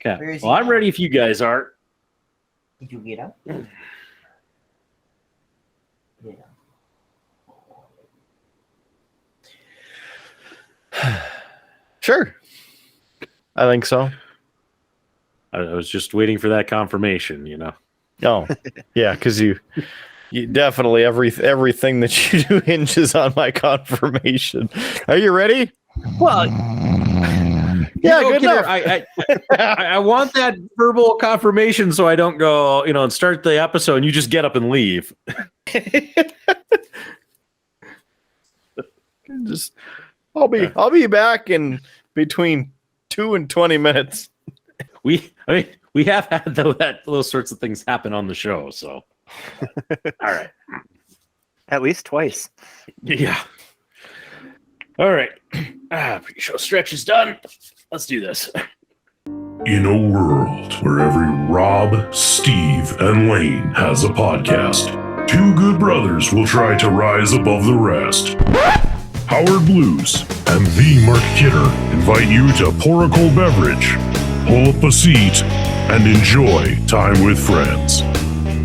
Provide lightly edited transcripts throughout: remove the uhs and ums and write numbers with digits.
Okay. Well, I'm ready if you guys are. Did you get up? Yeah. Sure. I think so. I was just waiting for that confirmation, you know. Oh, yeah, because you definitely everything that you do hinges on my confirmation. Are you ready? Well, yeah, good enough. I want that verbal confirmation so I don't go, and start the episode and you just get up and leave. I'll be back in between 2 and 20 minutes. We have had those sorts of things happen on the show, so all right. At least twice. Yeah. All right. Pre-show stretch is done. Let's do this. In a world where every Rob, Steve, and Lane has a podcast, two good brothers will try to rise above the rest. Howard Blues and the Mark Kidder invite you to pour a cold beverage, pull up a seat, and enjoy time with friends.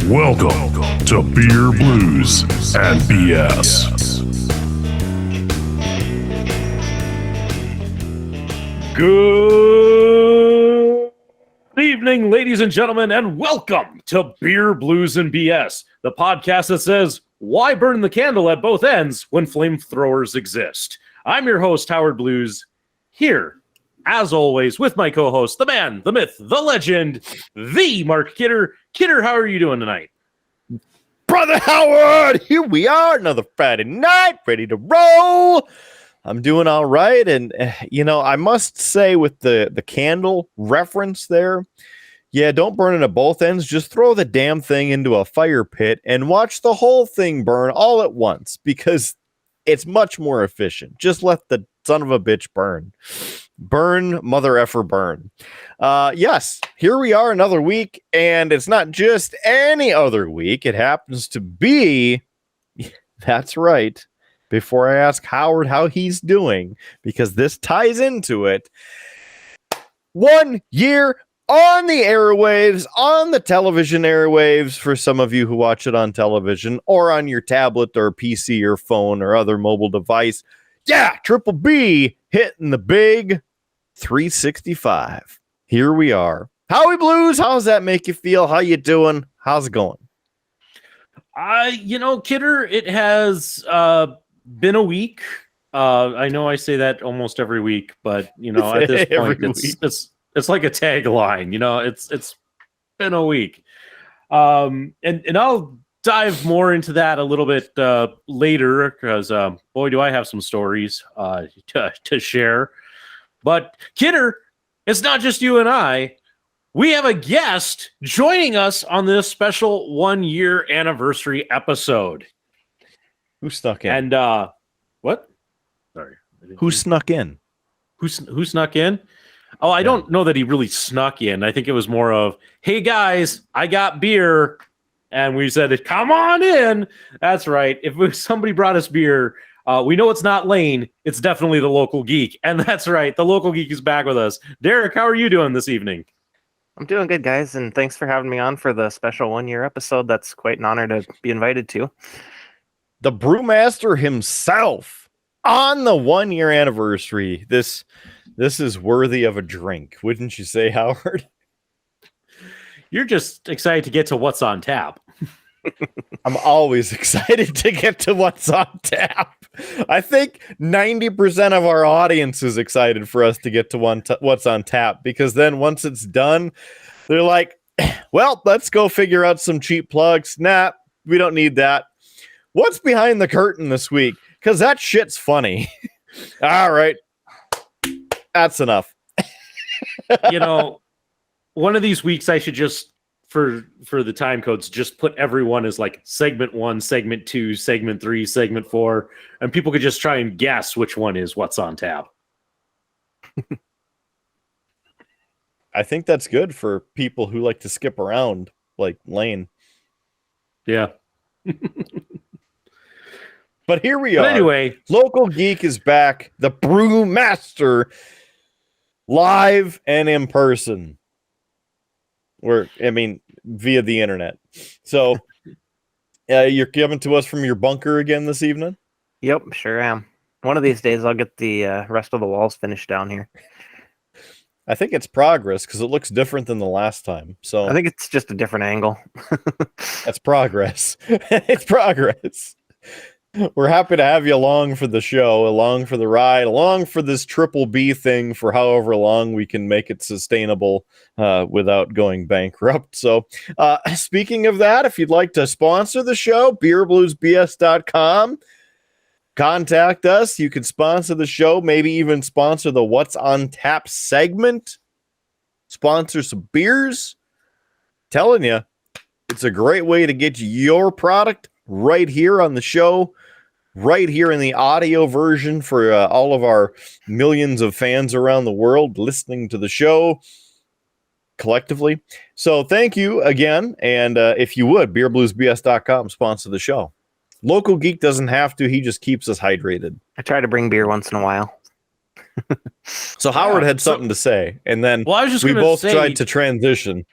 Welcome to Beer, Blues, and BS. Good evening, ladies and gentlemen, and welcome to Beer, Blues, and BS, the podcast that says, why burn the candle at both ends when flamethrowers exist? I'm your host, Howard Blues, here, as always, with my co-host, the man, the myth, the legend, the Mark Kidder. Kidder, how are you doing tonight? Brother Howard, here we are, another Friday night, ready to roll. I'm doing all right, and I must say with the candle reference there, yeah, don't burn it at both ends. Just throw the damn thing into a fire pit and watch the whole thing burn all at once, because it's much more efficient. Just let the son of a bitch burn. Burn, mother effer, burn. Yes, here we are another week, and it's not just any other week. It happens to be, that's right, before I ask Howard how he's doing, because this ties into it, 1 year on the airwaves, on the television airwaves, for some of you who watch it on television, or on your tablet or PC or phone or other mobile device. Yeah, Triple B hitting the big 365. Here we are. Howie Blues, how does that make you feel? How you doing? How's it going? Kidder, it has been a week. I know I say that almost every week, but at this point it's like a tagline. It's been a week. And I'll dive more into that a little bit later, because boy, do I have some stories to share. But Kidder, it's not just you and I. We have a guest joining us on this special 1 year anniversary episode. Who snuck in? And what? Sorry. Who snuck in? Who snuck in? Oh, I don't know that he really snuck in. I think it was more of, hey guys, I got beer. And we said, come on in. That's right. If somebody brought us beer, we know it's not Lane. It's definitely the local geek. And that's right. The local geek is back with us. Derek, how are you doing this evening? I'm doing good, guys. And thanks for having me on for the special 1 year episode. That's quite an honor to be invited to. The brewmaster himself on the 1 year anniversary. This is worthy of a drink, wouldn't you say, Howard? You're just excited to get to what's on tap. I'm always excited to get to what's on tap. I think 90% of our audience is excited for us to get to what's on tap, because then once it's done, they're like, well, let's go figure out some cheap plugs. Nah, we don't need that. What's behind the curtain this week? Because that shit's funny. All right. That's enough. One of these weeks I should just, for the time codes, just put everyone as like segment 1, segment 2, segment 3, segment 4, and people could just try and guess which one is what's on tap. I think that's good for people who like to skip around, like Lane. Yeah. But here we are. Anyway, Local Geek is back. The Brewmaster, live and in person. via the internet. So you're coming to us from your bunker again this evening? Yep, sure am. One of these days I'll get the rest of the walls finished down here. I think it's progress because it looks different than the last time. So I think it's just a different angle. that's progress. It's progress. We're happy to have you along for the show, along for the ride, along for this triple B thing for however long we can make it sustainable without going bankrupt. So speaking of that, if you'd like to sponsor the show, beerbluesbs.com. Contact us. You can sponsor the show, maybe even sponsor the What's on Tap segment. Sponsor some beers. Telling you, it's a great way to get your product right here on the show, right here in the audio version for all of our millions of fans around the world listening to the show collectively. So thank you again. And if you would, beerbluesbs.com, sponsor the show. Local Geek doesn't have to. He just keeps us hydrated. I try to bring beer once in a while. So Howard had something to say, and then we both tried to transition.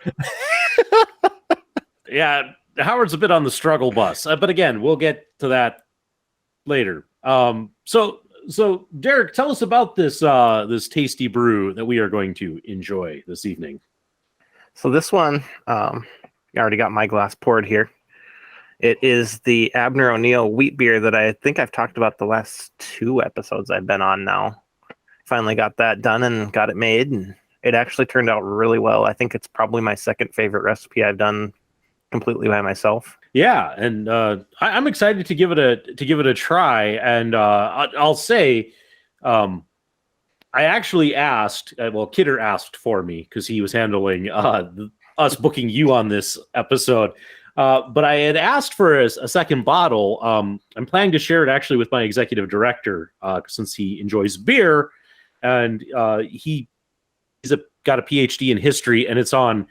Yeah, Howard's a bit on the struggle bus, but again, we'll get to that later. So Derek, tell us about this tasty brew that we are going to enjoy this evening. So this one, I already got my glass poured here. It is the Abner O'Neill wheat beer that I think I've talked about the last 2 episodes I've been on now. Finally got that done and got it made, and it actually turned out really well. I think it's probably my second favorite recipe I've done completely by myself. Yeah, and I'm excited to give it a try. And I'll say, I actually asked. Kidder asked for me because he was handling us booking you on this episode. But I had asked for a second bottle. I'm planning to share it actually with my executive director since he enjoys beer, and he's got a PhD in history, and it's on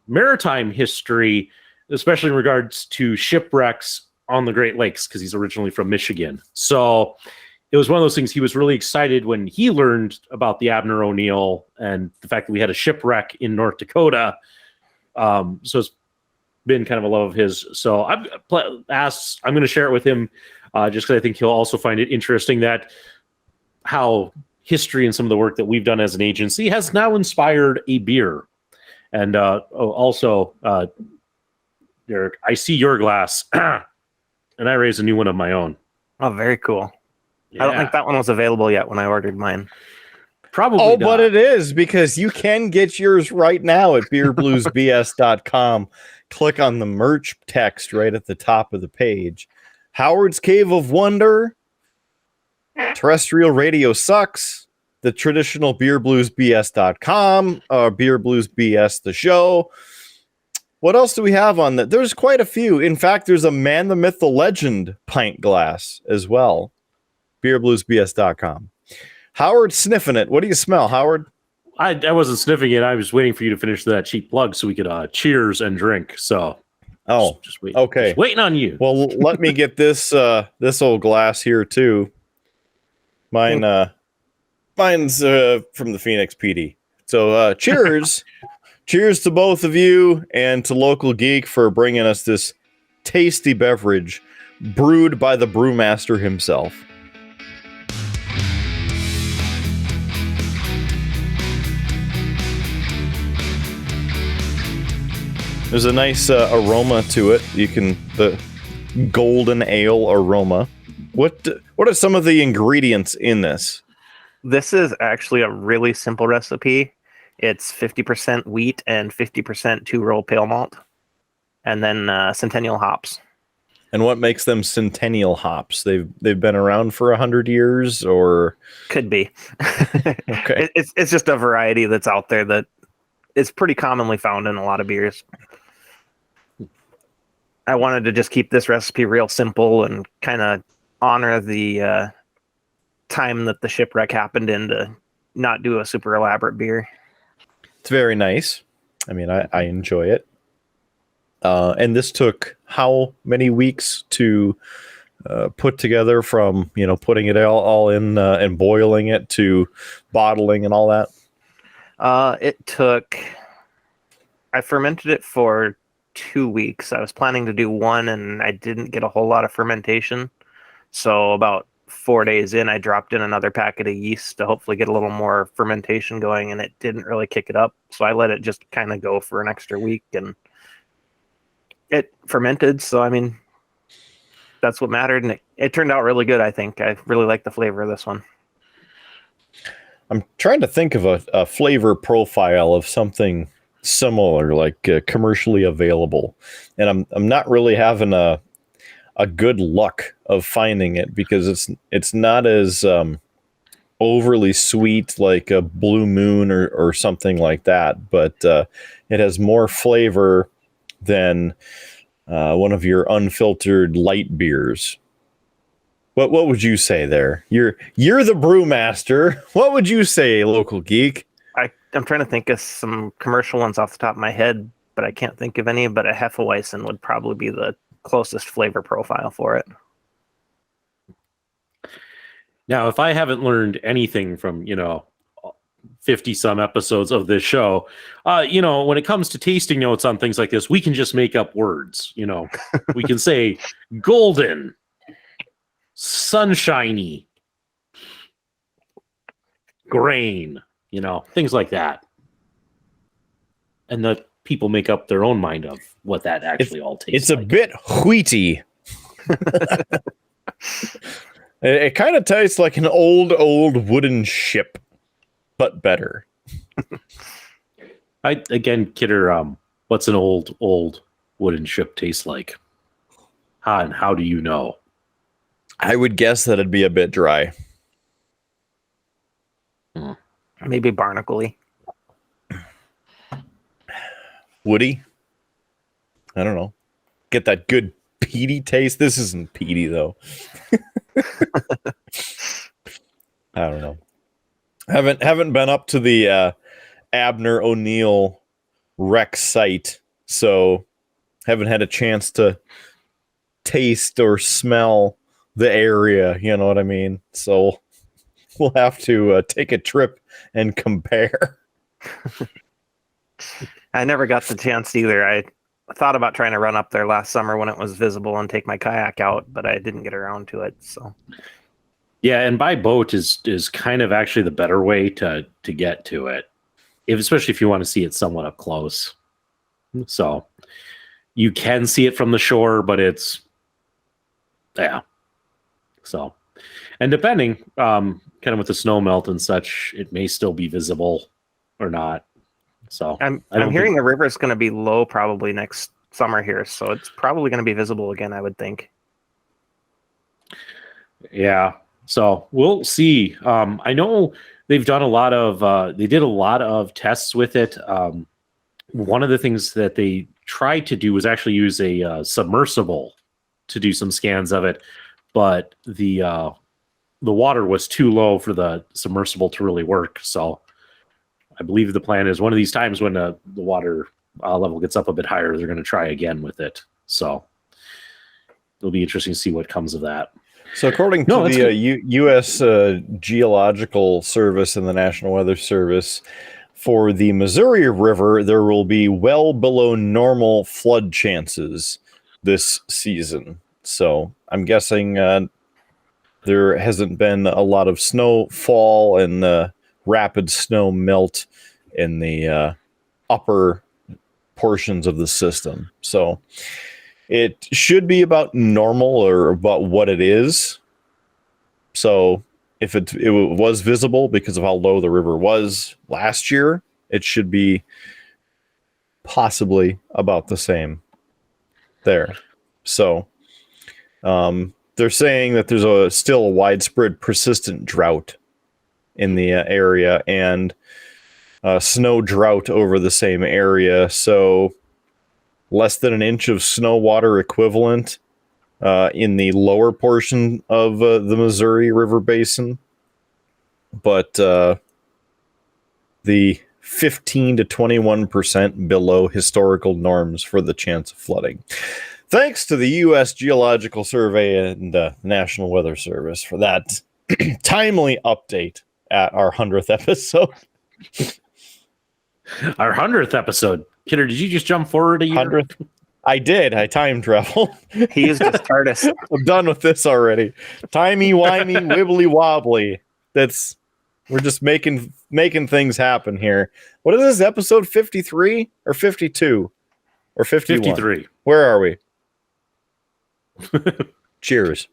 maritime history, especially in regards to shipwrecks on the Great Lakes, because he's originally from Michigan. So it was one of those things. He was really excited when he learned about the Abner O'Neill and the fact that we had a shipwreck in North Dakota. So it's been kind of a love of his. So I'm going to share it with him just because I think he'll also find it interesting that how history and some of the work that we've done as an agency has now inspired a beer. And also, Derek, I see your glass and I raised a new one of my own. Oh, very cool. Yeah. I don't think that one was available yet when I ordered mine. Probably not. But it is, because you can get yours right now at beerbluesbs.com. Click on the merch text right at the top of the page. Howard's Cave of Wonder, Terrestrial Radio Sucks, the traditional beerbluesbs.com, Beer Blues BS the show. What else do we have on that? There's quite a few. In fact, there's a Man, the Myth, the Legend pint glass as well. beerbluesbs.com. Howard sniffing it. What do you smell, Howard? I wasn't sniffing it. I was waiting for you to finish that cheap plug so we could cheers and drink. So just wait. Okay. Just waiting on you. Well, let me get this old glass here too. Mine's from the Phoenix PD. So cheers. Cheers to both of you and to Local Geek for bringing us this tasty beverage brewed by the brewmaster himself. There's a nice aroma to it. The golden ale aroma. What are some of the ingredients in this? This is actually a really simple recipe. It's 50% wheat and 50% 2-row pale malt, and then Centennial hops. And what makes them Centennial hops? They've been around for 100 years, or could be. Okay, it's just a variety that's out there that is pretty commonly found in a lot of beers. I wanted to just keep this recipe real simple and kind of honor the time that the shipwreck happened in, to not do a super elaborate beer. It's very nice. I mean, I enjoy it. And this took how many weeks to put together, from putting it all in and boiling it to bottling and all that? It took I fermented it for 2 weeks. I was planning to do one, and I didn't get a whole lot of fermentation. So about 4 days in, I dropped in another packet of yeast to hopefully get a little more fermentation going, and it didn't really kick it up. So I let it just kind of go for an extra week, and it fermented. So, I mean, that's what mattered, and it turned out really good, I think. I really like the flavor of this one. I'm trying to think of a flavor profile of something similar, like commercially available, and I'm not really having a good luck of finding it because it's not as overly sweet like a Blue Moon or something like that, but it has more flavor than one of your unfiltered light beers. What would you say there? You're the brewmaster. What would you say, local geek? I'm trying to think of some commercial ones off the top of my head, but I can't think of any. But a Hefeweizen would probably be the closest flavor profile for it. Now, if I haven't learned anything from 50 some episodes of this show, when it comes to tasting notes on things like this, we can just make up words. We can say golden, sunshiny, grain, things like that. And the people make up their own mind of what that actually all tastes like. It's a bit wheaty. It kind of tastes like an old wooden ship, but better. Kidder, what's an old wooden ship taste like? And how do you know? I would guess that it'd be a bit dry. Maybe barnacle-y. Woody? I don't know. Get that good peaty taste. This isn't peaty though. I don't know. Haven't been up to the Abner O'Neill rec site, so haven't had a chance to taste or smell the area. You know what I mean? So we'll have to take a trip and compare. I never got the chance either. I thought about trying to run up there last summer when it was visible and take my kayak out, but I didn't get around to it. So, yeah, and by boat is kind of actually the better way to get to it, especially if you want to see it somewhat up close. So you can see it from the shore, but it's So, and depending, kind of with the snow melt and such, it may still be visible or not. So I'm hearing the river is going to be low probably next summer here, so it's probably going to be visible again, I would think. Yeah. So we'll see. I know they've done they did a lot of tests with it. One of the things that they tried to do was actually use a submersible to do some scans of it, but the water was too low for the submersible to really work. So I believe the plan is one of these times when the water level gets up a bit higher, they're going to try again with it. So it'll be interesting to see what comes of that. So according to the U.S. Geological Service and the National Weather Service, for the Missouri River, there will be well below normal flood chances this season. So I'm guessing there hasn't been a lot of snowfall and rapid snow melt in the upper portions of the system. So it should be about normal or about what it is. So if it was visible because of how low the river was last year, it should be possibly about the same there. So they're saying that there's still a widespread persistent drought in the area and snow drought over the same area. So less than an inch of snow water equivalent in the lower portion of the Missouri River Basin. But the 15 to 21% below historical norms for the chance of flooding. Thanks to the U.S. Geological Survey and National Weather Service for that timely update at our 100th episode. Our 100th episode. Kidder, did you just jump forward a year? 100th. I did. I time traveled. He used his TARDIS. I'm done with this already. Timey-wimey, wibbly-wobbly. We're just making things happen here. What is this, episode 53 or 52 or 51? 53. Where are we? Cheers.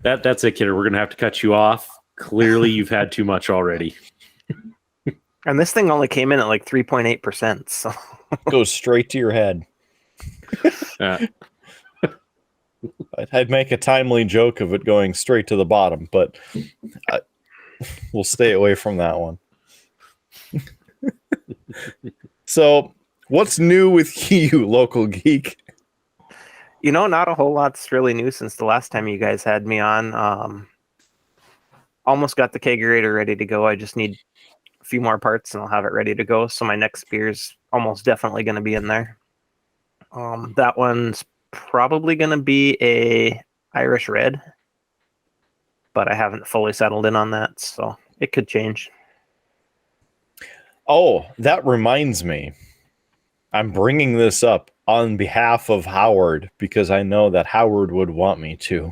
That's it, Kidder. We're going to have to cut you off. Clearly, you've had too much already. And this thing only came in at like 3.8%. So Goes straight to your head. I'd make a timely joke of it going straight to the bottom, but we'll stay away from that one. So, what's new with you, local geek? not a whole lot's really new since the last time you guys had me on. Almost got the kegerator ready to go. I just need a few more parts and I'll have it ready to go. So my next beer's almost definitely going to be in there. That one's probably going to be a Irish red, but I haven't fully settled in on that, so it could change. Oh, that reminds me. I'm bringing this up on behalf of Howard because I know that Howard would want me to.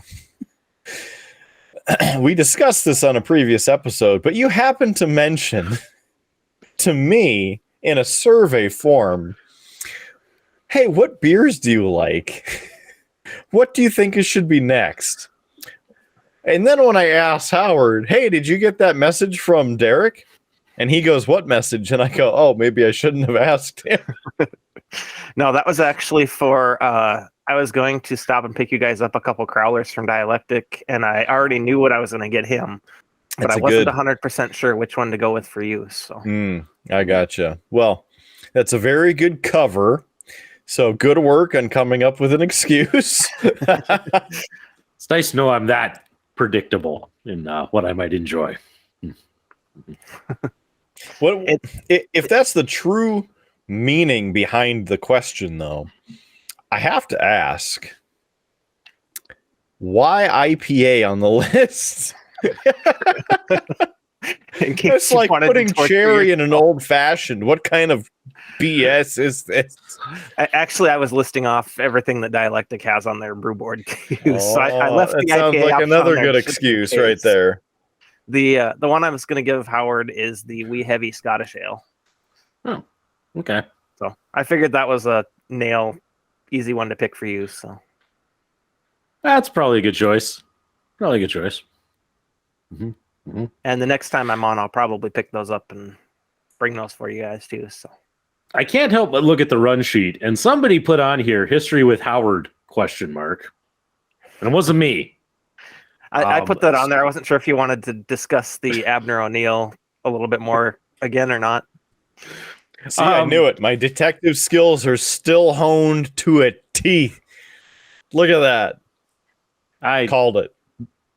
We discussed this on a previous episode, but you happened to mention to me in a survey form, hey, what beers do you like? What do you think it should be next? And then when I asked Howard, hey, did you get that message from Derek? And he goes, what message? And I go, oh, maybe I shouldn't have asked him. No, that was actually for, I was going to stop and pick you guys up a couple crowlers from Dialectic, and I already knew what I was going to get him, but I wasn't 100% sure which one to go with for you. So I gotcha. Well, that's a very good cover. So good work on coming up with an excuse. It's nice to know I'm that predictable in what I might enjoy. If that's the true meaning behind the question, though, I have to ask, why IPA on the list? It's like putting cherry in an old fashioned. What kind of BS is this? I was listing off everything that Dialectic has on their brew board. So I left the sounds IPA like another good excuse right there. The one I was going to give Howard is the Wee Heavy Scottish Ale. Oh, okay. So I figured that was a easy one to pick for you. So that's probably a good choice. Mm-hmm. Mm-hmm. And the next time I'm on, I'll probably pick those up and bring those for you guys too. So I can't help but look at the run sheet, and somebody put on here history with Howard ? And it wasn't me. I put that on there. I wasn't sure if you wanted to discuss the Abner O'Neill a little bit more again or not. See, I knew it. My detective skills are still honed to a T. Look at that. I called it.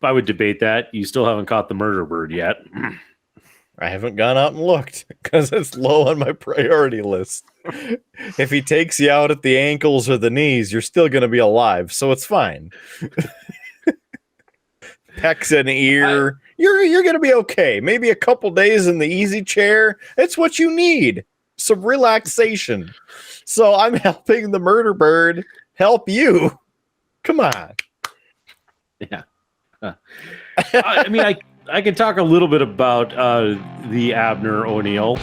I would debate that. You still haven't caught the murder bird yet. I haven't gone out and looked because it's low on my priority list. If he takes you out at the ankles or the knees, you're still going to be alive, so it's fine. Pecks an ear. You're going to be okay. Maybe a couple days in the easy chair. It's what you need. Some relaxation. So I'm helping the murder bird help you. Come on. Yeah. I mean, I can talk a little bit about the Abner O'Neill.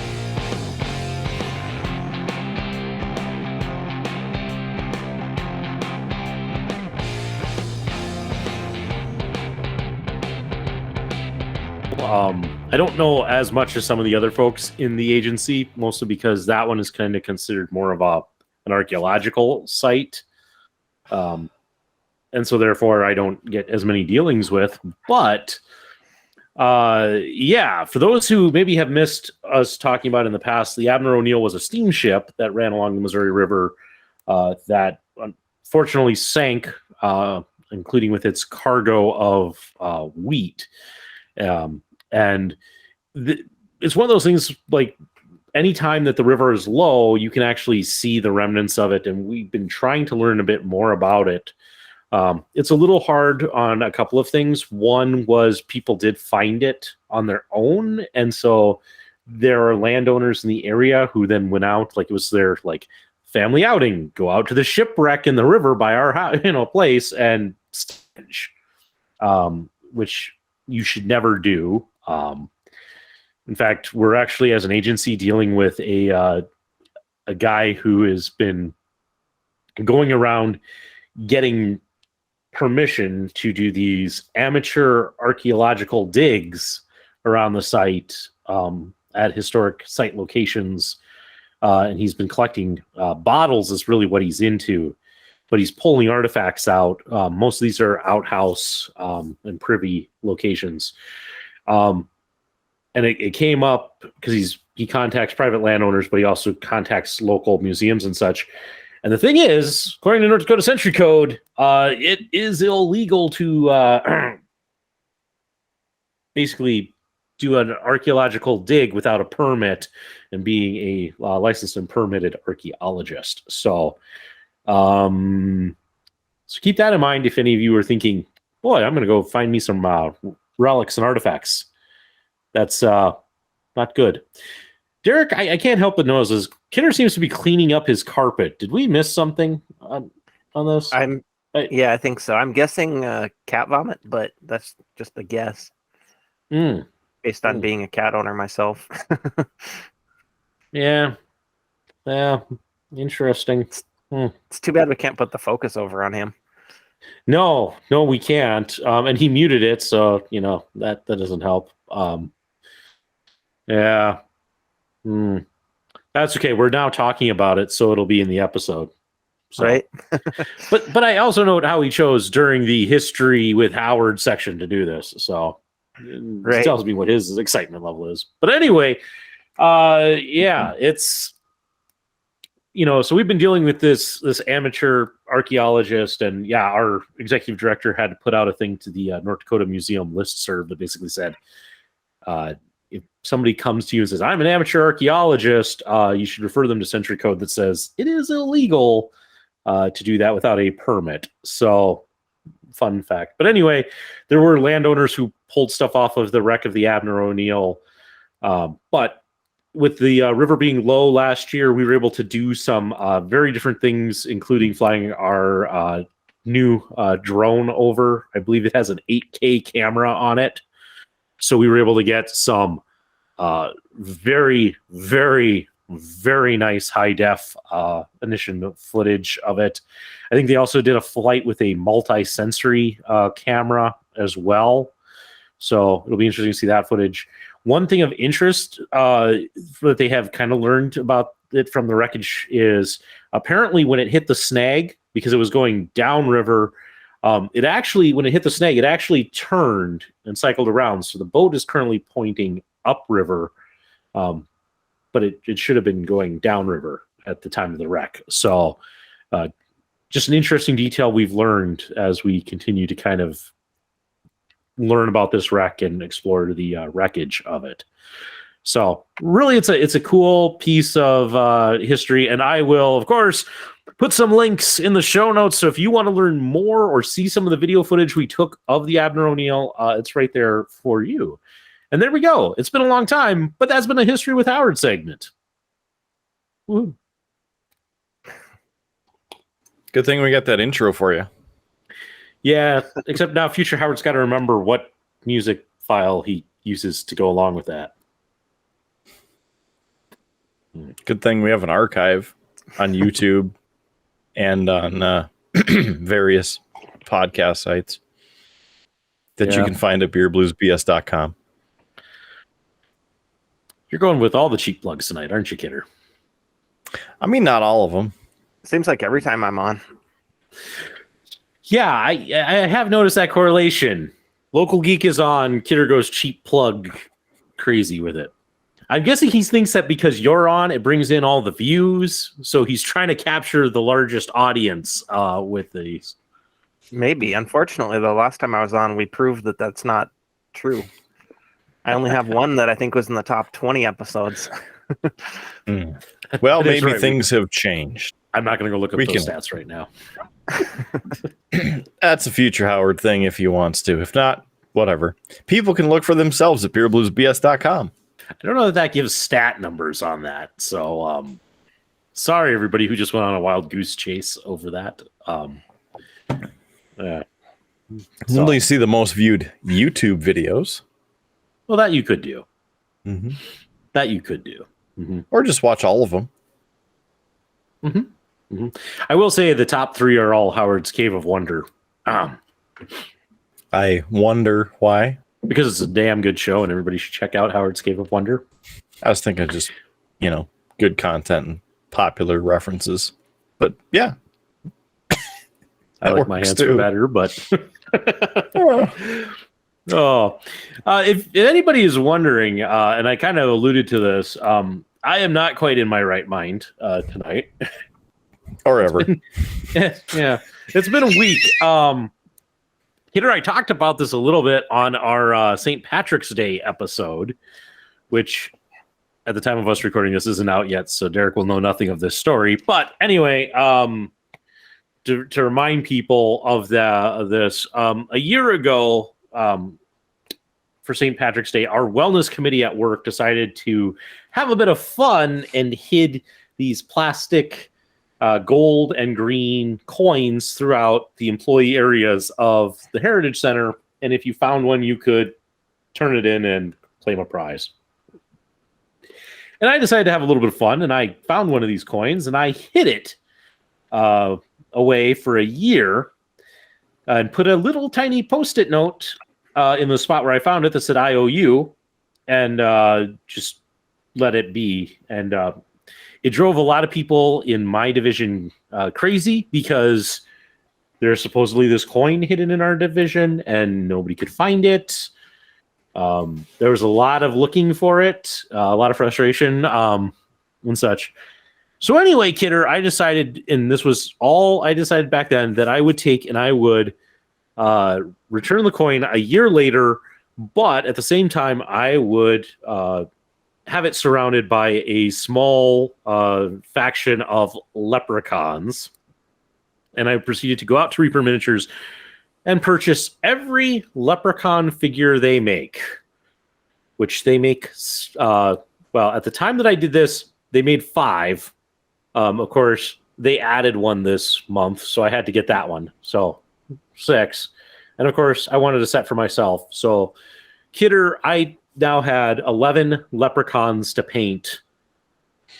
I don't know as much as some of the other folks in the agency, mostly because that one is kind of considered more of an archaeological site. And so therefore I don't get as many dealings with, but yeah, for those who maybe have missed us talking about in the past, the Abner O'Neill was a steamship that ran along the Missouri River that unfortunately sank, including with its cargo of wheat. And it's one of those things, like anytime that the river is low, you can actually see the remnants of it. And we've been trying to learn a bit more about it. It's a little hard on a couple of things. One was people did find it on their own. And so there are landowners in the area who then went out, like it was their like family outing, go out to the shipwreck in the river by our house, place and stench, which you should never do. In fact, we're actually, as an agency, dealing with a guy who has been going around getting permission to do these amateur archaeological digs around the site at historic site locations. And he's been collecting bottles is really what he's into, but he's pulling artifacts out. Most of these are outhouse and privy locations. And it came up because he contacts private landowners, but he also contacts local museums and such. And the thing is, according to North Dakota Century Code, it is illegal to basically do an archaeological dig without a permit and being a licensed and permitted archaeologist. So keep that in mind if any of you are thinking, boy, I'm going to go find me some relics and artifacts. That's not good. Derek, I can't help but notice Kidder seems to be cleaning up his carpet. Did we miss something on this? Yeah, I think so. I'm guessing cat vomit, but that's just a guess. Based on being a cat owner myself. Yeah, interesting. It's too bad we can't put the focus over on him. No, we can't. And he muted it, so that doesn't help. Yeah. That's okay. We're now talking about it, so it'll be in the episode. So. Right. but I also note how he chose during the history with Howard section to do this. So it tells me what his excitement level is. But anyway, it's so we've been dealing with this amateur archaeologist, and our executive director had to put out a thing to the North Dakota Museum listserv that basically said, if somebody comes to you and says, I'm an amateur archaeologist, you should refer them to Century Code that says it is illegal to do that without a permit. So, fun fact. But anyway, there were landowners who pulled stuff off of the wreck of the Abner O'Neill. But with the river being low last year, we were able to do some very different things, including flying our new drone over. I believe it has an 8K camera on it. So we were able to get some very, very, very nice high-def initial footage of it. I think they also did a flight with a multi-sensory camera as well. So it'll be interesting to see that footage. One thing of interest that they have kind of learned about it from the wreckage is apparently when it hit the snag, because it was going downriver, it actually, when it hit the snag, it actually turned and cycled around. So the boat is currently pointing upriver, but it should have been going downriver at the time of the wreck. So just an interesting detail we've learned as we continue to kind of learn about this wreck and explore the wreckage of it. So really, it's a cool piece of history, and I will, of course, put some links in the show notes. So if you want to learn more or see some of the video footage we took of the Abner O'Neill, it's right there for you. And there we go. It's been a long time, but that's been a History with Howard segment. Woo. Good thing we got that intro for you. Yeah, except now future Howard's got to remember what music file he uses to go along with that. Good thing we have an archive on YouTube and on various podcast sites that you can find at beerbluesbs.com. You're going with all the cheap plugs tonight, aren't you, Kidder? I mean, not all of them. Seems like every time I'm on. Yeah, I have noticed that correlation. Local Geek is on, Kidder goes cheap plug crazy with it. I'm guessing he thinks that because you're on, it brings in all the views, so he's trying to capture the largest audience with these. Maybe. Unfortunately, the last time I was on, we proved that that's not true. I only have one that I think was in the top 20 episodes. Well, maybe things have changed. I'm not going to go look up those stats right now. That's a future Howard thing if he wants to. If not, whatever. People can look for themselves at beerbluesbs.com. I don't know that gives stat numbers on that. So sorry everybody who just went on a wild goose chase over that. Yeah. Until you see the most viewed YouTube videos. Well, that you could do. Mm-hmm. That you could do. Mm-hmm. Or just watch all of them. Mm-hmm. Mm-hmm. I will say the top 3 are all Howard's Cave of Wonder. I wonder why. Because it's a damn good show and everybody should check out Howard's Cave of Wonder. I was thinking just, good content and popular references. But yeah. I like my answer better, but if anybody is wondering, and I kind of alluded to this, I am not quite in my right mind tonight. Or ever. Yeah. It's been a week. Peter, I talked about this a little bit on our St. Patrick's Day episode, which at the time of us recording this isn't out yet, so Derek will know nothing of this story. But anyway, to remind people of this, a year ago, for St. Patrick's Day, our wellness committee at work decided to have a bit of fun and hid these plastic gold and green coins throughout the employee areas of the Heritage Center. And if you found one, you could turn it in and claim a prize. And I decided to have a little bit of fun, and I found one of these coins, and I hid it away for a year and put a little tiny Post-it note in the spot where I found it that said IOU, and just let it be. And it drove a lot of people in my division crazy because there's supposedly this coin hidden in our division and nobody could find it. There was a lot of looking for it, a lot of frustration and such. So anyway, Kidder, I decided, and this was all I decided back then, that I would take and I would return the coin a year later, but at the same time, I would have it surrounded by a small faction of leprechauns. And I proceeded to go out to Reaper Miniatures and purchase every leprechaun figure they make, which they make, well, at the time that I did this, they made 5. Of course, they added one this month, so I had to get that one. So 6. And of course, I wanted a set for myself. So, Kidder, I now had 11 leprechauns to paint.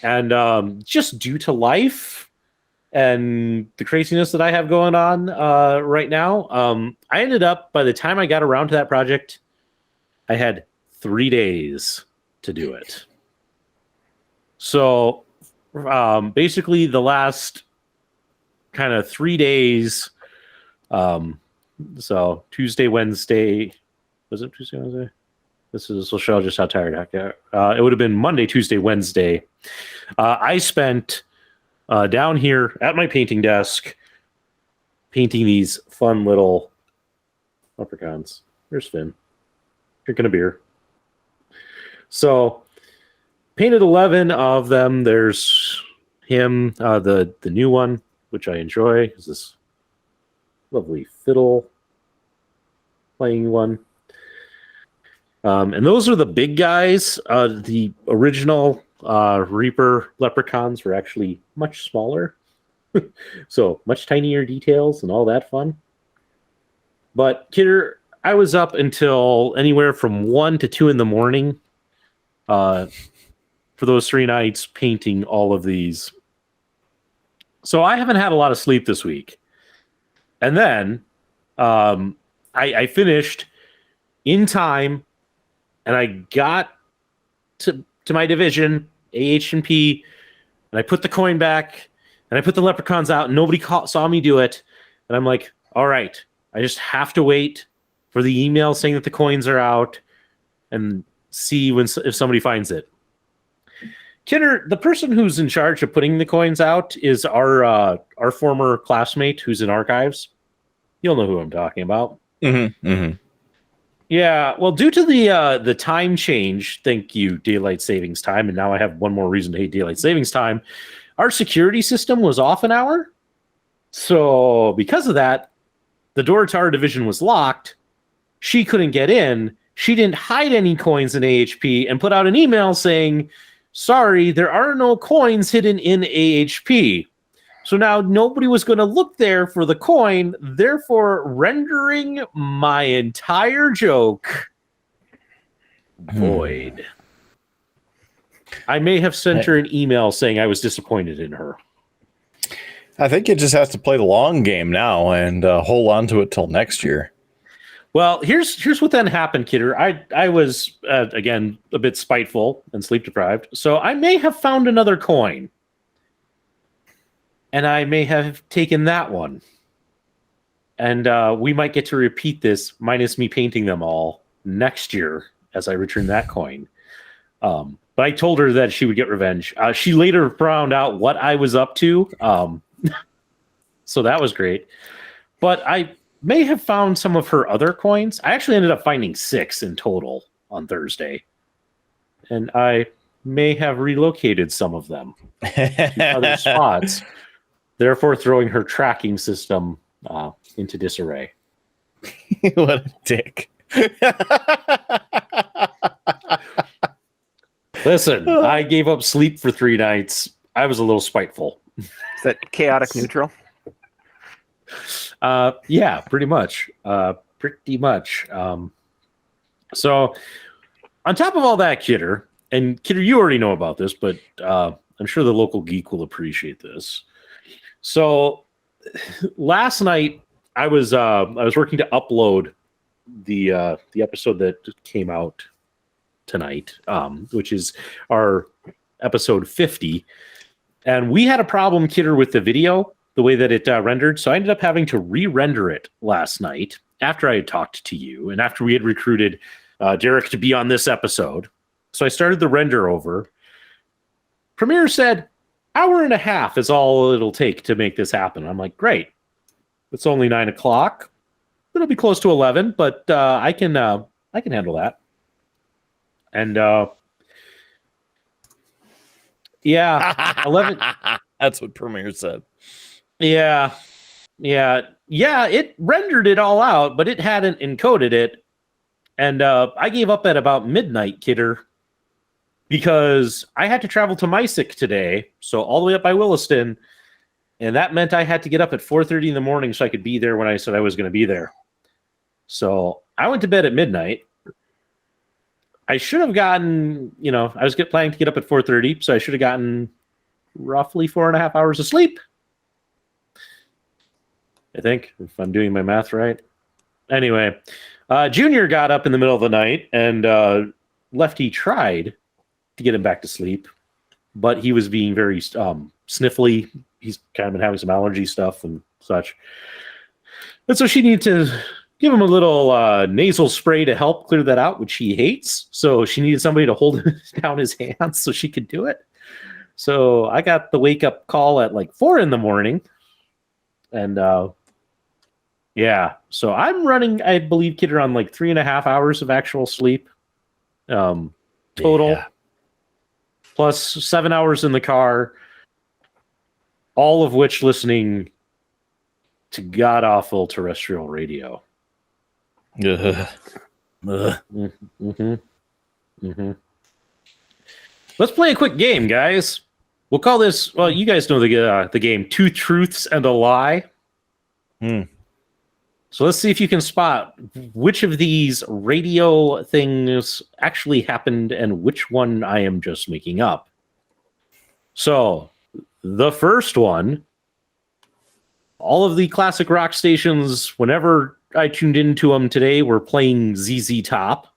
And just due to life and the craziness that I have going on right now, I ended up, by the time I got around to that project, I had 3 days to do it. So basically the last kind of 3 days, so Tuesday, Wednesday, was it Tuesday, Wednesday? This will show just how tired I get. It would have been Monday, Tuesday, Wednesday. I spent down here at my painting desk painting these fun little leprechauns. There's Finn drinking a beer. So painted 11 of them. There's him, the new one, which I enjoy, is this lovely fiddle playing one. And those are the big guys. The original Reaper leprechauns were actually much smaller. So much tinier details and all that fun. But Kidder, I was up until anywhere from 1 to 2 in the morning for those 3 nights painting all of these. So I haven't had a lot of sleep this week. And then I finished in time, and I got to my division, AH&P, and I put the coin back, and I put the leprechauns out, and nobody saw me do it. And I'm like, all right, I just have to wait for the email saying that the coins are out and see if somebody finds it. Kidder, the person who's in charge of putting the coins out is our former classmate who's in archives. You'll know who I'm talking about. Mm-hmm. Mm-hmm. Yeah, well, due to the time change, thank you, daylight savings time, and now I have one more reason to hate daylight savings time, our security system was off an hour. So because of that, the door to our division was locked. She couldn't get in. she didn't hide any coins in AHP and put out an email saying, sorry, there are no coins hidden in AHP. So now nobody was going to look there for the coin, therefore rendering my entire joke void. I may have sent her an email saying I was disappointed in her. I think it just has to play the long game now and hold on to it till next year. Well, here's what then happened, Kidder. I was, again, a bit spiteful and sleep deprived, so I may have found another coin. And I may have taken that one. And we might get to repeat this, minus me painting them all, next year as I return that coin. But I told her that she would get revenge. She later found out what I was up to. So that was great. But I may have found some of her other coins. I actually ended up finding 6 in total on Thursday. And I may have relocated some of them to other spots, therefore throwing her tracking system into disarray. What a dick. Listen, I gave up sleep for 3 nights. I was a little spiteful. Is that chaotic neutral? Yeah, pretty much. So, on top of all that, Kidder, and Kidder, you already know about this, but I'm sure the local geek will appreciate this. So, last night I was working to upload the episode that came out tonight, which is our episode 50, and we had a problem, Kidder, with the video, the way that it rendered. So I ended up having to re-render it last night after I had talked to you and after we had recruited Derek to be on this episode. So I started the render over. Premiere said, 1.5 hours is all it'll take to make this happen. I'm like, great. It's only 9 o'clock. It'll be close to 11, but I can handle that. And yeah, 11. That's what Premiere said. Yeah. It rendered it all out, but it hadn't encoded it. And I gave up at about midnight, Kidder, because I had to travel to Mysick today, so all the way up by Williston, and that meant I had to get up at 4:30 in the morning so I could be there when I said I was going to be there. So I went to bed at midnight. I should have gotten, I was planning to get up at 4:30, so I should have gotten roughly 4.5 hours of sleep. I think, if I'm doing my math right. Anyway, Junior got up in the middle of the night, and Lefty tried to get him back to sleep, but he was being very sniffly. He's kind of been having some allergy stuff and such. And so she needed to give him a little nasal spray to help clear that out, which he hates. So she needed somebody to hold down his hands so she could do it. So I got the wake-up call at like 4 in the morning. And yeah, so I'm running, I believe, Kidder, on like 3.5 hours of actual sleep total, plus 7 hours in the car, all of which listening to god-awful terrestrial radio. Let's play a quick game, guys. We'll call this, well, you guys know the game, 2 Truths and a Lie. So let's see if you can spot which of these radio things actually happened and which one I am just making up. So the first one, all of the classic rock stations, whenever I tuned into them today, were playing ZZ Top.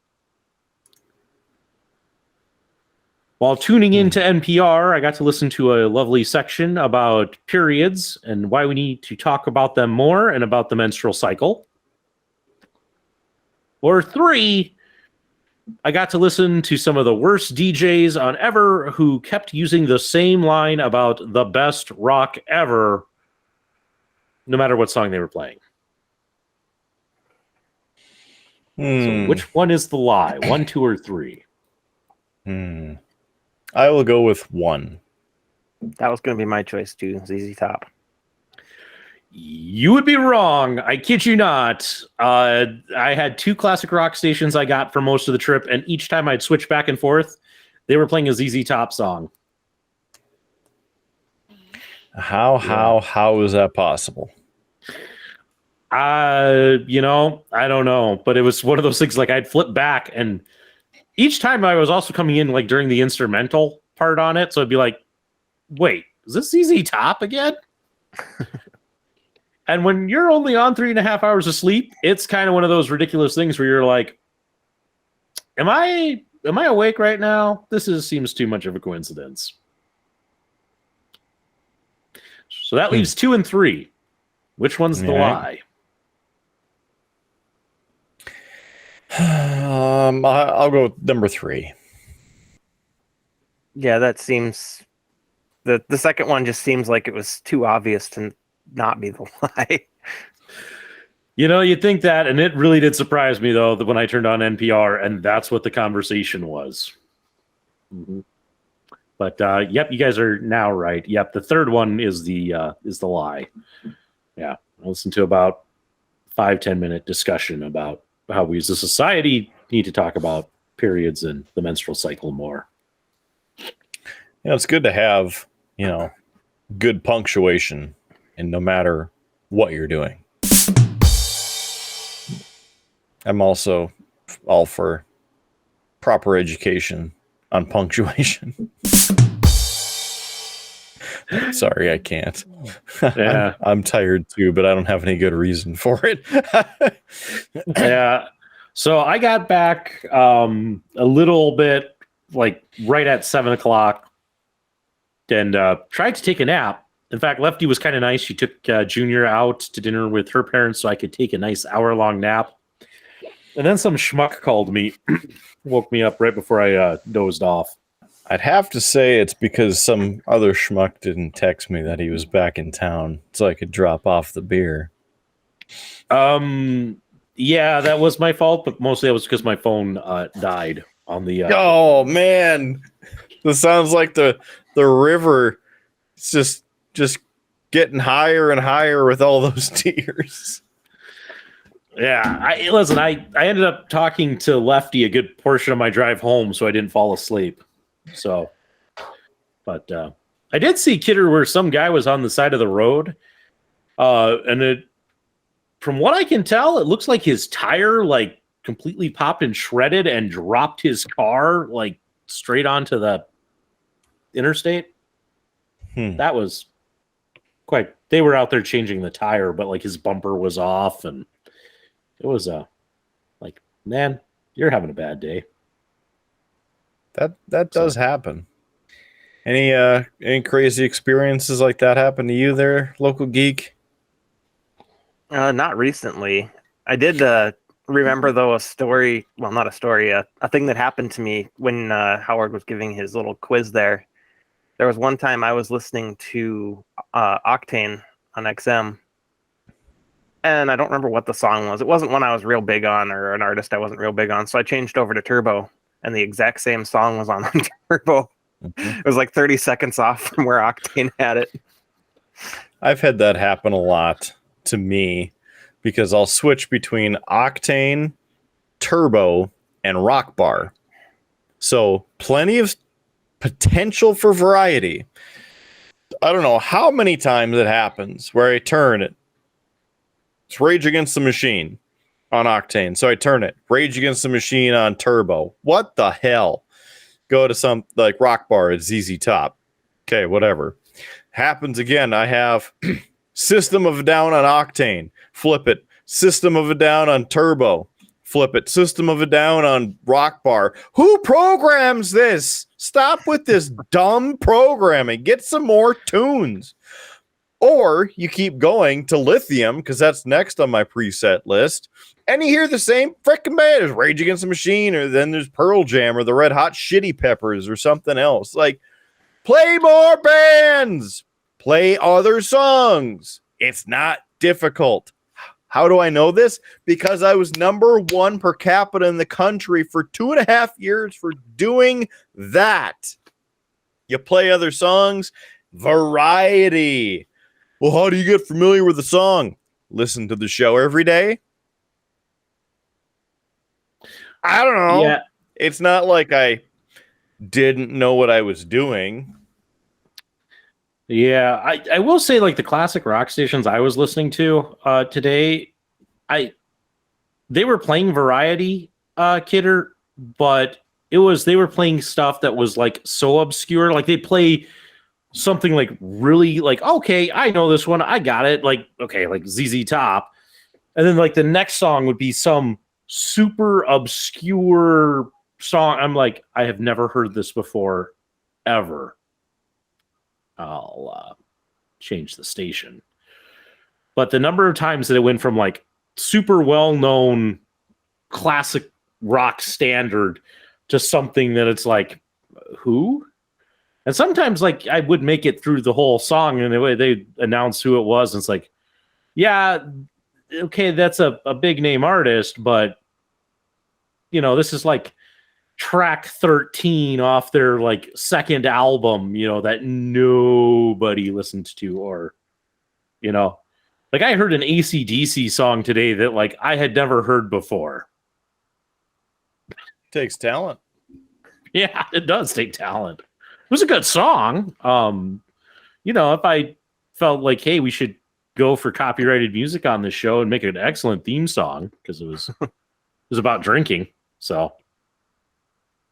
While tuning into NPR, I got to listen to a lovely section about periods and why we need to talk about them more and about the menstrual cycle. Or 3, I got to listen to some of the worst DJs on ever who kept using the same line about the best rock ever, no matter what song they were playing. So which one is the lie? 1, 2, or 3? I will go with 1. That was going to be my choice too, ZZ Top. You would be wrong. I kid you not. I had 2 classic rock stations I got for most of the trip, and each time I'd switch back and forth, they were playing a ZZ Top song. How is that possible? I don't know, but it was one of those things like I'd flip back, and each time I was also coming in like during the instrumental part on it, so I'd be like, wait, is this ZZ Top again? And when you're only on 3.5 hours of sleep, it's kind of one of those ridiculous things where you're like, am I awake right now? Seems too much of a coincidence. So that leaves 2 and 3. Which one's the lie? I'll go with number 3. Yeah, that seems the second one just seems like it was too obvious to not be the lie. You'd think that, and it really did surprise me though that when I turned on NPR and that's what the conversation was. Mm-hmm. But yep, you guys are now right. Yep, the third one is the lie. Yeah, I listened to about 5-10 minute discussion about how we as a society need to talk about periods and the menstrual cycle more. It's good to have, good punctuation, and no matter what you're doing. I'm also all for proper education on punctuation. Sorry, I can't. Yeah. I'm tired too, but I don't have any good reason for it. Yeah. So I got back a little bit like right at 7:00 and tried to take a nap. In fact, Lefty was kind of nice. She took Junior out to dinner with her parents so I could take a nice hour-long nap. And then some schmuck called me, woke me up right before I dozed off. I'd have to say it's because some other schmuck didn't text me that he was back in town so I could drop off the beer. Yeah, that was my fault, but mostly that was because my phone died on the... Oh, man. This sounds like the river. It's just getting higher and higher with all those tears. Yeah, I ended up talking to Lefty a good portion of my drive home, so I didn't fall asleep. So, but I did see Kidder where some guy was on the side of the road, and it, from what I can tell, it looks like his tire like completely popped and shredded and dropped his car like straight onto the interstate. That was quite. They were out there changing the tire, but like his bumper was off, and it was like, man, you're having a bad day. That does happen. Any crazy experiences like that happen to you there, local geek? Not recently. I did remember though a story. Well, not a story. A thing that happened to me when Howard was giving his little quiz there. There was one time I was listening to Octane on XM, and I don't remember what the song was. It wasn't one I was real big on, or an artist I wasn't real big on. So I changed over to Turbo, and the exact same song was on Turbo. It was like 30 seconds off from where Octane had it. I've had that happen a lot to me because I'll switch between Octane, Turbo, and Rock Bar. So plenty of potential for variety. I don't know how many times it happens where I turn it. It's Rage Against the Machine on Octane. So I turn it. Rage Against the Machine on Turbo. What the hell? Go to some like Rock Bar at ZZ Top. Okay, whatever. Happens again. I have System of a Down on Octane. Flip it. System of a Down on Turbo. Flip it. System of a Down on Rock Bar. Who programs this? Stop with this dumb programming. Get some more tunes. Or you keep going to Lithium, because that's next on my preset list, and you hear the same freaking band as Rage Against the Machine, or then there's Pearl Jam, or the Red Hot Chili Peppers, or something else. Like, play more bands! Play other songs. It's not difficult. How do I know this? Because I was #1 per capita in the country for 2.5 years for doing that. You play other songs, variety. Well, how do you get familiar with the song? Listen to the show every day. I don't know. Yeah. It's not like I didn't know what I was doing. Yeah, I will say, like, the classic rock stations I was listening to today, they were playing variety, Kidder, but they were playing stuff that was like so obscure. Like, they play something like really like, okay, I know this one, I got it. Like, okay, like ZZ Top, and then like the next song would be some super obscure song. I'm like, I have never heard this before, ever. I'll change the station. But the number of times that it went from like super well-known classic rock standard to something that it's like, who? And sometimes like I would make it through the whole song and the way they announce who it was, and it's like, yeah, okay, that's a big name artist, but you know, this is like track 13 off their like second album, you know, that nobody listened to, or, you know, like I heard an AC/DC song today that like I had never heard before. Takes talent. Yeah, it does take talent. It was a good song. You know, if I felt like, hey, we should go for copyrighted music on this show and make an excellent theme song, because it was about drinking. So,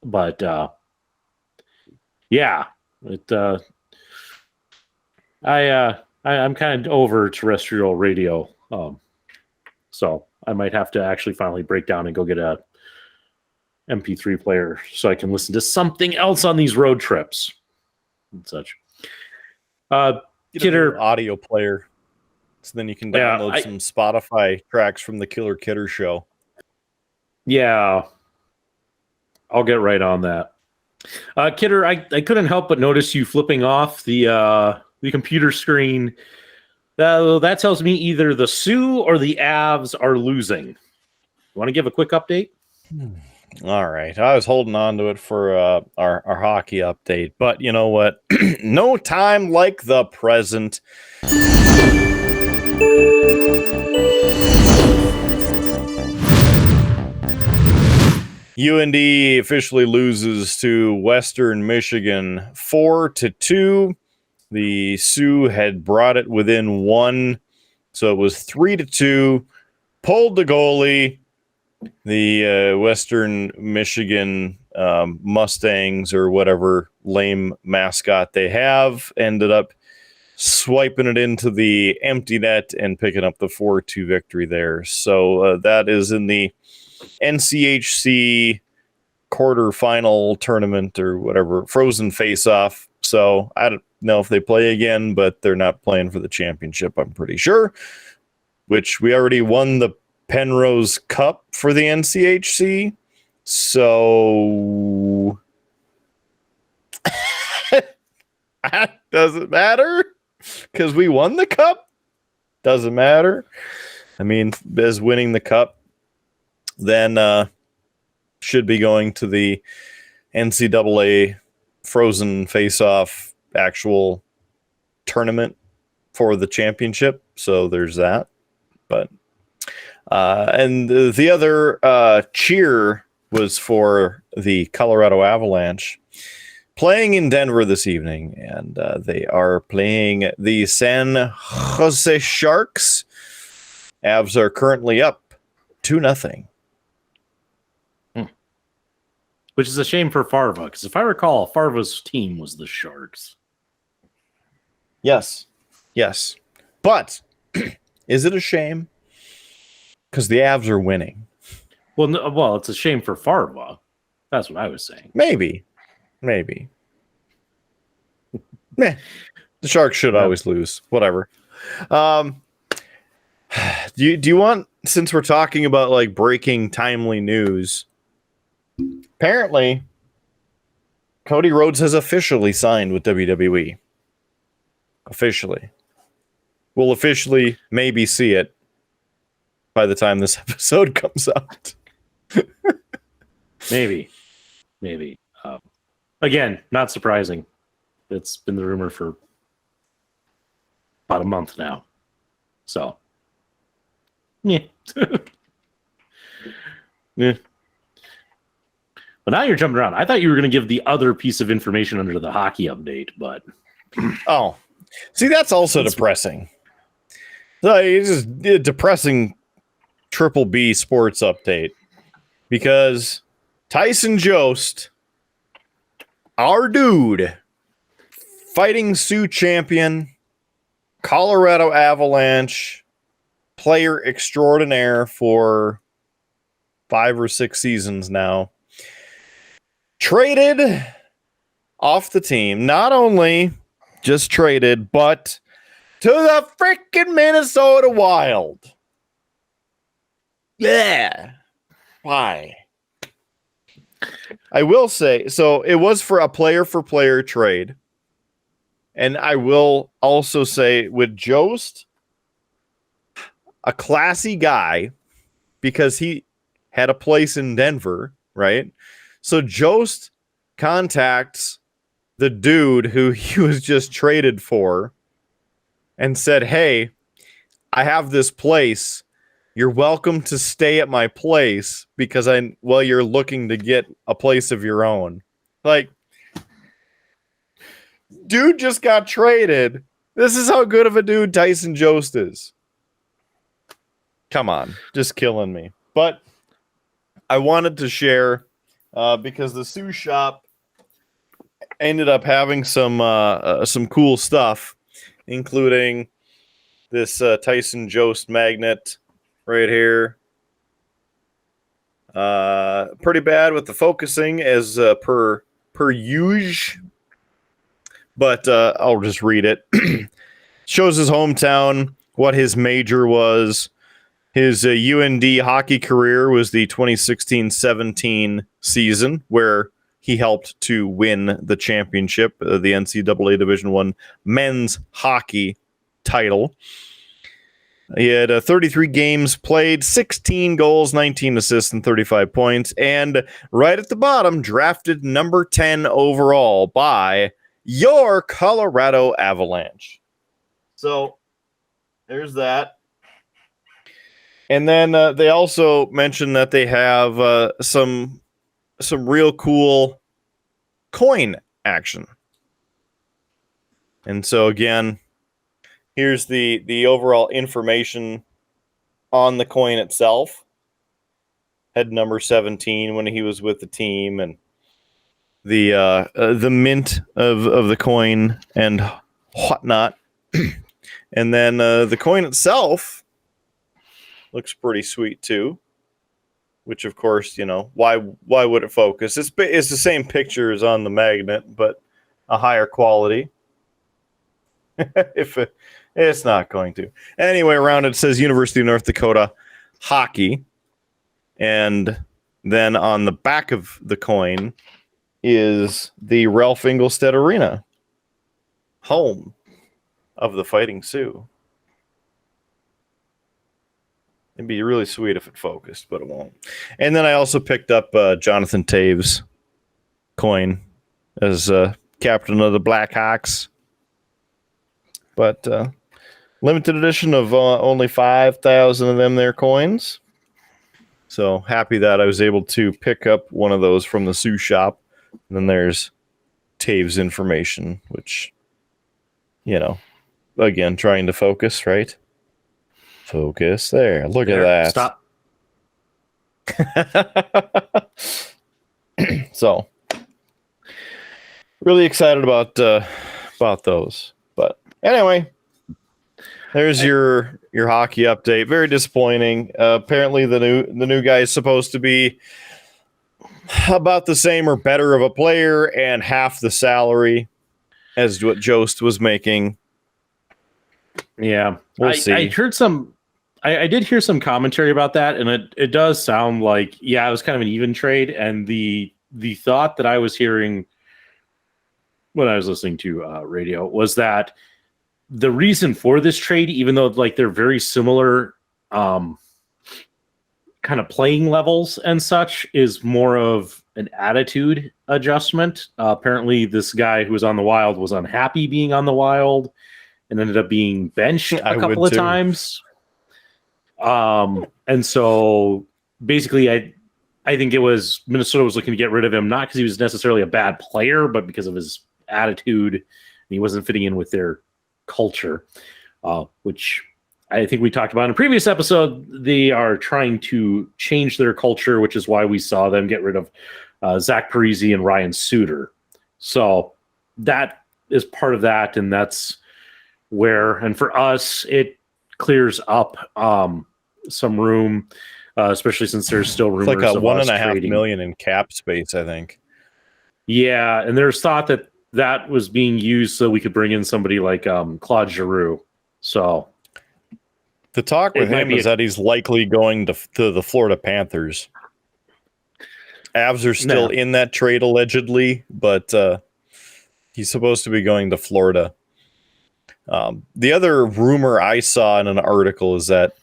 but yeah, I'm kind of over terrestrial radio, so I might have to actually finally break down and go get a MP3 player so I can listen to something else on these road trips and such. Kidder audio player, so then you can download some Spotify tracks from the Killer Kidder show. Yeah, I'll get right on that. Kidder, I couldn't help but notice you flipping off the computer screen. That tells me either the Sioux or the Avs are losing. You want to give a quick update? All right. I was holding on to it for our hockey update, but you know what? No time like the present. UND officially loses to Western Michigan 4-2. The Sioux had brought it within one, so it was 3-2. Pulled the goalie. The Western Michigan Mustangs, or whatever lame mascot they have, ended up swiping it into the empty net and picking up the 4-2 victory there. So that is in the NCHC quarterfinal tournament, or whatever, Frozen Face-Off. So I don't know if they play again, but they're not playing for the championship, I'm pretty sure, which we already won the Penrose Cup for the NCHC. So that doesn't matter because we won the cup. Doesn't matter. I mean, as winning the cup, then should be going to the NCAA Frozen Face-Off actual tournament for the championship. So there's that. But and the other cheer was for the Colorado Avalanche playing in Denver this evening, and they are playing the San Jose Sharks. Avs are currently up 2-0. Which is a shame for Farva, because if I recall, Farva's team was the Sharks. Yes. But is it a shame? Because the Avs are winning. Well, it's a shame for Farva. That's what I was saying. Maybe. Meh. The Sharks should always lose. Whatever. Do you want, since we're talking about like breaking timely news, apparently Cody Rhodes has officially signed with WWE. Officially. We'll officially maybe see it by the time this episode comes out. Maybe. Again, not surprising. It's been the rumor for about a month now. So, yeah. Yeah. But now you're jumping around. I thought you were going to give the other piece of information under the hockey update, but Oh, see, that's also depressing. So it's just a depressing triple B sports update because Tyson Jost, our dude, fighting Sioux champion, Colorado Avalanche player extraordinaire for 5 or 6 seasons now, traded off the team. Not only just traded, but to the freaking Minnesota Wild. Yeah. Why? I will say, so it was for a player-for-player trade. And I will also say with Jost, a classy guy, because he had a place in Denver, right? So Jost contacts the dude who he was just traded for and said, hey, I have this place. You're welcome to stay at my place because you're looking to get a place of your own. Like, dude just got traded. This is how good of a dude Tyson Jost is. Come on, just killing me. But I wanted to share because the Sioux shop ended up having some cool stuff, including this Tyson Jost magnet right here. Pretty bad with the focusing as per usual, but I'll just read it. Shows his hometown, what his major was. His UND hockey career was the 2016-17 season, where he helped to win the championship, the NCAA Division I men's hockey title. He had 33 games played, 16 goals, 19 assists, and 35 points. And right at the bottom, drafted number 10 overall by your Colorado Avalanche. So there's that. And then they also mentioned that they have some real cool coin action. And so again, here's the overall information on the coin itself. Had number 17 when he was with the team, and the mint of the coin and whatnot. And then the coin itself looks pretty sweet too. Which, of course, why would it focus? It's the same picture as on the magnet, but a higher quality. It's not going to. Anyway, around it says University of North Dakota hockey. And then on the back of the coin is the Ralph Engelstad Arena, home of the Fighting Sioux. It'd be really sweet if it focused, but it won't. And then I also picked up Jonathan Taves' coin as captain of the Blackhawks. But limited edition of only 5,000 of them there coins. So happy that I was able to pick up one of those from the Sioux shop. And then there's Taves' information, which, again, trying to focus, right? Focus there. Look at that. Stop. So, really excited about those. But anyway, there's your hockey update. Very disappointing. Apparently, the new guy is supposed to be about the same or better of a player and half the salary as what Jost was making. Yeah, we'll see. I heard some. I did hear some commentary about that, and it does sound like, it was kind of an even trade. And the thought that I was hearing when I was listening to radio was that the reason for this trade, even though they're very similar kind of playing levels and such, is more of an attitude adjustment. Apparently, this guy who was on the Wild was unhappy being on the Wild, and ended up being benched I a couple would of too. times. And so basically I think it was Minnesota was looking to get rid of him, not because he was necessarily a bad player, but because of his attitude, and he wasn't fitting in with their culture, which I think we talked about in a previous episode. They are trying to change their culture, which is why we saw them get rid of Zach Parise and Ryan Suter. So that is part of that, and that's where, and for us, it clears up some room, especially since there's still rumors It's like of $1.5 trading. million in cap space, I think. Yeah, and there's thought that that was being used so we could bring in somebody like Claude Giroux. So The talk It with might him be is a- that he's likely going to the Florida Panthers. Avs are still No. in that trade allegedly, but he's supposed to be going to Florida. The other rumor I saw in an article is that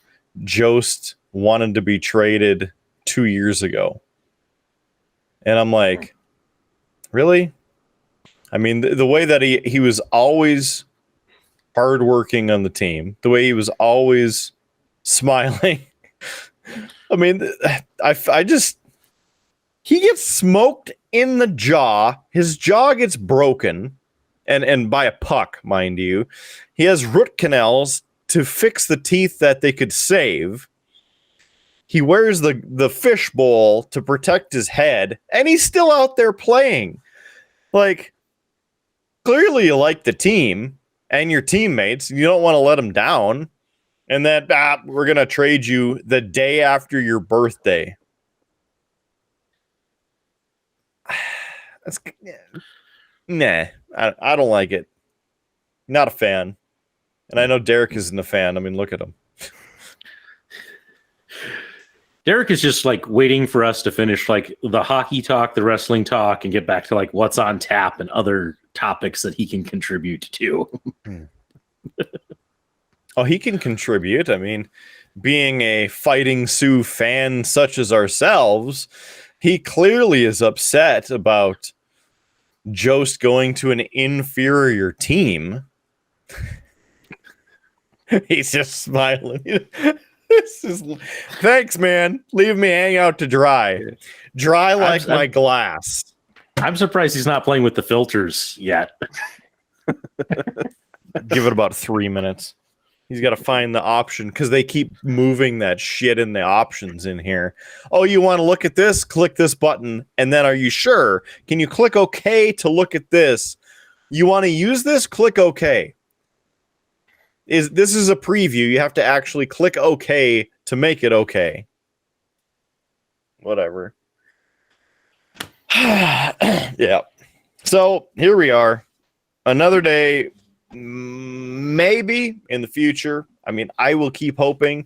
Jost wanted to be traded 2 years ago. And I'm like, really? I mean, the way that he was always hardworking on the team, the way he was always smiling. I mean, I just, he gets smoked in the jaw. His jaw gets broken, and by a puck, mind you. He has root canals to fix the teeth that they could save. He wears the fishbowl to protect his head, and he's still out there playing. Like, clearly you like the team and your teammates. You don't want to let them down. And that we're going to trade you the day after your birthday. That's, nah, I don't like it. Not a fan. And I know Derek isn't a fan. I mean, look at him. Derek is just like waiting for us to finish like the hockey talk, the wrestling talk, and get back to like what's on tap and other topics that he can contribute to. Oh, he can contribute. I mean, being a Fighting Sioux fan such as ourselves, he clearly is upset about Jost going to an inferior team. He's just smiling. Thanks, man. Leave me hang out to dry. Dry like my glass. I'm surprised he's not playing with the filters yet. Give it about 3 minutes. He's got to find the option because they keep moving that shit in the options in here. Oh, you want to look at this? Click this button. And then are you sure? Can you click OK to look at this? You want to use this? Click OK. This is a preview. You have to actually click OK to make it OK. Whatever. Yeah. So here we are. Another day. Maybe in the future. I mean, I will keep hoping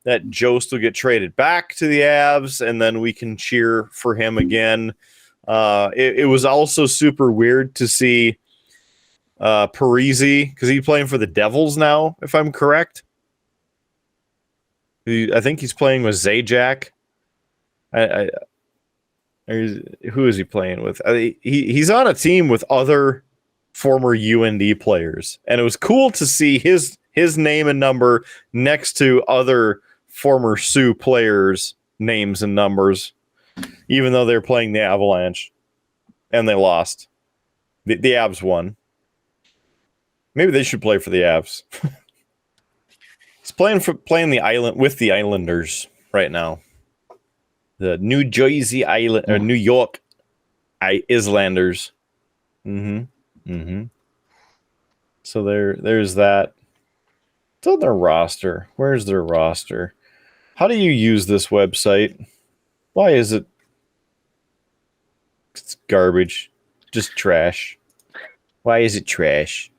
that Jost will get traded back to the Avs, and then we can cheer for him again. It was also super weird to see Parise, because he's playing for the Devils now, if I'm correct. I think he's playing with Zajac. Who is he playing with? He's on a team with other former UND players, and it was cool to see his name and number next to other former Sioux players' names and numbers, even though they're playing the Avalanche and they lost. The Avs won. Maybe they should play for the Avs. He's playing the island with the Islanders right now. The New Jersey Island or New York Islanders. So there's that. It's on their roster. Where's their roster? How do you use this website? Why is it? It's garbage. Just trash. Why is it trash?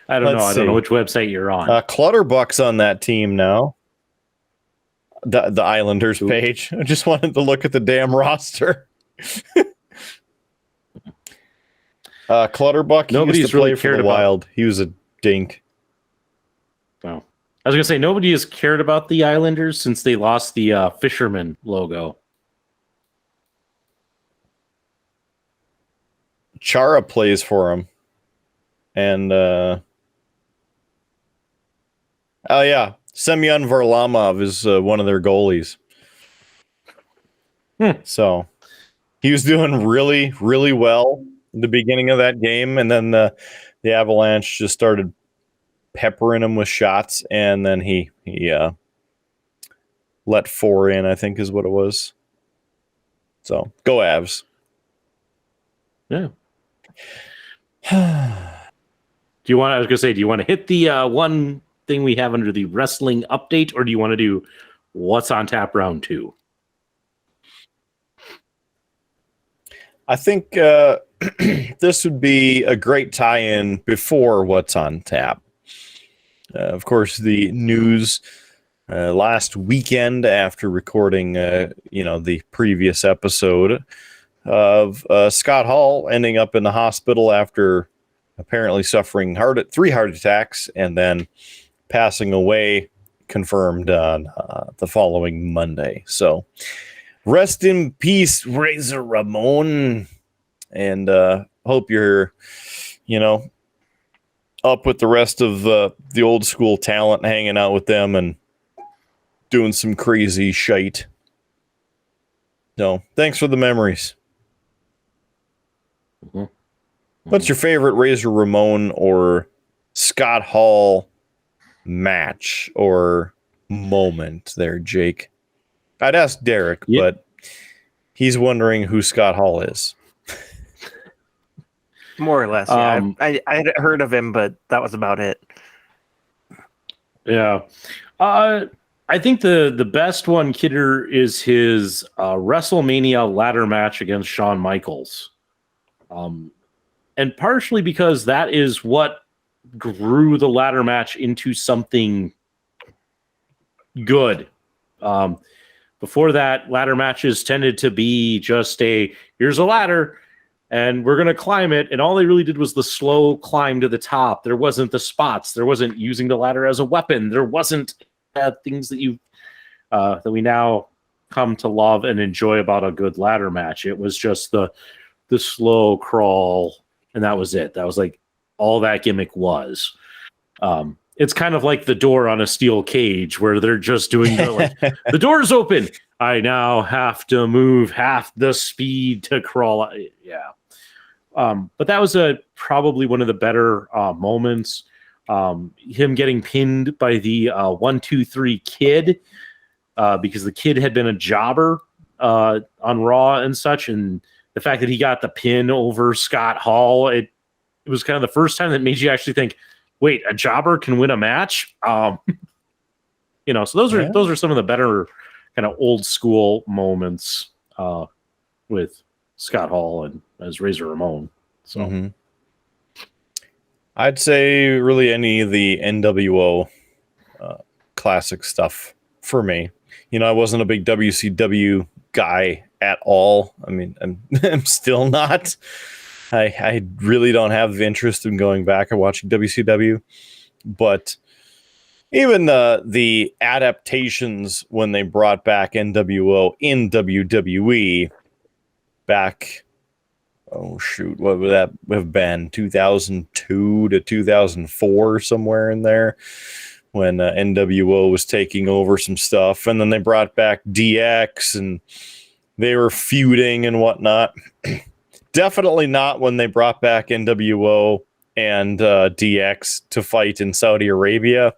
I don't know. I don't know which website you're on. Clutterbuck's on that team now. The Islanders page. I just wanted to look at the damn roster. Clutterbuck. Nobody's used to play really for cared the about- Wild. He was a dink. Wow. I was gonna say nobody has cared about the Islanders since they lost the fisherman logo. Chara plays for him. And oh yeah, Semyon Varlamov is one of their goalies. So he was doing really, really well at the beginning of that game, and then the Avalanche just started peppering him with shots, and then he let 4 in, I think is what it was. So go Avs. Yeah. Do you want? I was gonna say, do you want to hit the one thing we have under the wrestling update, or do you want to do what's on tap round 2? I think this would be a great tie-in before what's on tap. Of course, the news last weekend after recording, the previous episode of Scott Hall ending up in the hospital after apparently suffering 3 heart attacks and then passing away, confirmed on the following Monday. So rest in peace, Razor Ramon. And hope you're, up with the rest of the old school talent, hanging out with them and doing some crazy shite. So thanks for the memories. Mm-hmm. What's your favorite Razor Ramon or Scott Hall match or moment there, Jake? I'd ask Derek, but he's wondering who Scott Hall is. More or less, yeah. I had heard of him, but that was about it. Yeah. I think the best one, Kidder, is his WrestleMania ladder match against Shawn Michaels. And partially because that is what grew the ladder match into something good. Before that, ladder matches tended to be just here's a ladder and we're going to climb it. And all they really did was the slow climb to the top. There wasn't the spots. There wasn't using the ladder as a weapon. There wasn't things that that we now come to love and enjoy about a good ladder match. It was just the slow crawl, and that was it. That was like all that gimmick was. It's kind of like the door on a steel cage where they're just doing the door's open. I now have to move half the speed to crawl. Yeah. But that was probably one of the better moments. Him getting pinned by the 1-2-3 Kid because the Kid had been a jobber on Raw and such, and the fact that he got the pin over Scott Hall, it was kind of the first time that made you actually think, wait, a jobber can win a match? So those are some of the better kind of old school moments with Scott Hall and as Razor Ramon. So I'd say really any of the NWO classic stuff for me. I wasn't a big WCW guy at all. I mean, I'm still not. I really don't have the interest in going back and watching WCW, but even the adaptations when they brought back NWO in WWE back, what would that have been? 2002 to 2004, somewhere in there, when NWO was taking over some stuff, and then they brought back DX and they were feuding and whatnot. Definitely not when they brought back NWO and DX to fight in Saudi Arabia.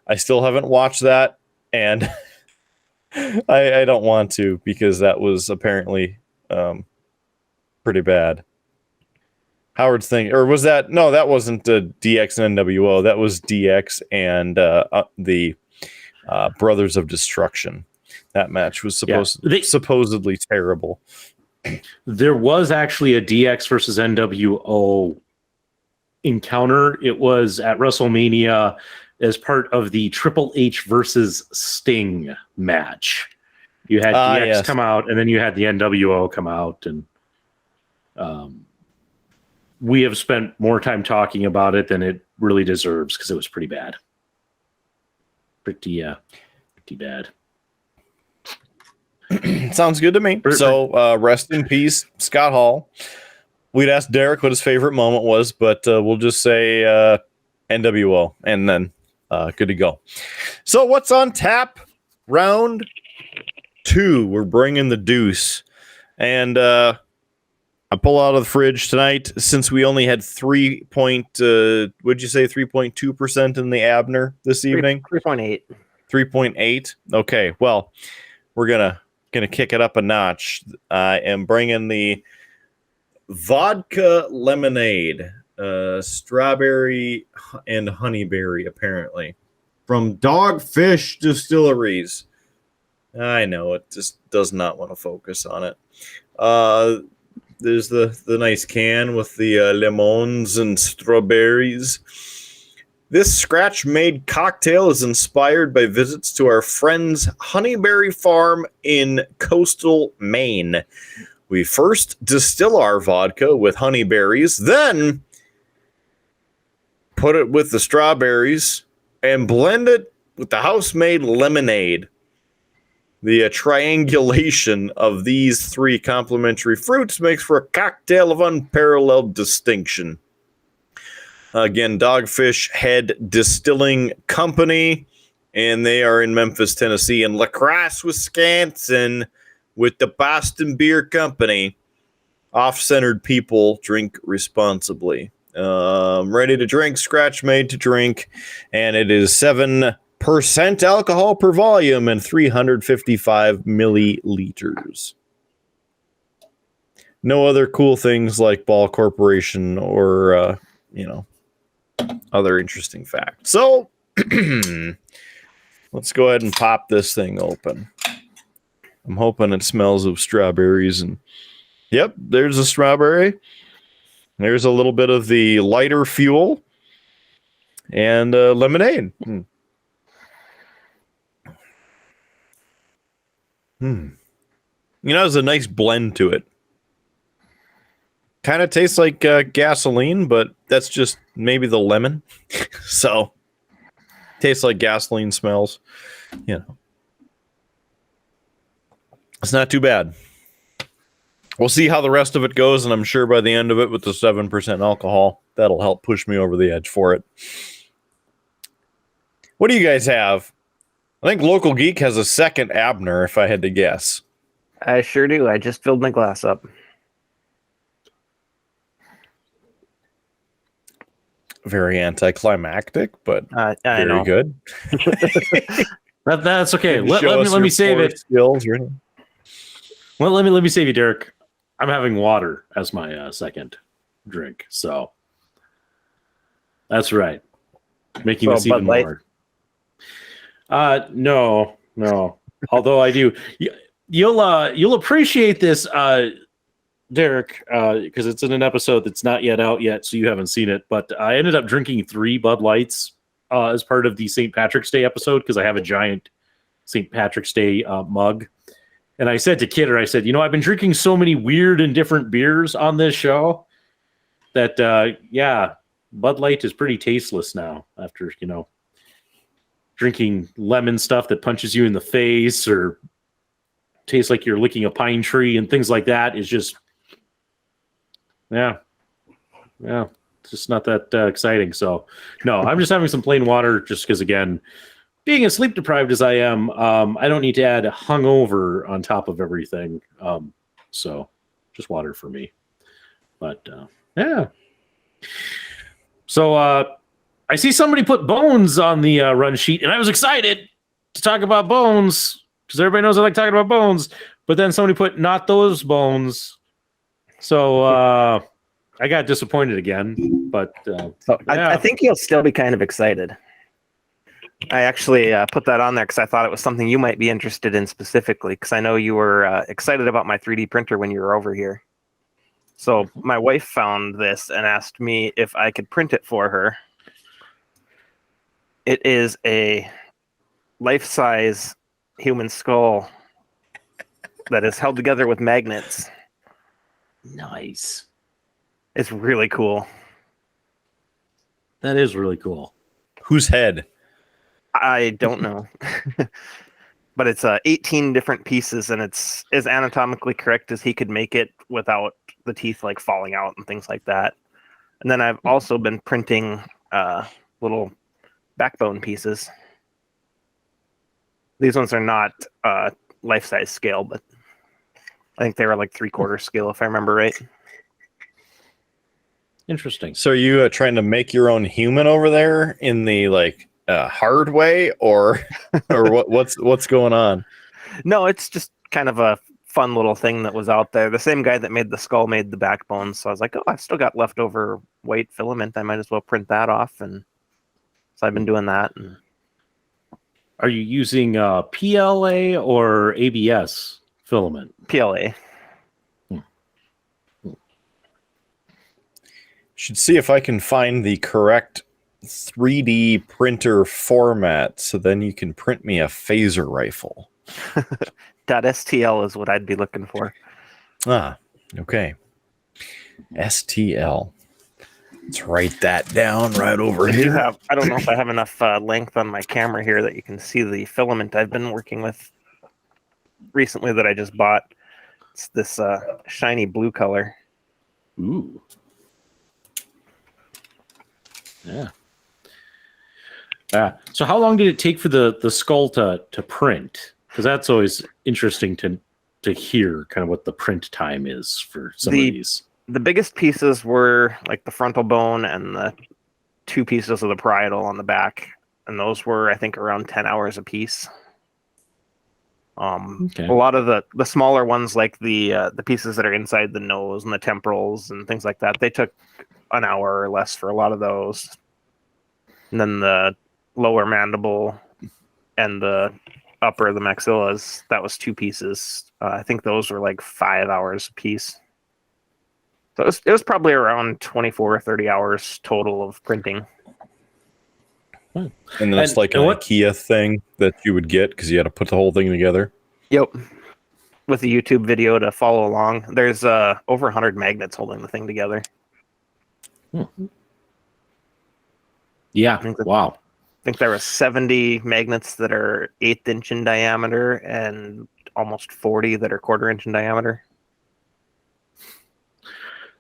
I still haven't watched that, and I don't want to, because that was apparently pretty bad. Howard's thing, or was that? No, that wasn't DX and NWO. That was DX and the Brothers of Destruction. That match was supposedly terrible. There was actually a DX versus NWO encounter. It was at WrestleMania as part of the Triple H versus Sting match. You had DX come out, and then you had the NWO come out, and we have spent more time talking about it than it really deserves, because it was pretty bad. Pretty bad. Sounds good to me. So rest in peace, Scott Hall. We'd ask Derek what his favorite moment was, but we'll just say NWO, and then good to go. So what's on tap? Round 2. We're bringing the deuce. And I pull out of the fridge tonight, since we only had 3.2% in the Abner this evening? 3.8. 3.8. Okay, well, we're gonna kick it up a notch. I am bringing the vodka lemonade, strawberry and honeyberry, apparently, from Dogfish Distilleries. I know it just does not want to focus on it. There's the nice can with the lemons and strawberries. This scratch-made cocktail is inspired by visits to our friend's honeyberry farm in coastal Maine. We first distill our vodka with honeyberries, then put it with the strawberries and blend it with the house-made lemonade. The triangulation of these 3 complementary fruits makes for a cocktail of unparalleled distinction. Again, Dogfish Head Distilling Company, and they are in Memphis, Tennessee, and La Crosse, Wisconsin, with the Boston Beer Company. Off-centered people drink responsibly. Ready to drink, scratch made to drink, and it is 7% alcohol per volume and 355 milliliters. No other cool things like Ball Corporation or, other interesting facts. So, let's go ahead and pop this thing open. I'm hoping it smells of strawberries. And yep, there's a strawberry. There's a little bit of the lighter fuel and lemonade. There's a nice blend to it. Kind of tastes like gasoline, but that's just maybe the lemon. So, tastes like gasoline smells. It's not too bad. We'll see how the rest of it goes, and I'm sure by the end of it, with the 7% alcohol, that'll help push me over the edge for it. What do you guys have? I think Local Geek has a second Abner, if I had to guess. I sure do. I just filled my glass up. very anticlimactic, but very good. That's okay. Let me save it. Skills, well, let me save you, Derek. I'm having water as my second drink, so that's right. Making this even more. No. Although I do, you'll appreciate this, Derek, because it's in an episode that's not yet out yet, so you haven't seen it. But I ended up drinking 3 Bud Lights as part of the St. Patrick's Day episode because I have a giant St. Patrick's Day mug. And I said to Kidder, I said, I've been drinking so many weird and different beers on this show that, Bud Light is pretty tasteless now after, drinking lemon stuff that punches you in the face or tastes like you're licking a pine tree and things like that is just, it's just not that exciting. So, no, I'm just having some plain water just because, again, being as sleep deprived as I am, I don't need to add hungover on top of everything. So just water for me. But so I see somebody put Bones on the run sheet, and I was excited to talk about Bones because everybody knows I like talking about Bones. But then somebody put Not Those Bones. So I got disappointed again. But I think you'll still be kind of excited. I actually put that on there because I thought it was something you might be interested in specifically, because I know you were excited about my 3D printer when you were over here. So my wife found this and asked me if I could print it for her. It is a life-size human skull that is held together with magnets. Nice. It's really cool. That is really cool. Whose head? I don't know. But it's 18 different pieces, and it's as anatomically correct as he could make it without the teeth like falling out and things like that. And then I've also been printing little backbone pieces. These ones are not life-size scale, but I think they were like 3/4 scale if I remember right. Interesting. So are you trying to make your own human over there in the like hard way, or what's going on? No, it's just kind of a fun little thing that was out there. The same guy that made the skull made the backbone, so I was like, oh, I've still got leftover white filament. I might as well print that off, and so I've been doing that. And are you using PLA or ABS filament? PLA. Should see if I can find the correct 3D printer format, so then you can print me a phaser rifle. .stl is what I'd be looking for. Ah, okay. STL. Let's write that down right over here. I don't know if I have enough length on my camera here that you can see the filament I've been working with recently that I just bought. It's this shiny blue color. Ooh. Yeah. So how long did it take for the skull to print? Because that's always interesting to hear kind of what the print time is for some of these. The biggest pieces were like the frontal bone and the 2 pieces of the parietal on the back, and those were I think around 10 hours a piece. Okay. A lot of the smaller ones, like the pieces that are inside the nose and the temporals and things like that, they took an hour or less for a lot of those. And then the lower mandible and the upper of the maxillas, that was 2 pieces. I think those were like 5 hours a piece. So it was probably around 24 or 30 hours total of printing. And then it's like an IKEA thing that you would get because you had to put the whole thing together. Yep. With a YouTube video to follow along. There's over 100 magnets holding the thing together. Yeah. Wow. I think there were 70 magnets that are 1/8 inch in diameter and almost 40 that are 1/4 inch in diameter.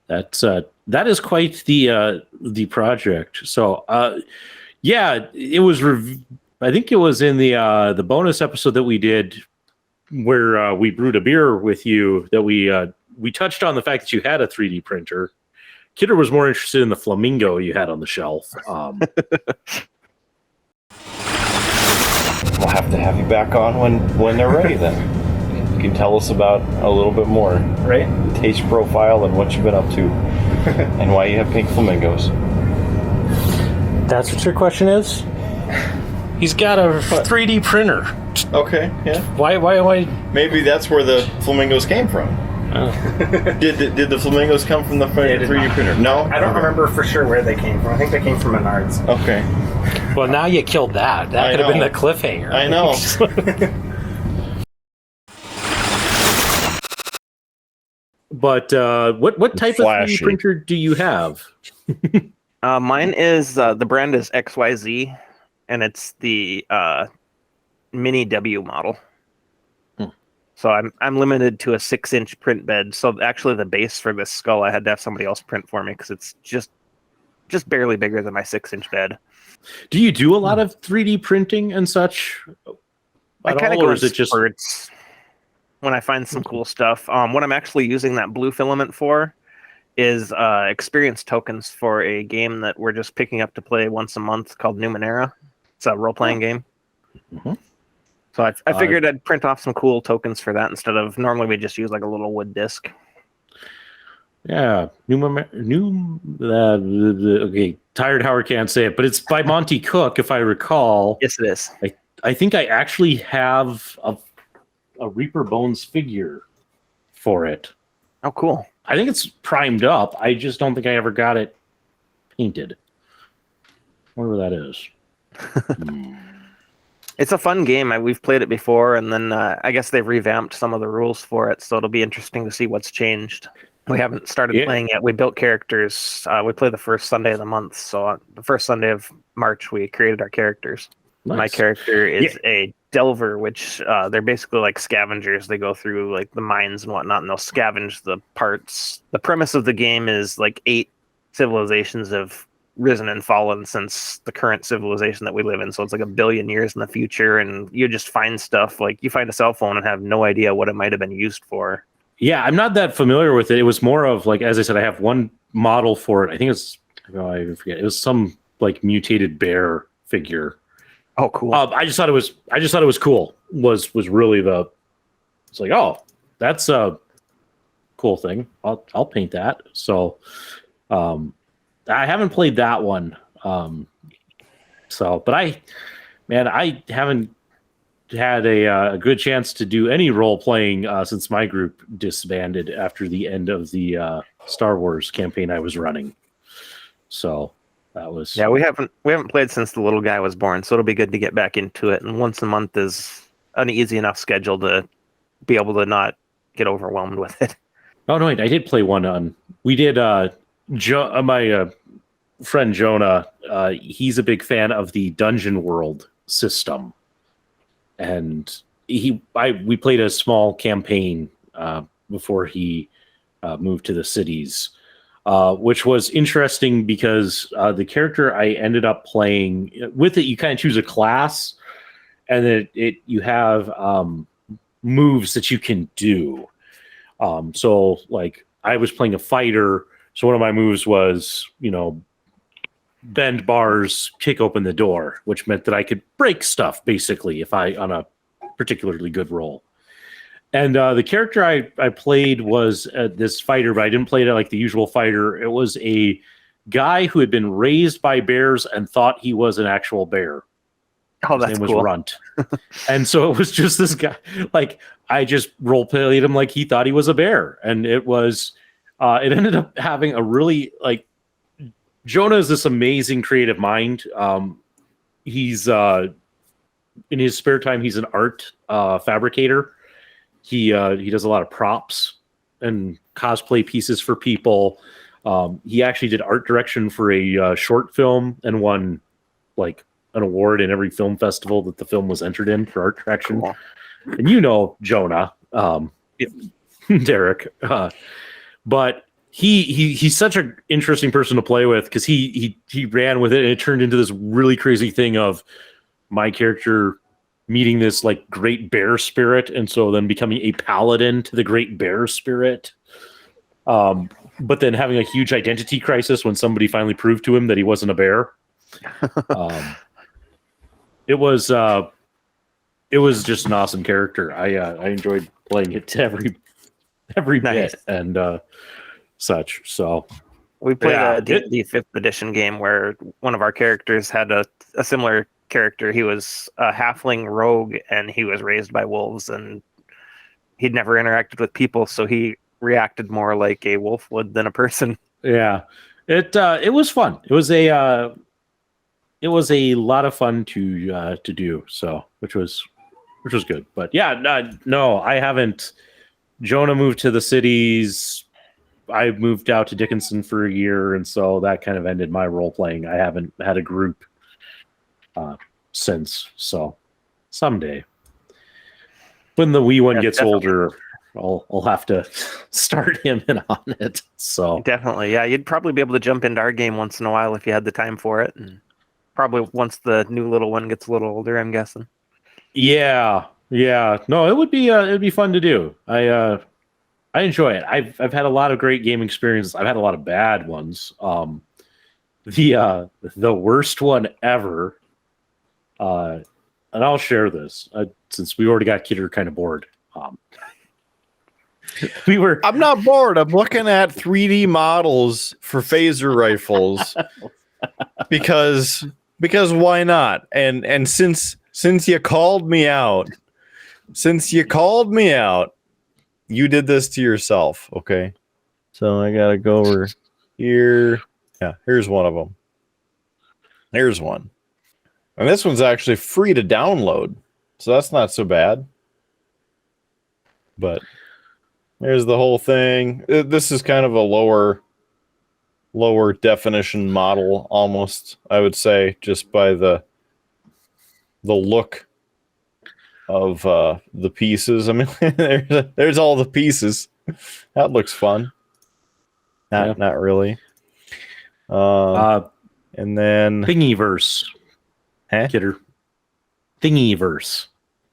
That is quite the project. So yeah, it was. I think it was in the bonus episode that we did where we brewed a beer with you that we touched on the fact that you had a 3D printer. Kidder was more interested in the flamingo you had on the shelf. We'll have to have you back on when they're ready then. You can tell us about a little bit more. Right. Taste profile and what you've been up to. And why you have pink flamingos. That's what your question is? He's got a 3D printer. Okay, yeah. Why? Maybe that's where the flamingos came from. Oh. Did the flamingos come from the 3D printer? No? I don't remember for sure where they came from. I think they came from Menards. Okay. Well, now you killed that. That could have been the cliffhanger. I know. But what type of 3D printer do you have? Mine is the brand is XYZ, and it's the Mini W model. So I'm limited to a 6-inch print bed. So actually, the base for this skull I had to have somebody else print for me because it's just barely bigger than my 6-inch bed. Do you do a lot of 3D printing and such? I kind of go in spurts when I find some cool stuff. What I'm actually using that blue filament for is experience tokens for a game that we're just picking up to play once a month called Numenera. It's a role-playing game. Mm-hmm. So I figured I'd print off some cool tokens for that instead of normally we just use like a little wood disc. Yeah, okay. Tired Howard can't say it, but it's by Monty Cook, if I recall. Yes, it is. I think I actually have a Reaper Bones figure for it. Oh, cool. I think it's primed up. I just don't think I ever got it painted. Whatever that is. It's a fun game. We've played it before, and then I guess they've revamped some of the rules for it, so it'll be interesting to see what's changed. We haven't started playing yet. We built characters. We play the first Sunday of the month, so the first Sunday of March, we created our characers. Nice. My character is a Delver, which they're basically like scavengers. They go through like the mines and whatnot, and they'll scavenge the parts. The premise of the game is like 8 civilizations have risen and fallen since the current civilization that we live in. So it's like 1 billion years in the future, and you just find stuff like you find a cell phone and have no idea what it might have been used for. Yeah, I'm not that familiar with it. It was more of like, as I said, I have one model for it. I think it's, I forget. It was some like mutated bear figure. Oh, cool. I just thought it was cool. Was really it's like, oh, that's a cool thing. I'll paint that. So, I haven't played that one. But I haven't had a good chance to do any role playing since my group disbanded after the end of the Star Wars campaign I was running. So that was we haven't played since the little guy was born, so it'll be good to get back into it. And once a month is an easy enough schedule to be able to not get overwhelmed with it. Oh no, wait, I did play one on. We did. My friend Jonah, he's a big fan of the Dungeon World system, and we played a small campaign before he moved to the cities, which was interesting because the character I ended up playing with it, you kind of choose a class, and then you have moves that you can do. So like I was playing a fighter. So one of my moves was, bend bars, kick open the door, which meant that I could break stuff basically if I on a particularly good roll. And the character I played was this fighter, but I didn't play it like the usual fighter. It was a guy who had been raised by bears and thought he was an actual bear. Oh, that's His name cool. was Runt. And so it was just this guy. Like I just role played him like he thought he was a bear, and it was. It ended up having a really Jonah is this amazing creative mind. He's in his spare time, he's an art fabricator. He does a lot of props and cosplay pieces for people. He actually did art direction for a short film and won like an award in every film festival that the film was entered in for art direction. Cool. And Jonah, Derek. But he's such an interesting person to play with because he ran with it, and it turned into this really crazy thing of my character meeting this like great bear spirit, and so then becoming a paladin to the great bear spirit. But then having a huge identity crisis when somebody finally proved to him that he wasn't a bear. It was just an awesome character. I enjoyed playing it to every nice. bit and such. So we played a D&D 5th edition game where one of our characters had a similar character. He was a halfling rogue, and he was raised by wolves, and he'd never interacted with people, so he reacted more like a wolf would than a person. Yeah, it was fun. It was a lot of fun to do. So which was good. But yeah, no, I haven't. Jonah moved to the cities. I moved out to Dickinson for a year, and so that kind of ended my role playing. I haven't had a group since. So someday, when the wee one gets older, I'll have to start him in on it. So definitely, yeah, you'd probably be able to jump into our game once in a while if you had the time for it, and probably once the new little one gets a little older, I'm guessing. Yeah. No, it'd be fun to do. I enjoy it. I've had a lot of great game experiences. I've had a lot of bad ones. The worst one ever. And I'll share this since we already got Kidder kind of bored. I'm not bored. I'm looking at 3D models for phaser rifles because why not? And since you called me out, you did this to yourself, okay? So I gotta go over here. Yeah, here's one of them. Here's one. And this one's actually free to download, so that's not so bad. But there's the whole thing. This is kind of a lower definition model, almost, I would say, just by the look of the pieces. I mean, there's all the pieces. That looks fun. Not really. And then Thingiverse. Huh? Kidder. Thingiverse.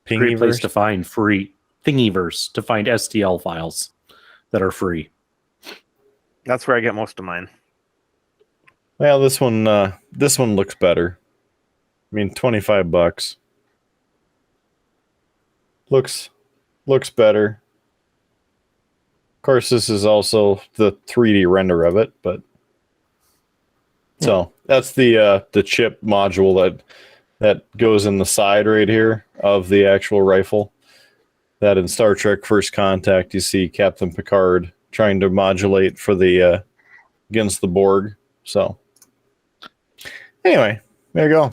Great place to find free Thingiverse, to find STL files that are free. That's where I get most of mine. Well, this one looks better. I mean, $25. Looks better. Of course, this is also the 3D render of it, but so that's the chip module that goes in the side right here of the actual rifle. That in Star Trek First Contact, you see Captain Picard trying to modulate for the against the Borg. So anyway, there you go.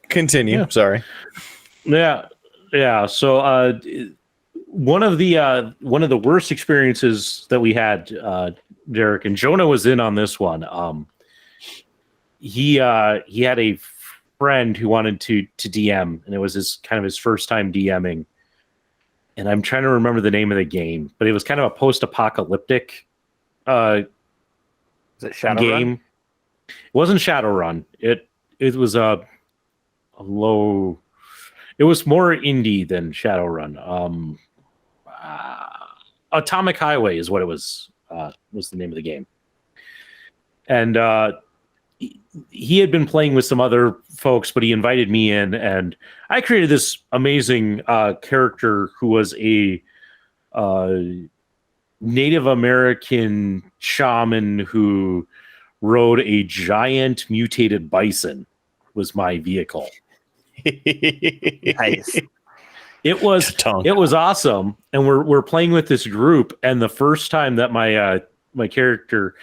Continue. Yeah. Sorry. Yeah. So one of the worst experiences that we had, Derek, and Jonah was in on this one. He had a friend who wanted to DM, and it was his first time DMing. And I'm trying to remember the name of the game, but it was kind of a post-apocalyptic Is it Shadowrun? game. It wasn't Shadowrun. It was a low. It was more indie than Shadowrun. Atomic Highway is what it was. Was the name of the game. And he had been playing with some other folks, but he invited me in, and I created this amazing character who was a Native American shaman who rode a giant mutated bison. Was my vehicle. Nice. It was awesome, and we're playing with this group, and the first time that my character,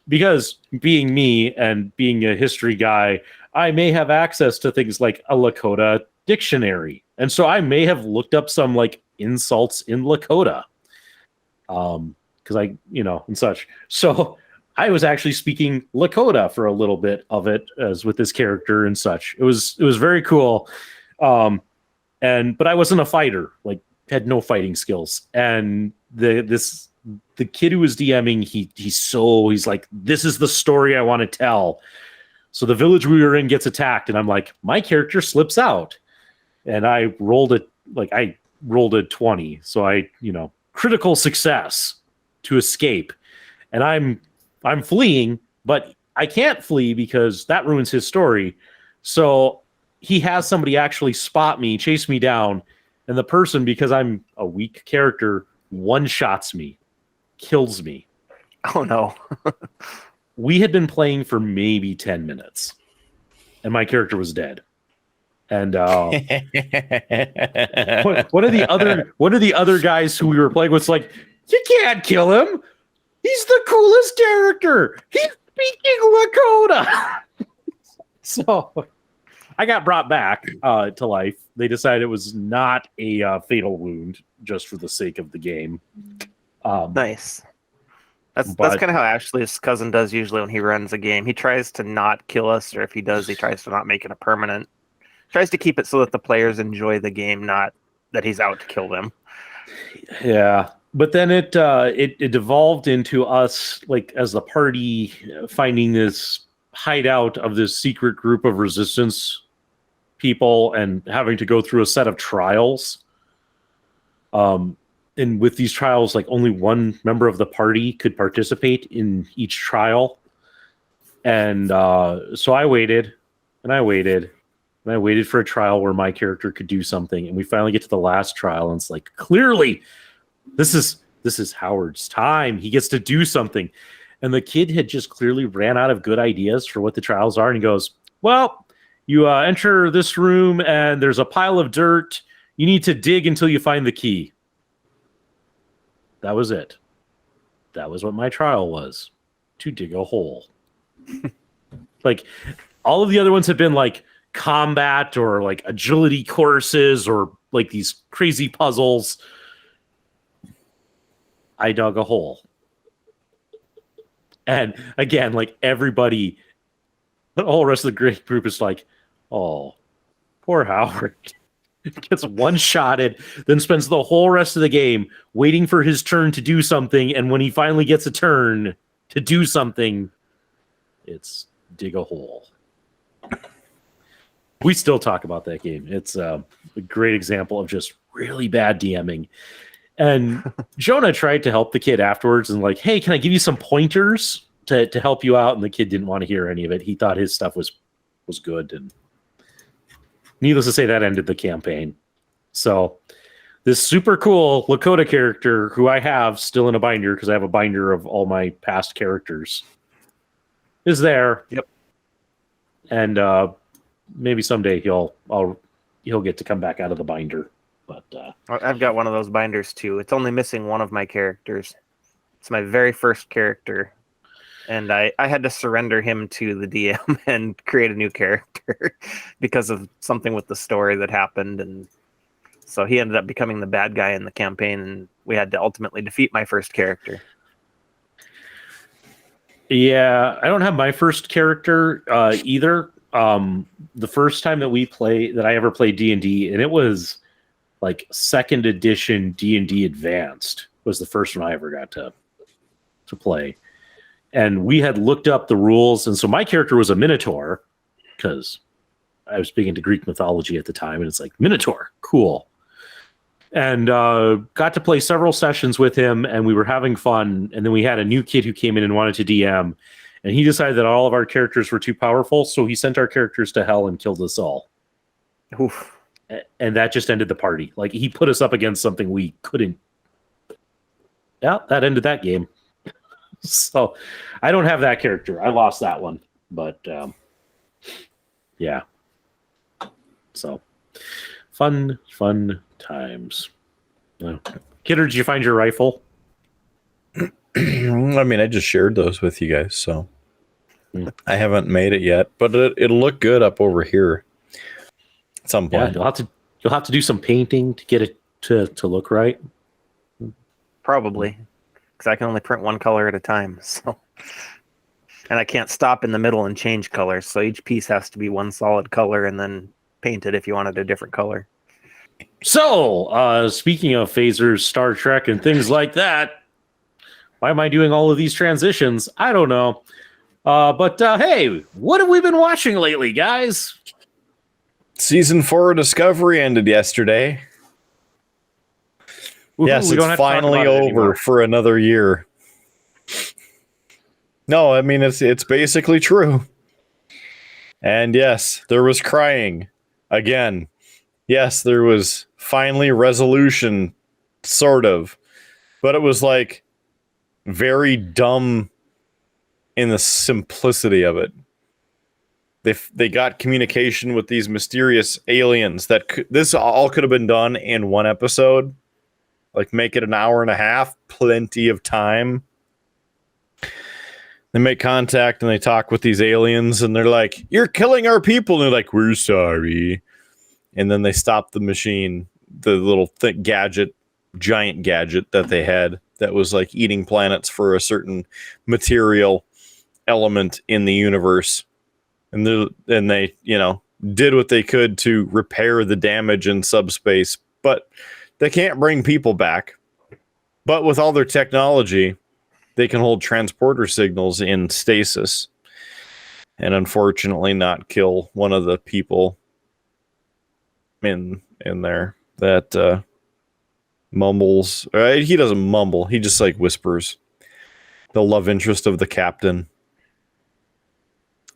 because being me and being a history guy, I may have access to things like a Lakota dictionary, and so I may have looked up some like insults in Lakota, because I and such. So I was actually speaking Lakota for a little bit of it as with this character and such. It was very cool. But I wasn't a fighter, like had no fighting skills. And the kid who was DMing, he's like, this is the story I want to tell. So the village we were in gets attacked, and I'm like, my character slips out. And I rolled a 20. So I, critical success to escape. And I'm fleeing, but I can't flee because that ruins his story. So he has somebody actually spot me, chase me down, and the person, because I'm a weak character, one-shots me, kills me. Oh, no. We had been playing for maybe 10 minutes, and my character was dead. And one of the other guys who we were playing with was like, you can't kill him. He's the coolest character. He's speaking Lakota. So I got brought back to life. They decided it was not a fatal wound, just for the sake of the game. Nice. That's kind of how Ashley's cousin does usually when he runs a game. He tries to not kill us, or if he does, he tries to not make it a permanent. Tries to keep it so that the players enjoy the game, not that he's out to kill them. Yeah. But then it evolved into us, like, as the party, finding this hideout of this secret group of resistance people and having to go through a set of trials. And with these trials, like, only one member of the party could participate in each trial. And so I waited and I waited and I waited for a trial where my character could do something. And we finally get to the last trial, and it's like, clearly this is Howard's time. He gets to do something. And the kid had just clearly ran out of good ideas for what the trials are. And he goes, well, you enter this room and there's a pile of dirt. You need to dig until you find the key. That was it. That was what my trial was, to dig a hole. Like, all of the other ones have been like combat or like agility courses or like these crazy puzzles. I dug a hole. And again, like, everybody, the whole rest of the group is like, oh, poor Howard. gets one-shotted, then spends the whole rest of the game waiting for his turn to do something, and when he finally gets a turn to do something, it's dig a hole. We still talk about that game. It's a great example of just really bad DMing. And Jonah tried to help the kid afterwards and like, hey, can I give you some pointers to help you out? And the kid didn't want to hear any of it. He thought his stuff was good. And needless to say, that ended the campaign. So this super cool Lakota character who I have still in a binder, because I have a binder of all my past characters, is there. Yep. And maybe someday he'll get to come back out of the binder. But I've got one of those binders too. It's only missing one of my characters. It's my very first character. And I had to surrender him to the DM and create a new character because of something with the story that happened. And so he ended up becoming the bad guy in the campaign, and we had to ultimately defeat my first character. Yeah, I don't have my first character either. The first time that I ever played D&D, and it was like 2nd edition D&D Advanced, was the first one I ever got to play. And we had looked up the rules, and so my character was a Minotaur, because I was big into Greek mythology at the time, and it's like, Minotaur, cool. And got to play several sessions with him, and we were having fun, and then we had a new kid who came in and wanted to DM, and he decided that all of our characters were too powerful, so he sent our characters to hell and killed us all. Oof. And that just ended the party. Like, he put us up against something we couldn't. Yeah, that ended that game. So I don't have that character. I lost that one. But yeah. So fun times. Kidder, did you find your rifle? I mean, I just shared those with you guys, so I haven't made it yet, but it'll look good up over here at some point. Yeah, you'll have to do some painting to get it to look right. Probably, because I can only print one color at a time. So, and I can't stop in the middle and change colors. So each piece has to be one solid color, and then paint it if you wanted a different color. So, speaking of phasers, Star Trek, and things like that, why am I doing all of these transitions? I don't know. But hey, what have we been watching lately, guys? Season 4 of Discovery ended yesterday. Yes, it's finally over for another year. No, I mean, it's basically true. And yes, there was crying again. Yes, there was finally resolution, sort of. But it was like very dumb in the simplicity of it. They got communication with these mysterious aliens this all could have been done in one episode. Like, make it an hour and a half, plenty of time. They make contact and they talk with these aliens, and they're like, "You're killing our people." And they're like, "We're sorry." And then they stop the machine, the little thick giant gadget that they had that was like eating planets for a certain material element in the universe. And they, did what they could to repair the damage in subspace, but they can't bring people back. But with all their technology, they can hold transporter signals in stasis and unfortunately not kill one of the people in there that mumbles. He doesn't mumble. He just like whispers. The love interest of the captain.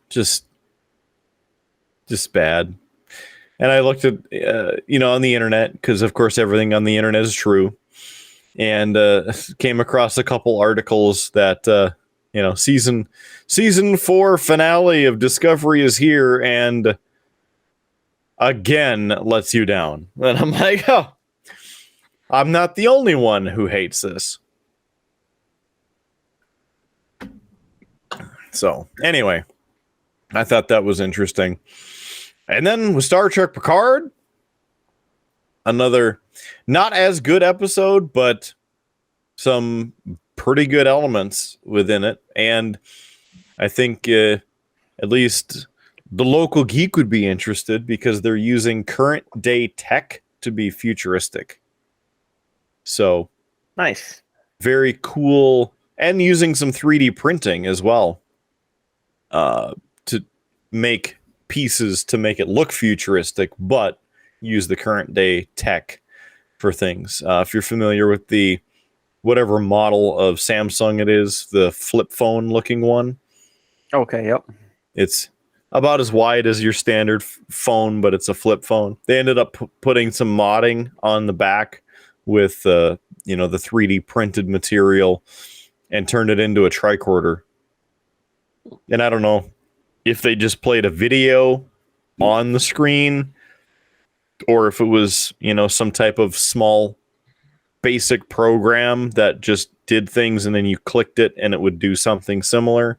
Just bad. And I looked at, on the internet, because of course everything on the internet is true, and came across a couple articles that, season 4 finale of Discovery is here and again lets you down. And I'm like, oh, I'm not the only one who hates this. So anyway, I thought that was interesting. And then with Star Trek Picard, another not as good episode, but some pretty good elements within it. And I think at least the local geek would be interested because they're using current day tech to be futuristic. So Nice. very cool, and using some 3D printing as well to make pieces to make it look futuristic, but use the current day tech for things. If you're familiar with the whatever model of Samsung it is, the flip phone looking one. Okay, yep. It's about as wide as your standard phone, but it's a flip phone. They ended up putting some modding on the back with the 3D printed material and turned it into a tricorder. And I don't know if they just played a video on the screen or if it was, some type of small basic program that just did things and then you clicked it and it would do something similar.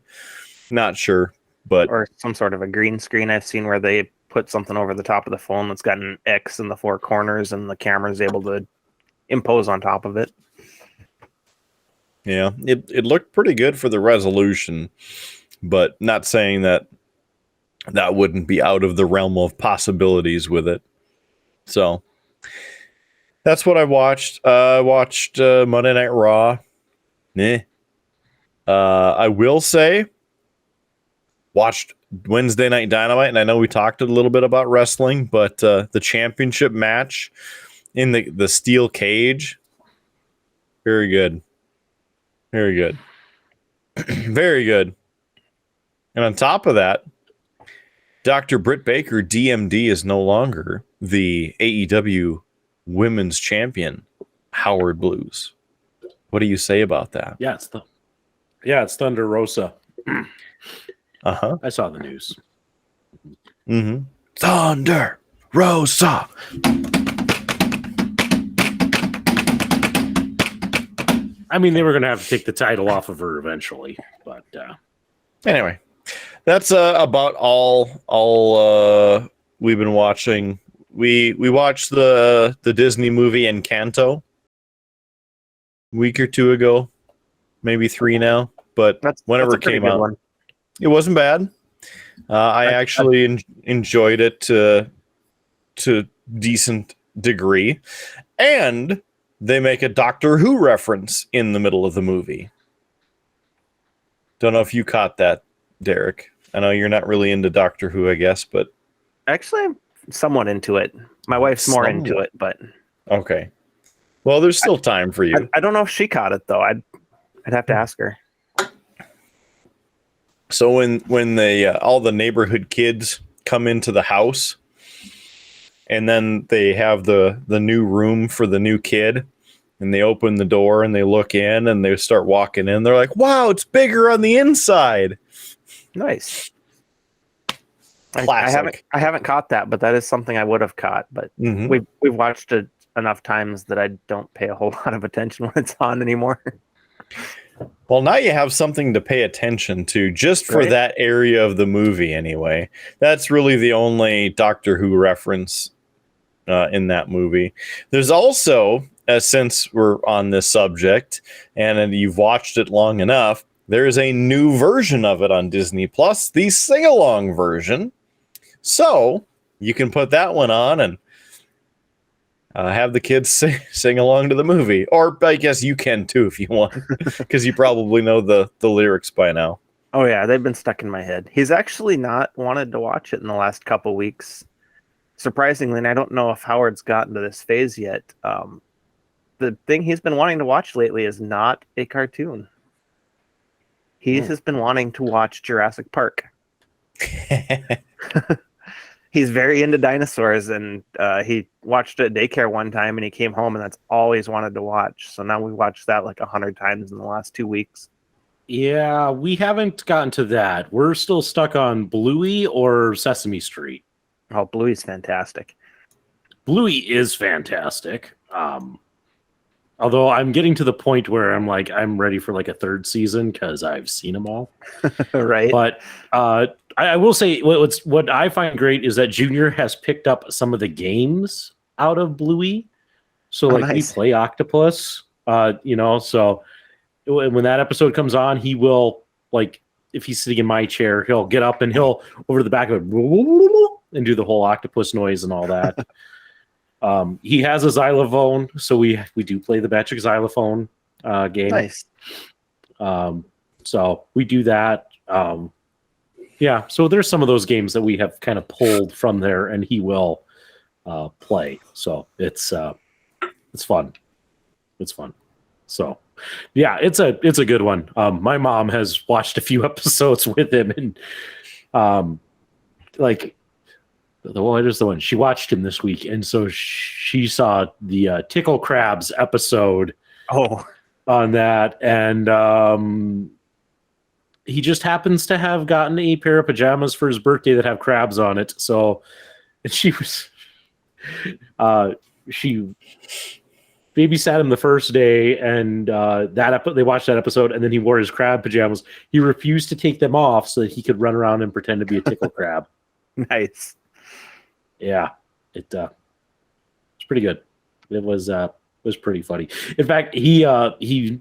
Not sure, but or some sort of a green screen I've seen where they put something over the top of the phone that's got an X in the four corners and the camera's able to impose on top of it. Yeah, it looked pretty good for the resolution, but not saying that wouldn't be out of the realm of possibilities with it. So that's what I watched. I watched Monday Night Raw. I will say, watched Wednesday Night Dynamite, and I know we talked a little bit about wrestling, but the championship match in the steel cage, very good. Very good. Very good. And on top of that, Dr. Britt Baker, DMD, is no longer the AEW Women's Champion, Howard Blues. What do you say about that? Yeah, it's Thunder Rosa. Uh-huh. I saw the news. Mm-hmm. Thunder Rosa. I mean, they were going to have to take the title off of her eventually, but anyway, that's about all we've been watching. We watched the Disney movie Encanto a week or two ago, maybe 3 now, but whenever it came out, it wasn't bad. I actually enjoyed it to decent degree, and they make a Doctor Who reference in the middle of the movie. Don't know if you caught that, Derek. I know you're not really into Doctor Who, I guess, but actually, I'm somewhat into it. My wife's more into it, but okay. Well, there's still time for you. I don't know if she caught it though. I'd have to ask her. So when they all the neighborhood kids come into the house, and then they have the new room for the new kid, and they open the door and they look in and they start walking in. They're like, "Wow, it's bigger on the inside." Nice. Classic. I haven't caught that, but that is something I would have caught. But we've watched it enough times that I don't pay a whole lot of attention when it's on anymore. Well, now you have something to pay attention to just for that area of the movie anyway. That's really the only Doctor Who reference in that movie. There's also, since we're on this subject and you've watched it long enough, there's a new version of it on Disney Plus, the sing-along version. So you can put that one on and have the kids sing along to the movie. Or I guess you can too if you want, because you probably know the lyrics by now. Oh yeah, they've been stuck in my head. He's actually not wanted to watch it in the last couple weeks. Surprisingly, and I don't know if Howard's gotten to this phase yet. The thing he's been wanting to watch lately is not a cartoon. He has been wanting to watch Jurassic Park. He's very into dinosaurs, and he watched it at daycare one time, and he came home, and that's all he's wanted to watch. So now we watched that like 100 times in the last 2 weeks. Yeah, we haven't gotten to that. We're still stuck on Bluey or Sesame Street. Oh, Bluey's fantastic. Bluey is fantastic. Although I'm getting to the point where I'm like, I'm ready for like a third season because I've seen them all. Right. But I will say what I find great is that Junior has picked up some of the games out of Bluey. So like nice. we play Octopus, so when that episode comes on, he will like if he's sitting in my chair, he'll get up and he'll over to the back of it and do the whole octopus noise and all that. He has a xylophone, so we do play the Magic Xylophone game. Nice. So we do that. Yeah, so there's some of those games that we have kind of pulled from there, and he will play. So it's fun. It's fun. So yeah, it's a good one. My mom has watched a few episodes with him, and like the one she watched him this week, and so she saw the Tickle Crabs episode. Oh, on that, and he just happens to have gotten a pair of pajamas for his birthday that have crabs on it. So she babysat him the first day, and they watched that episode, and then he wore his crab pajamas. He refused to take them off so that he could run around and pretend to be a tickle crab. nice. Yeah, it's pretty good. It was pretty funny. In fact, he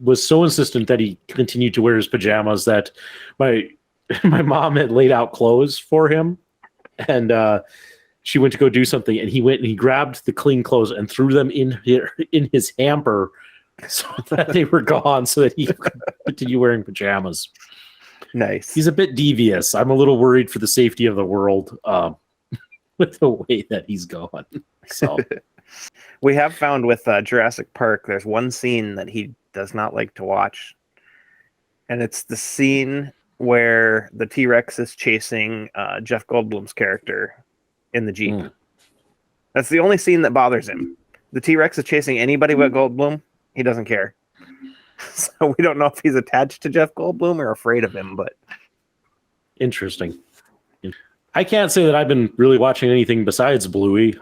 was so insistent that he continued to wear his pajamas that my mom had laid out clothes for him, and she went to go do something, and he went and he grabbed the clean clothes and threw them in his hamper so that they were gone, so that he could continue wearing pajamas. Nice. He's a bit devious. I'm a little worried for the safety of the world with the way that he's going. So. We have found with Jurassic Park, there's one scene that he does not like to watch. And it's the scene where the T-Rex is chasing Jeff Goldblum's character in the Jeep. That's the only scene that bothers him. The T-Rex is chasing anybody but Goldblum. He doesn't care. So we don't know if he's attached to Jeff Goldblum or afraid of him, but... Interesting. I can't say that I've been really watching anything besides Bluey.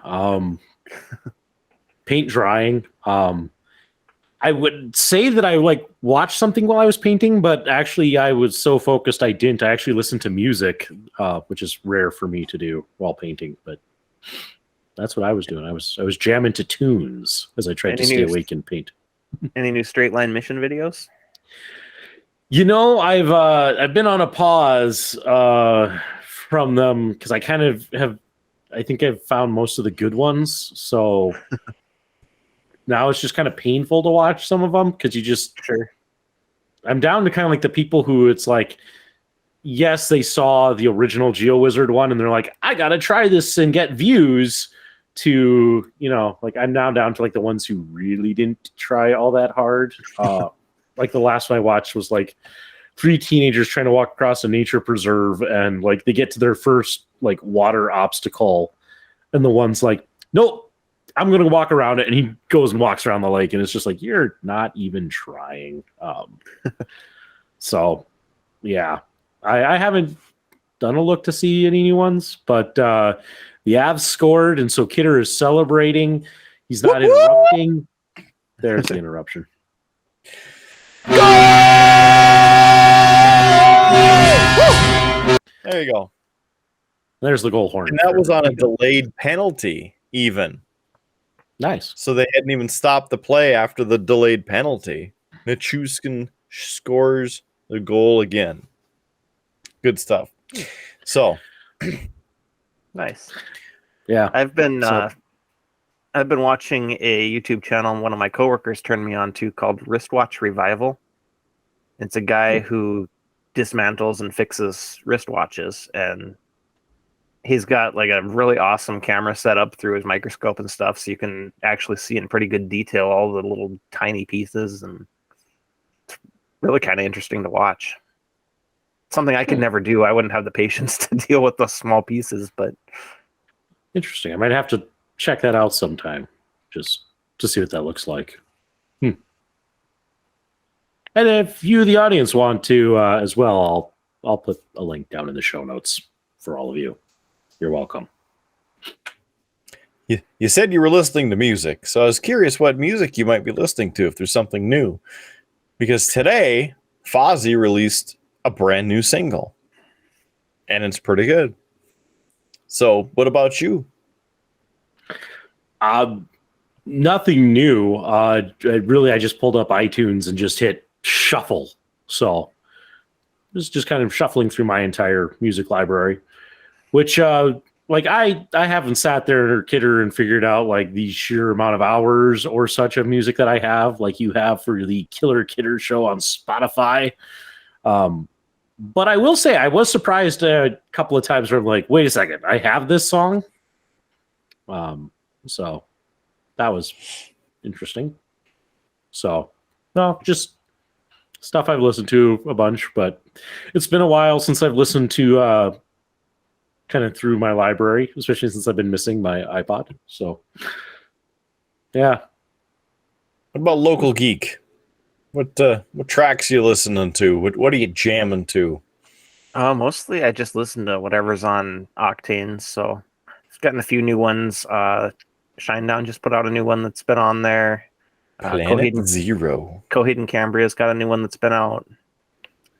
Paint drying. I would say that I watched something while I was painting, but actually I was so focused I didn't. I actually listened to music, which is rare for me to do while painting, but that's what I was doing. I was jamming to tunes as I tried to stay awake and paint. Any new Straight Line Mission videos? You know, I've been on a pause from them because I kind of have. I think I've found most of the good ones, so now it's just kind of painful to watch some of them because you just. Sure. I'm down to kind of like the people who it's like, yes, they saw the original GeoWizard one and they're like, I gotta try this and get views. To like I'm now down to like the ones who really didn't try all that hard. Like the last one I watched was like 3 teenagers trying to walk across a nature preserve, and like they get to their first like water obstacle, and the one's like, nope, I'm gonna walk around it, and he goes and walks around the lake, and it's just like, you're not even trying. So yeah, I haven't done a look to see any new ones, but the Avs scored, and so Kidder is celebrating. He's not interrupting. There's the interruption. There you go. There's the goal horn. And that was on a delayed penalty, even. Nice. So they hadn't even stopped the play after the delayed penalty. Nichushkin scores the goal again. Good stuff. So, Nice. Yeah. I've been watching a YouTube channel one of my coworkers turned me on to called Wristwatch Revival. It's a guy who dismantles and fixes wristwatches, and he's got like a really awesome camera set up through his microscope and stuff, so you can actually see in pretty good detail all the little tiny pieces, and it's really kind of interesting to watch. Something I could never do. I wouldn't have the patience to deal with those small pieces, but Interesting. I might have to check that out sometime just to see what that looks like. And if you, the audience, want to as well, I'll put a link down in the show notes for all of you. You're welcome. you said you were listening to music, so I was curious what music you might be listening to if there's something new. Because today, Fozzy released a brand new single, and it's pretty good. So, what about you? Nothing new. I just pulled up iTunes and just hit shuffle. So just kind of shuffling through my entire music library, which like I haven't sat there, Kidder, and figured out like the sheer amount of hours or such of music that I have, like you have for the Killer Kidder show on Spotify. But I will say I was surprised a couple of times where I'm like, wait a second, I have this song. So that was interesting. So no, just stuff I've listened to a bunch, but it's been a while since I've listened to kind of through my library, especially since I've been missing my iPod. So yeah. What about Local Geek? What tracks you listening to? What are you jamming to? Mostly I just listen to whatever's on Octane. So I've gotten a few new ones. Shinedown just put out a new one that's been on there. Planet Zero. Coheed and Cambria's got a new one that's been out.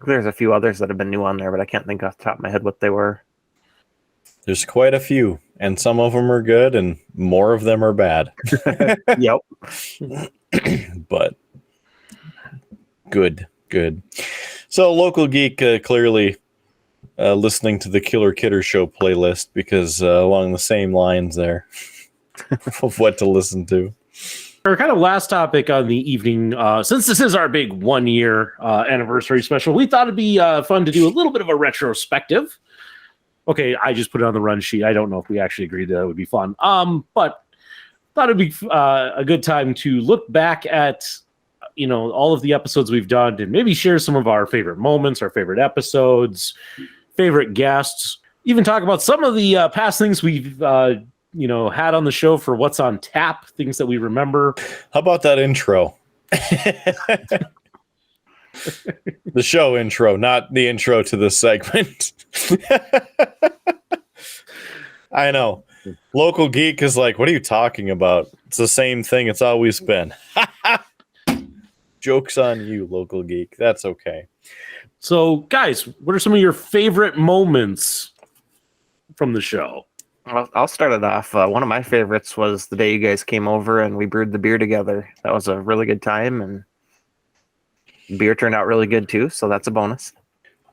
There's a few others that have been new on there, but I can't think off the top of my head what they were. There's quite a few, and some of them are good, and more of them are bad. Yep. But good. So Local Geek clearly listening to the Killer Kidder show playlist because along the same lines there of what to listen to. Our kind of last topic on the evening, since this is our big 1 year anniversary special, we thought it'd be fun to do a little bit of a retrospective. Okay, I just put it on the run sheet. I don't know if we actually agreed that would be fun. But thought it'd be a good time to look back at all of the episodes we've done and maybe share some of our favorite moments, our favorite episodes, favorite guests, even talk about some of the past things we've had on the show for what's on tap, things that we remember. How about that intro? The show intro, not the intro to this segment. I know. Local Geek is like, what are you talking about? It's the same thing it's always been. Joke's on you, Local Geek. That's okay. So, guys, what are some of your favorite moments from the show? I'll start it off. One of my favorites was the day you guys came over and we brewed the beer together. That was a really good time, and beer turned out really good too, so that's a bonus.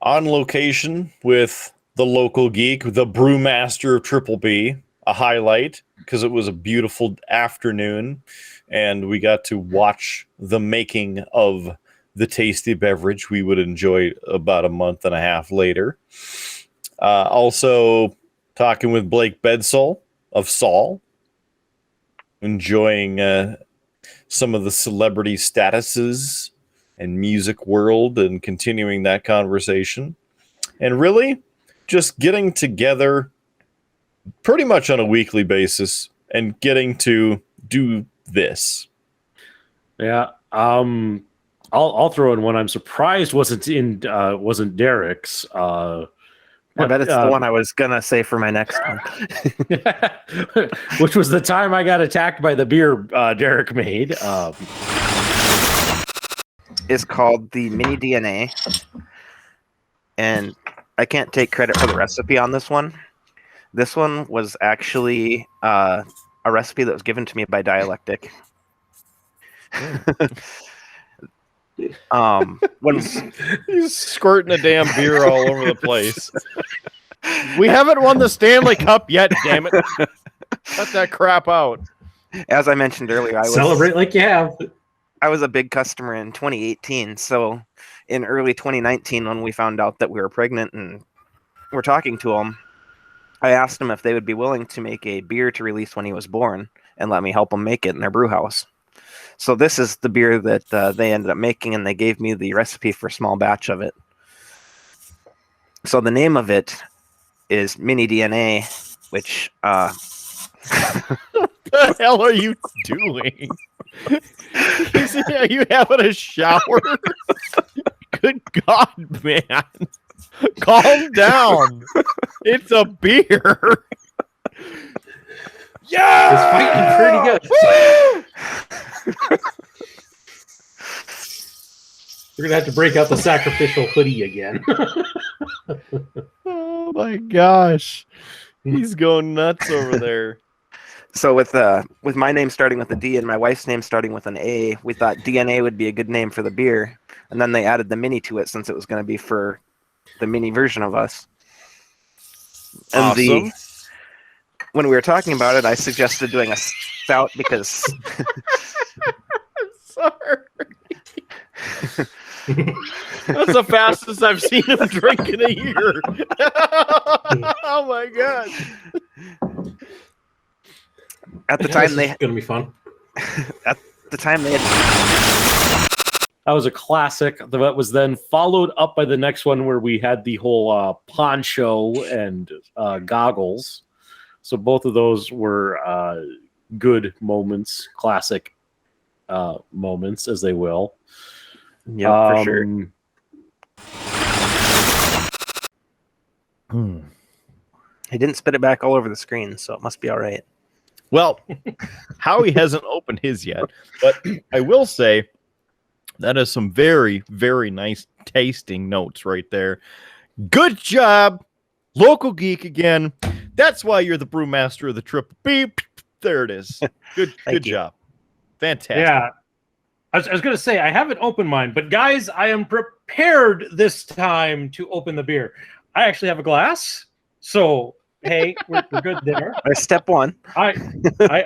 On location with the Local Geek, the brewmaster of Triple B, a highlight because it was a beautiful afternoon and we got to watch the making of the tasty beverage we would enjoy about a month and a half later. Also talking with Blake Bedsole of Saul, enjoying some of the celebrity statuses and music world and continuing that conversation. And really just getting together pretty much on a weekly basis and getting to do this. Yeah. I'll throw in one I'm surprised wasn't Derek's. I bet it's the one I was gonna say for my next one. Which was the time I got attacked by the beer Derek made. Is called the Mini DNA, and I can't take credit for the recipe on this one. This one was actually a recipe that was given to me by Dialectic. When He's squirting a damn beer all over the place. We haven't won the Stanley Cup yet, damn it. Cut that crap out. As I mentioned earlier, Celebrate like you have. I was a big customer in 2018. So in early 2019, when we found out that we were pregnant and we're talking to them, I asked them if they would be willing to make a beer to release when he was born and let me help them make it in their brew house. So this is the beer that they ended up making, and they gave me the recipe for a small batch of it. So the name of it is Mini DNA, which... What the hell are you doing? Are you having a shower? Good God, man. Calm down. It's a beer. Yeah! It's fighting pretty good. We're going to have to break out the sacrificial hoodie again. Oh, my gosh. He's going nuts over there. So with my name starting with a D and my wife's name starting with an A, we thought DNA would be a good name for the beer. And then they added the mini to it since it was going to be for the mini version of us. And Awesome. when we were talking about it, I suggested doing a stout because Sorry. That's the fastest I've seen him drink in a year. Oh my god. at the time It's gonna be fun. at the time they had That was a classic. That was then followed up by the next one where we had the whole poncho and goggles. So both of those were good moments, classic moments, as they will. yeah, for sure. He didn't spit it back all over the screen, so it must be all right. Well, Howie hasn't opened his yet, but I will say that is some very, very nice tasting notes right there. Good job, local geek again. That's why you're the brewmaster of the Triple B. There it is. Good you. job. Fantastic. Yeah. I was going to say, I haven't opened mine, but guys, I am prepared this time to open the beer. I actually have a glass. So, hey, we're good there. There's step one. I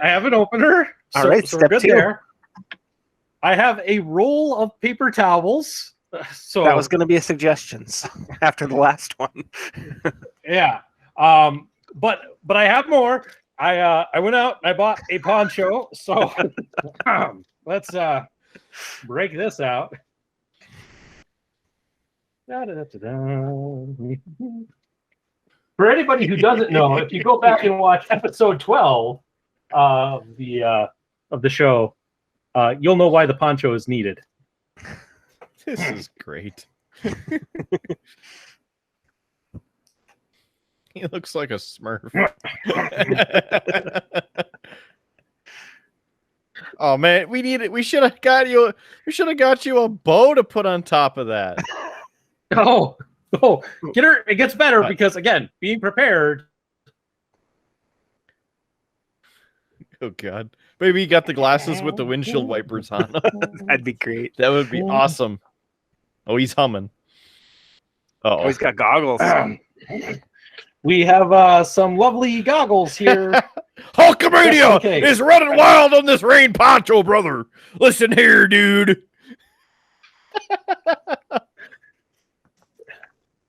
have an opener. All right, so step we're good 2. there. I have a roll of paper towels. So That was going to be a suggestions after the last one. yeah. But I have more. I went out and I bought a poncho. So let's break this out. For anybody who doesn't know, if you go back and watch episode 12 of the show, you'll know why the poncho is needed. This is great. He looks like a Smurf. Oh man, we should have got you a bow to put on top of that. Oh, it gets better because again, being prepared. Oh god. Maybe you got the glasses with the windshield wipers on. That'd be great. That would be awesome. Oh, he's humming. Oh, he's got goggles. We have some lovely goggles here. Hulkamania Okay. is running wild on this rain poncho, brother. Listen here, dude.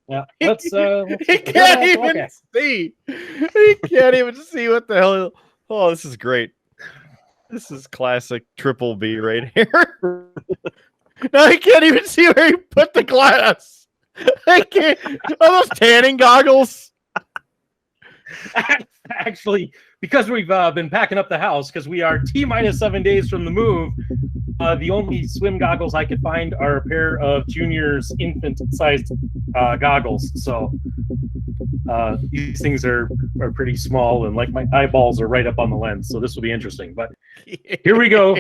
Yeah, let's. He can't even see. He can't even see what the hell. Oh, this is great. This is classic Triple B right here. No, he can't even see where he put the glass. I can't. Are those tanning goggles? Actually, because we've been packing up the house, because we are T-minus 7 days from the move, the only swim goggles I could find are a pair of Junior's infant-sized goggles. So these things are pretty small, and like my eyeballs are right up on the lens. So this will be interesting. But here we go.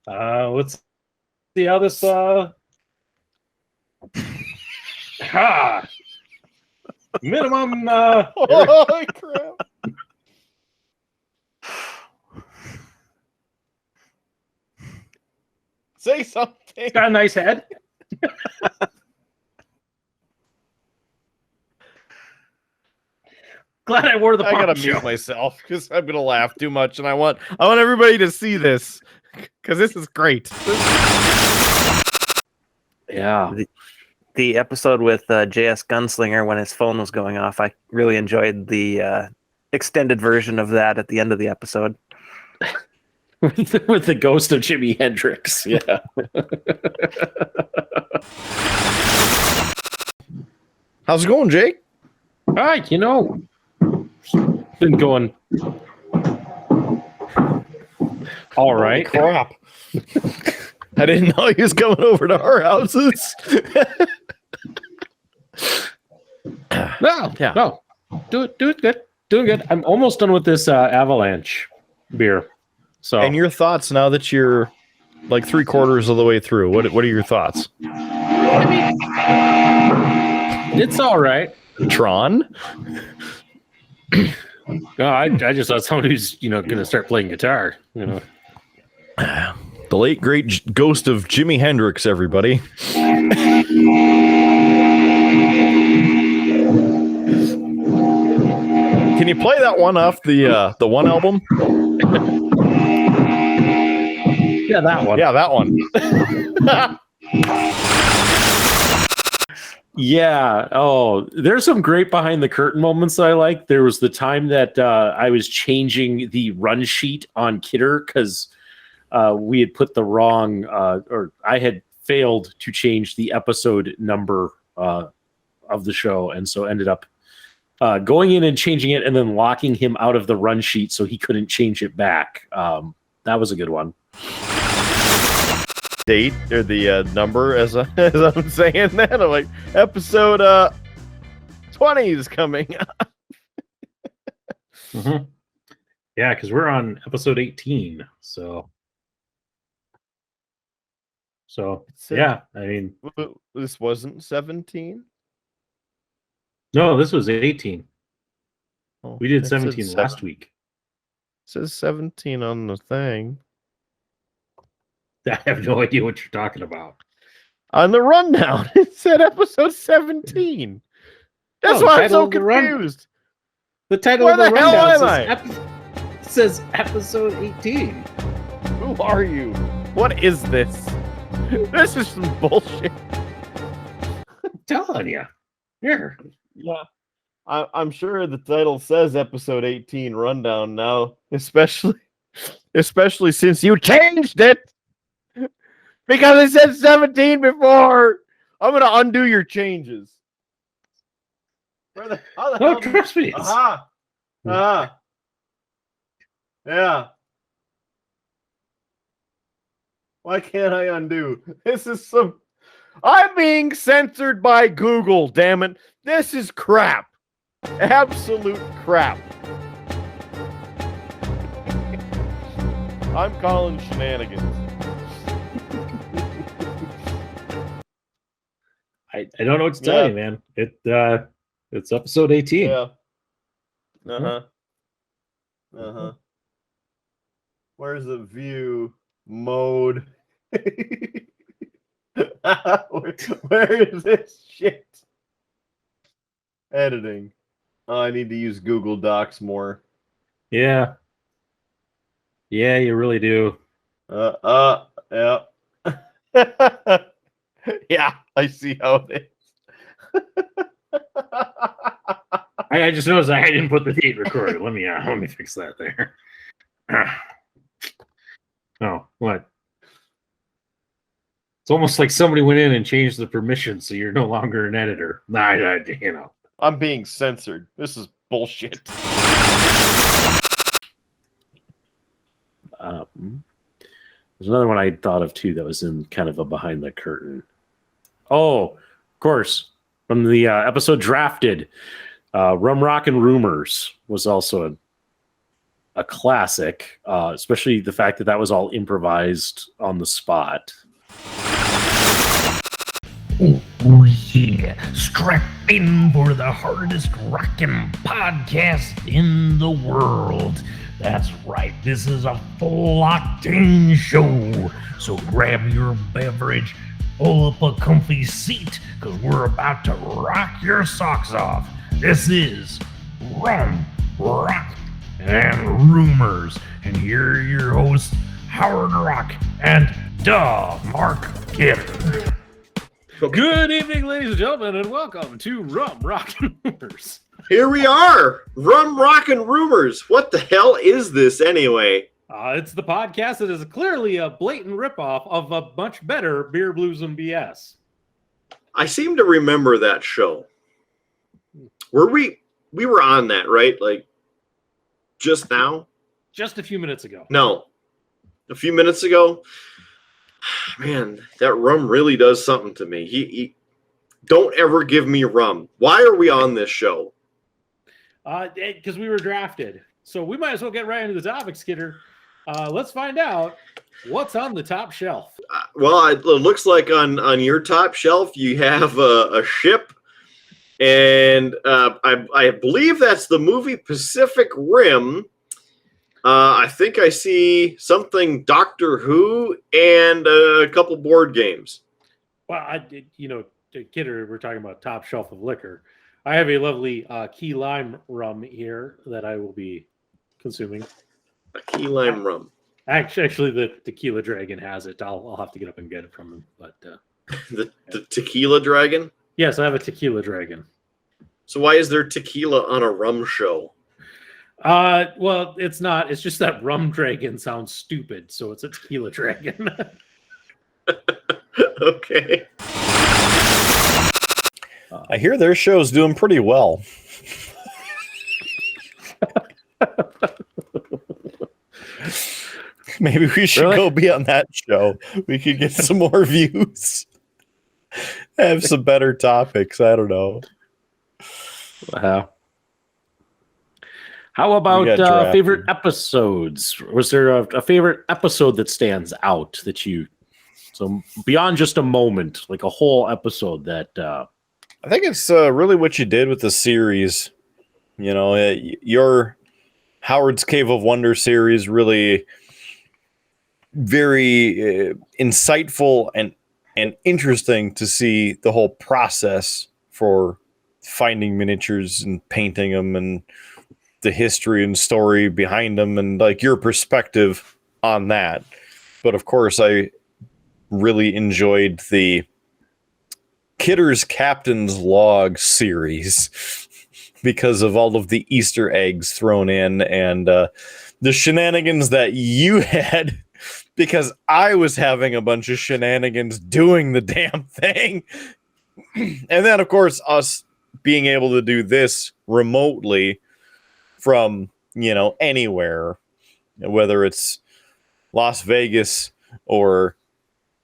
Let's see how this. Minimum. Holy crap! Say something. It's got a nice head. Glad I wore the I gotta poncho. mute myself because I'm gonna laugh too much, and I want everybody to see this because this is great. Yeah. The episode with JS Gunslinger when his phone was going off, I really enjoyed the extended version of that at the end of the episode. With the ghost of Jimi Hendrix. Yeah. How's it going, Jake? All right, been going all right. Crap. I didn't know he was coming over to our houses. No. Do it good. Doing good. I'm almost done with this Avalanche beer. So And your thoughts now that you're like 3/4 of the way through? What are your thoughts? it's all right. Tron? No, I just thought somebody who's gonna start playing guitar. The late great ghost of Jimi Hendrix, everybody. Can you play that one off the one album? Yeah, that one. Yeah, that one. Yeah. Oh, there's some great behind the curtain moments that I like. There was the time that I was changing the run sheet on Kidder because we had put the wrong, or I had failed to change the episode number of the show, and so ended up going in and changing it, and then locking him out of the run sheet so he couldn't change it back. That was a good one. Date or the number as I'm saying that. I'm like, episode 20 is coming. Mm-hmm. Yeah, because we're on episode 18. So yeah, I mean, this wasn't 17. No, this was 18. Oh, We did it said 17 last week. It says 17 on the thing. I have no idea what you're talking about. On the rundown, it said episode 17. That's why I'm so confused. The title Where of the the hell rundown am says episode 18. Who are you? What is this? This is some bullshit. I'm telling you. Here. Yeah. I'm sure the title says episode 18 rundown now, especially since you changed it. Because it said 17 before. I'm going to undo your changes. How the hell trust me. Aha. Aha. Yeah. Why can't I undo? This is some... I'm being censored by Google, damn it. This is crap. Absolute crap. I'm calling shenanigans. I don't know what to tell you, man. It's episode 18. Yeah. Uh-huh. Where's the view mode? Where is this shit? Editing. Oh, I need to use Google Docs more. Yeah. Yeah, you really do. Yeah. Yeah, I see how it is. I just noticed I didn't put the date recorded. Let me fix that there. Oh, what? It's almost like somebody went in and changed the permissions, so you're no longer an editor. I'm being censored. This is bullshit. There's another one I thought of too that was in kind of a behind the curtain. Oh, of course, from the episode Drafted, Rum Rock and Rumors was also a classic, especially the fact that was all improvised on the spot. Oh yeah, strap in for the hardest rockin' podcast in the world. That's right, this is a full octane show. So grab your beverage, pull up a comfy seat, because we're about to rock your socks off. This is Rum, Rock, and Rumors. And here are your hosts, Howard Rock and Mark Kidder. Good evening, ladies and gentlemen, and welcome to Rum, Rock, and Rumors. Here we are, Rum, Rock, and Rumors. What the hell is this anyway? It's the podcast that is clearly a blatant ripoff of a much better Beer, Blues, and BS. I seem to remember that show. We were on that, right? Like, just now? Just a few minutes ago. No. A few minutes ago? Man, that rum really does something to me. He don't ever give me rum. Why are we on this show? Because we were drafted. So we might as well get right into the topic, Skidder. Let's find out what's on the top shelf. Well, it looks like on your top shelf you have a ship, and I believe that's the movie Pacific Rim. I think I see something Doctor Who and a couple board games. Well, Kidder, we're talking about top shelf of liquor. I have a lovely key lime rum here that I will be consuming. A key lime rum. Actually, the Tequila Dragon has it. I'll have to get up and get it from him. But The Tequila Dragon? yes, I have a Tequila Dragon. So why is there tequila on a rum show? Well, it's not. It's just that rum dragon sounds stupid, so it's a Tequila Dragon. Okay. I hear their show's doing pretty well. Maybe we should Really? go be on that show. We could get some more views. Have some better topics. I don't know. Wow. How We about got drafted. favorite episodes? Was there a favorite episode that stands out that you? So beyond just a moment, like a whole episode that. I think it's really what you did with the series. You know, your Howard's Cave of Wonder series really very insightful and interesting to see the whole process for finding miniatures and painting them and the history and story behind them and like your perspective on that. But of course, I really enjoyed the Kidder's Captain's Log series because of all of the Easter eggs thrown in and the shenanigans that you had because I was having a bunch of shenanigans doing the damn thing. And then, of course, us being able to do this remotely from, you know, anywhere, whether it's Las Vegas or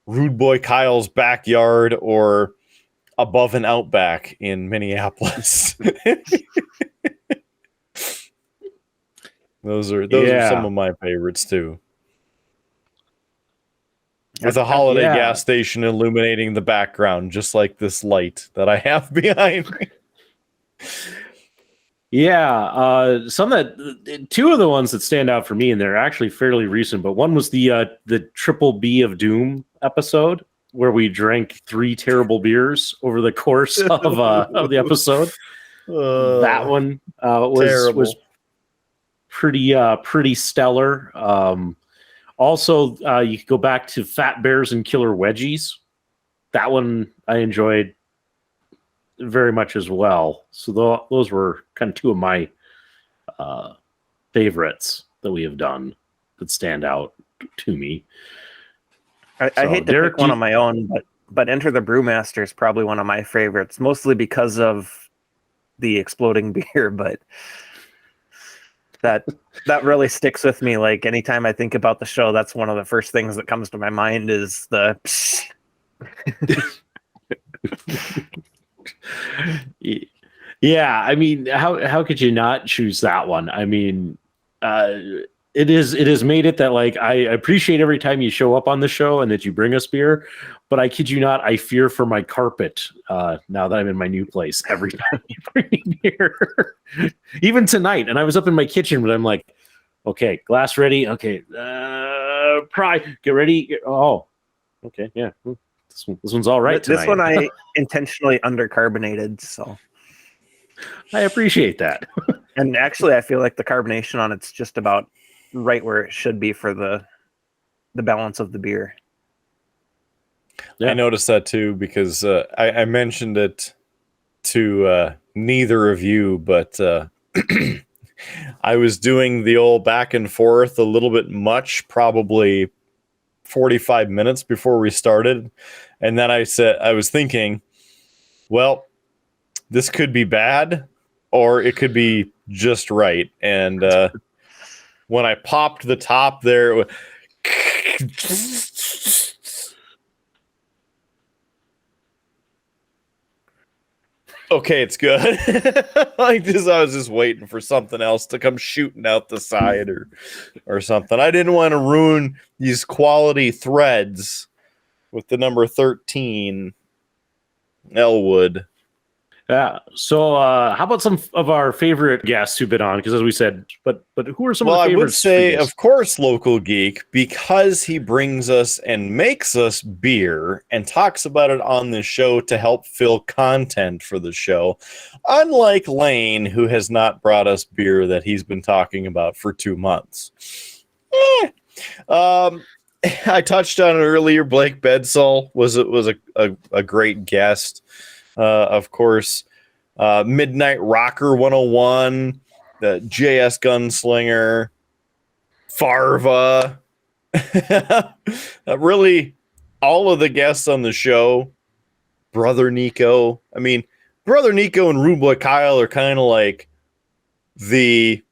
Rude Boy Kyle's backyard or above and outback in Minneapolis. Those are some of my favorites too. With a holiday gas station illuminating the background, just like this light that I have behind me. Yeah, two of the ones that stand out for me, and they're actually fairly recent. But one was the Triple B of Doom episode, where we drank 3 terrible beers over the course of the episode. That one was pretty stellar. Also, you could go back to Fat Bears and Killer Wedgies. That one I enjoyed very much as well. So those were kind of two of my favorites that we have done that stand out to me. I hate to pick one on my own, but Enter the Brewmaster is probably one of my favorites, mostly because of the exploding beer. But that really sticks with me. Like anytime I think about the show, that's one of the first things that comes to my mind is the. Yeah, I mean, how could you not choose that one? I mean, it has made it that like I appreciate every time you show up on the show and that you bring us beer, but I kid you not, I fear for my carpet now that I'm in my new place every time you bring me beer. Even tonight, and I was up in my kitchen, but I'm like, okay, glass ready, okay, pry, get ready. Oh, okay, yeah. This one's all right tonight. This one I intentionally undercarbonated, so I appreciate that. And actually, I feel like the carbonation on it's just about right where it should be for the balance of the beer. Yeah. I noticed that too because I mentioned it to neither of you, but I was doing the old back and forth a little bit much, probably 45 minutes before we started. And then I was thinking, well, this could be bad or it could be just right. And when I popped the top there, okay, it's good. Like this, I was just waiting for something else to come shooting out the side or something. I didn't want to ruin these quality threads with the number 13 Elwood. Yeah. So, how about some of our favorite guests who've been on? Because as we said, but who are some of the I would favorites? say, for this? of course, Local Geek, because he brings us and makes us beer and talks about it on the show to help fill content for the show. Unlike Lane, who has not brought us beer that he's been talking about for 2 months. I touched on it earlier. Blake Bedsall was a great guest. Of course, Midnight Rocker 101, the JS Gunslinger, Farva. Really, all of the guests on the show, Brother Nico. I mean, Brother Nico and Rubla Kyle are kind of like the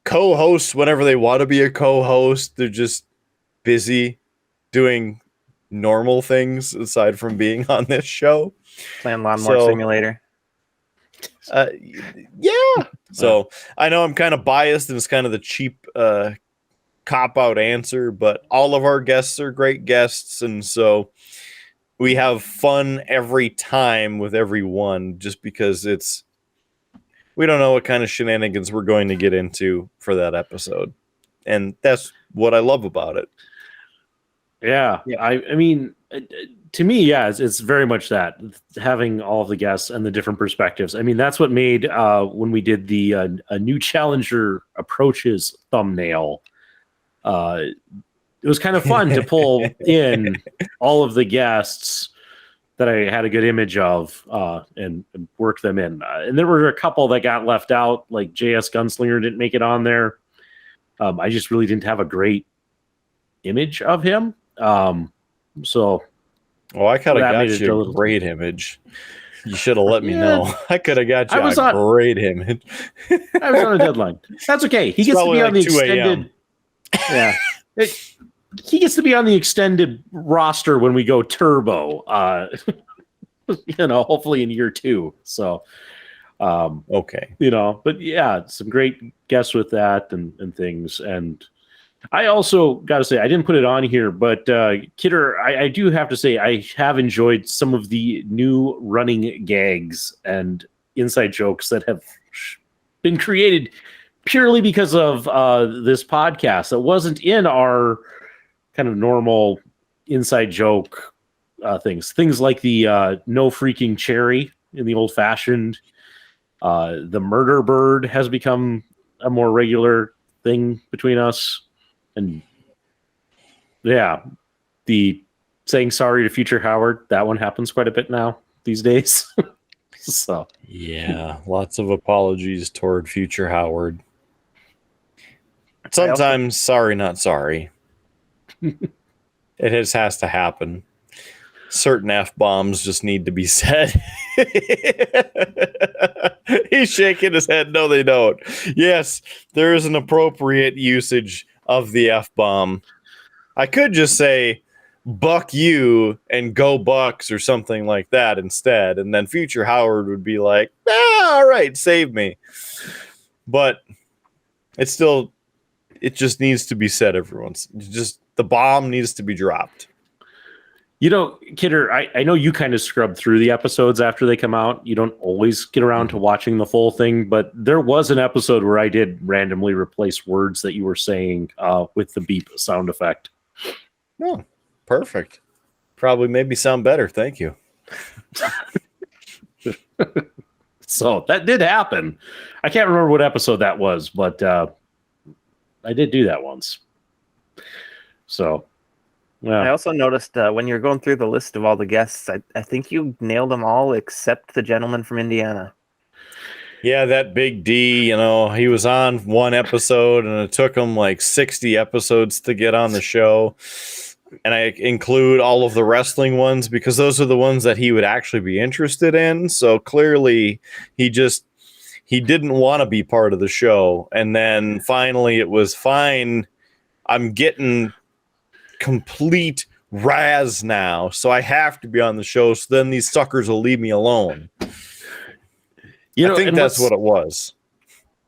co-hosts whenever they want to be a co-host. They're just busy doing normal things aside from being on this show. Playing Lawnmower Simulator. Yeah. So I know I'm kind of biased and it's kind of the cheap cop-out answer, but all of our guests are great guests, and so we have fun every time with everyone just because we don't know what kind of shenanigans we're going to get into for that episode. And that's what I love about it. Yeah. I mean, to me, yeah, it's very much that, having all of the guests and the different perspectives. I mean, that's what made when we did the a new challenger approaches thumbnail. It was kind of fun to pull in all of the guests that I had a good image of and work them in. And there were a couple that got left out, like JS Gunslinger didn't make it on there. I just really didn't have a great image of him. So, I could have got you a great image. You should have let me know. I could have got you a great image. I was on a deadline. That's okay. He gets to be on the extended. Yeah. He gets to be on the extended roster when we go turbo. Hopefully in year 2. So, okay. But yeah, some great guests with that and things. And I also got to say, I didn't put it on here, but Kidder, I do have to say, I have enjoyed some of the new running gags and inside jokes that have been created purely because of this podcast. That wasn't in our kind of normal inside joke things like the no freaking cherry in the old fashioned. The murder bird has become a more regular thing between us. And yeah, the saying sorry to future Howard, that one happens quite a bit now these days. So yeah, lots of apologies toward future Howard. Sometimes sorry, not sorry. It has to happen. Certain F-bombs just need to be said. He's shaking his head. No, they don't. Yes, there is an appropriate usage of the F-bomb. I could just say, buck you and go Bucks or something like that instead. And then future Howard would be like, all right, save me. But it just needs to be said every once. The bomb needs to be dropped. Kidder, I know you kind of scrub through the episodes after they come out. You don't always get around to watching the full thing, but there was an episode where I did randomly replace words that you were saying with the beep sound effect. Oh, perfect. Probably made me sound better. Thank you. So that did happen. I can't remember what episode that was, but I did do that once. So... yeah. I also noticed when you're going through the list of all the guests, I think you nailed them all except the gentleman from Indiana. Yeah, that Big D, he was on one episode and it took him like 60 episodes to get on the show. And I include all of the wrestling ones because those are the ones that he would actually be interested in. So clearly he didn't want to be part of the show. And then finally it was fine. I'm getting complete razz now, so I have to be on the show, so then these suckers will leave me alone. I think that's what it was.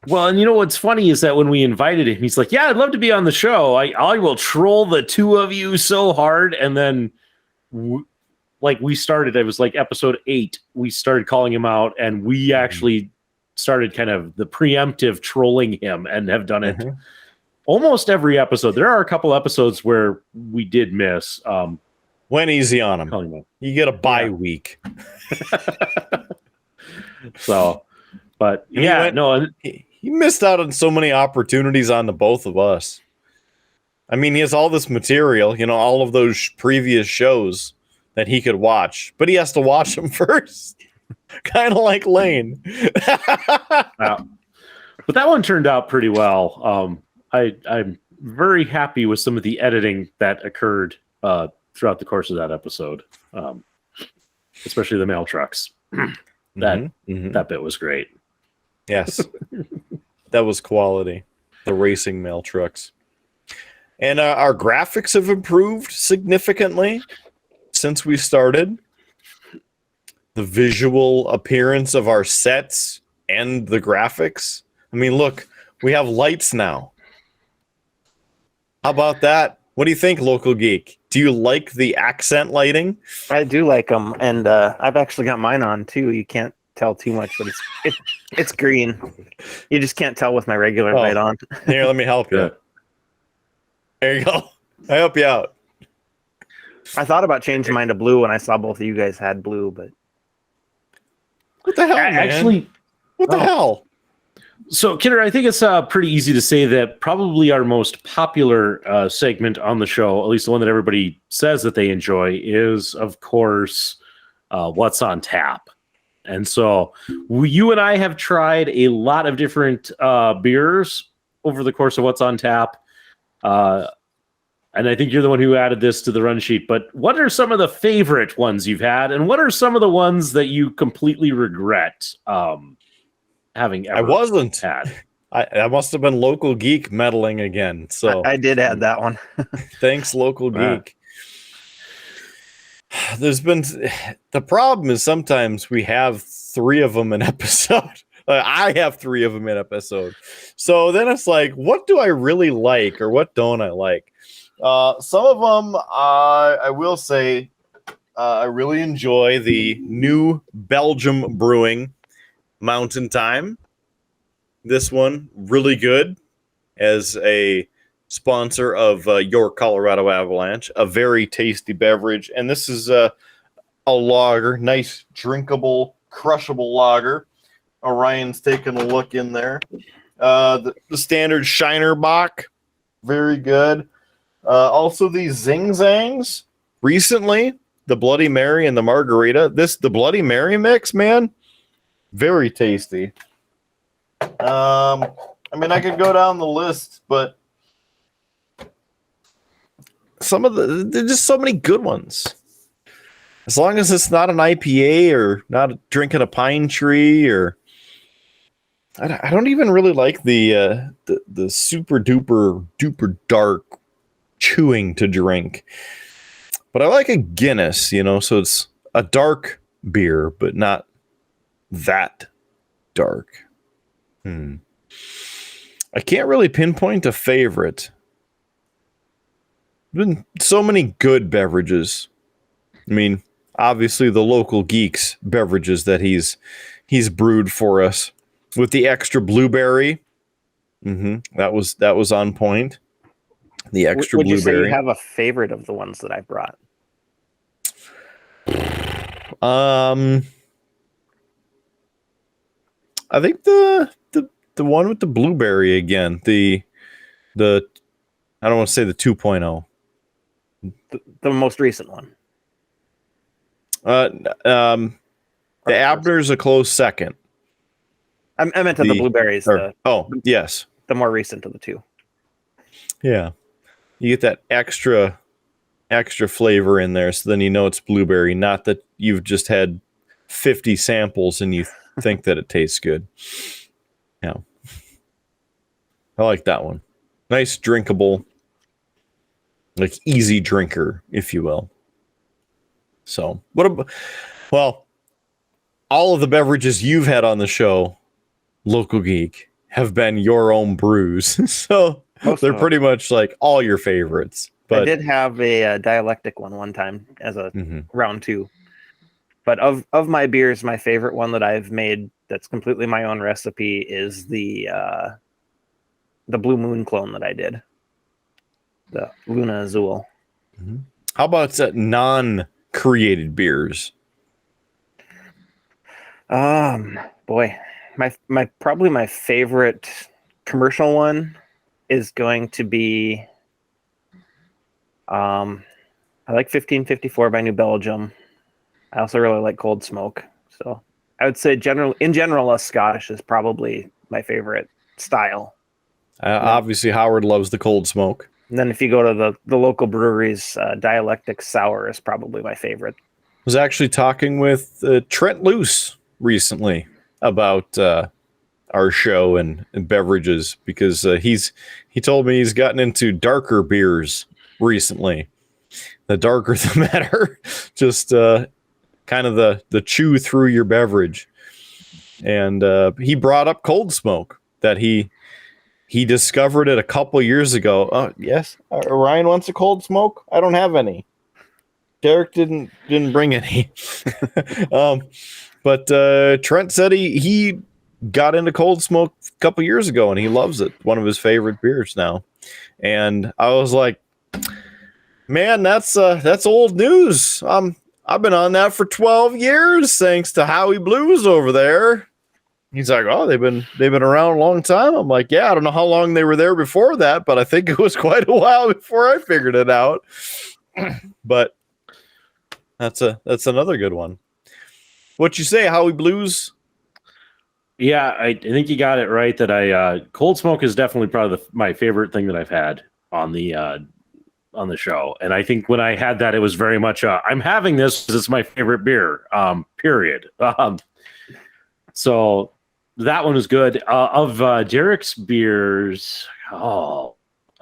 Well, and what's funny is that when we invited him, he's like, yeah, I'd love to be on the show. I will troll the two of you so hard, and then like we started, it was like episode 8, we started calling him out, and we actually started kind of the preemptive trolling him and have done it almost every episode. There are a couple episodes where we did miss. Went easy on him. You get a bye week. So, but he missed out on so many opportunities on the both of us. I mean, he has all this material, all of those previous shows that he could watch, but he has to watch them first. Kind of like Lane. But that one turned out pretty well. I'm very happy with some of the editing that occurred throughout the course of that episode, especially the mail trucks. That bit was great. Yes, that was quality. The racing mail trucks. And our graphics have improved significantly since we started. The visual appearance of our sets and the graphics. I mean, look, we have lights now. How about that? What do you think, Local Geek? Do you like the accent lighting? I do like them, and I've actually got mine on too. You can't tell too much, but it's green. You just can't tell with my regular light on. Here, let me help you. There you go. I help you out. I thought about changing mine to blue when I saw both of you guys had blue, but what the hell, man? Actually, what the hell? So, Kidder, I think it's pretty easy to say that probably our most popular segment on the show, at least the one that everybody says that they enjoy, is, of course, What's on Tap. And so you and I have tried a lot of different beers over the course of What's on Tap. And I think you're the one who added this to the run sheet. But what are some of the favorite ones you've had? And what are some of the ones that you completely regret having ever I wasn't had? I must have been Local Geek meddling again. So I did add that one. Thanks, Local Geek. There's been the problem is sometimes we have 3 of them an episode. I have 3 of them in episode. So then it's like, what do I really like or what don't I like? Some of them, I will say, I really enjoy the New Belgium Brewing Mountain Time. This one, really good as a sponsor of your Colorado Avalanche. A very tasty beverage. And this is a lager, nice, drinkable, crushable lager. Orion's taking a look in there. The standard Shiner Bock, very good. Also the Zing Zangs. Recently, the Bloody Mary and the Margarita. The Bloody Mary mix, man, very tasty. I mean, I could go down the list, but there's just so many good ones. As long as it's not an IPA or not drinking a pine tree, or I don't even really like the super duper dark chewing to drink. But I like a Guinness, so it's a dark beer, but not that dark. I can't really pinpoint a favorite. Been so many good beverages. I mean, obviously the Local Geeks beverages that he's brewed for us with the extra blueberry. That was on point. The extra blueberry. Would you say you have a favorite of the ones that I brought? I think the one with the blueberry again. The I don't want to say the 2.0. The most recent one. The Abner's a close second. I meant the blueberries. Yes. The more recent of the 2. Yeah. You get that extra flavor in there, so then you know it's blueberry, not that you've just had 50 samples and you think that it tastes good. Yeah. I like that one. Nice, drinkable, like easy drinker, if you will. So, all of the beverages you've had on the show, Local Geek, have been your own brews. So they're pretty much like all your favorites. But I did have a dialectic one time as a round 2. But of my beers, my favorite one that I've made that's completely my own recipe is the Blue Moon clone that I did, the Luna Azul. How about non-created beers? Boy, my probably my favorite commercial one is going to be I like 1554 by New Belgium. I also really like Cold Smoke. So I would say in general, a Scottish is probably my favorite style. Obviously, Howard loves the Cold Smoke. And then if you go to the local breweries, Dialectic Sour is probably my favorite. I was actually talking with Trent Luce recently about our show and beverages because he told me he's gotten into darker beers recently. The darker the better. Just kind of the chew through your beverage. And he brought up Cold Smoke that he discovered it a couple years ago. Yes, Ryan wants a Cold Smoke. I don't have any. Derek didn't bring any. But Trent said he got into Cold Smoke a couple years ago and he loves it. One of his favorite beers now. And I was like, man, that's old news. I've been on that for 12 years thanks to Howie Blues over there. He's like, oh, they've been around a long time. I'm like, yeah, I don't know how long they were there before that, but I think it was quite a while before I figured it out. But that's another good one. What you say, Howie Blues? Yeah, I think you got it right. That Cold Smoke is definitely probably my favorite thing that I've had on the show. And I think when I had that, it was very much I'm having this because it's my favorite beer. Period. So that one was good. Of Derek's beers, I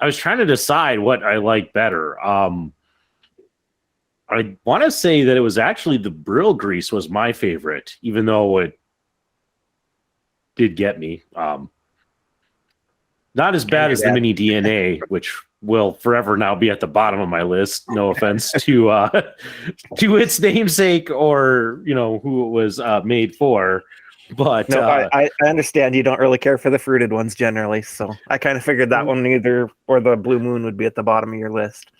was trying to decide what I like better. I want to say that it was actually the Brill Grease was my favorite, even though it did get me. Not as bad as the Mini DNA, which will forever now be at the bottom of my list. No offense to its namesake or who it was made for. But no, I understand you don't really care for the fruited ones generally, so I kind of figured that one either or the Blue Moon would be at the bottom of your list.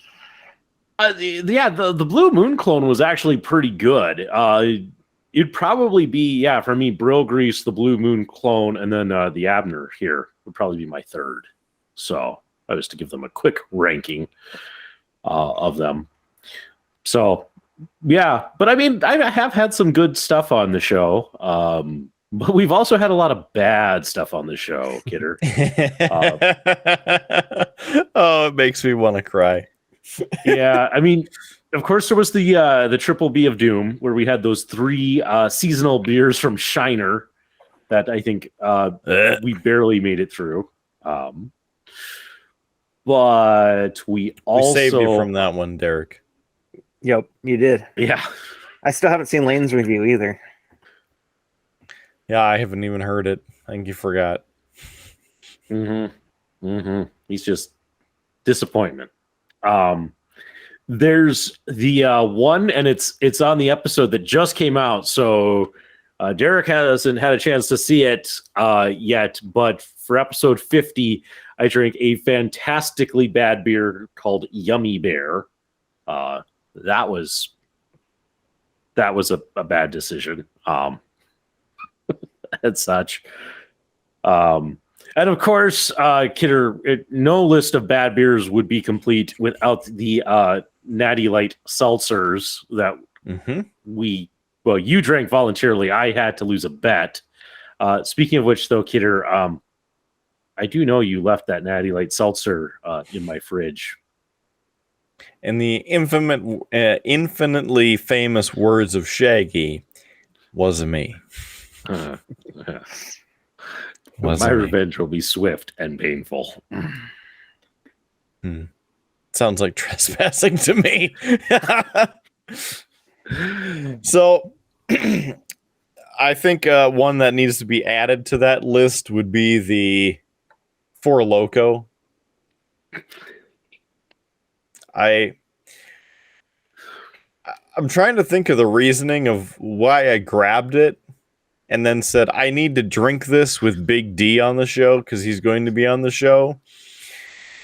The Blue Moon clone was actually pretty good. It'd probably be for me Brill Grease, the Blue Moon clone, and then the Abner here would probably be my third. So I was to give them a quick ranking of them. So yeah, but I mean I have had some good stuff on the show. But we've also had a lot of bad stuff on the show, Kidder. Oh, it makes me want to cry. Yeah, I mean, of course, there was the Triple B of Doom, where we had those 3 seasonal beers from Shiner that I think we barely made it through. But we saved you from that one, Derek. Yep, you did. Yeah. I still haven't seen Lane's review either. Yeah, I haven't even heard it. I think you forgot. He's just disappointment. There's the one, and it's on the episode that just came out. So Derek hasn't had a chance to see it yet, but for episode 50, I drank a fantastically bad beer called Yummy Bear. That was a bad decision. And such. And of course, Kidder, no list of bad beers would be complete without the Natty Light seltzers that you drank voluntarily. I had to lose a bet. Speaking of which, though, Kidder, I do know you left that Natty Light seltzer in my fridge. In the infinitely famous words of Shaggy, wasn't me. My revenge will be swift and painful. Sounds like trespassing to me. So I think one that needs to be added to that list would be the Four Loko. I'm trying to think of the reasoning of why I grabbed it and then said, I need to drink this with Big D on the show because he's going to be on the show.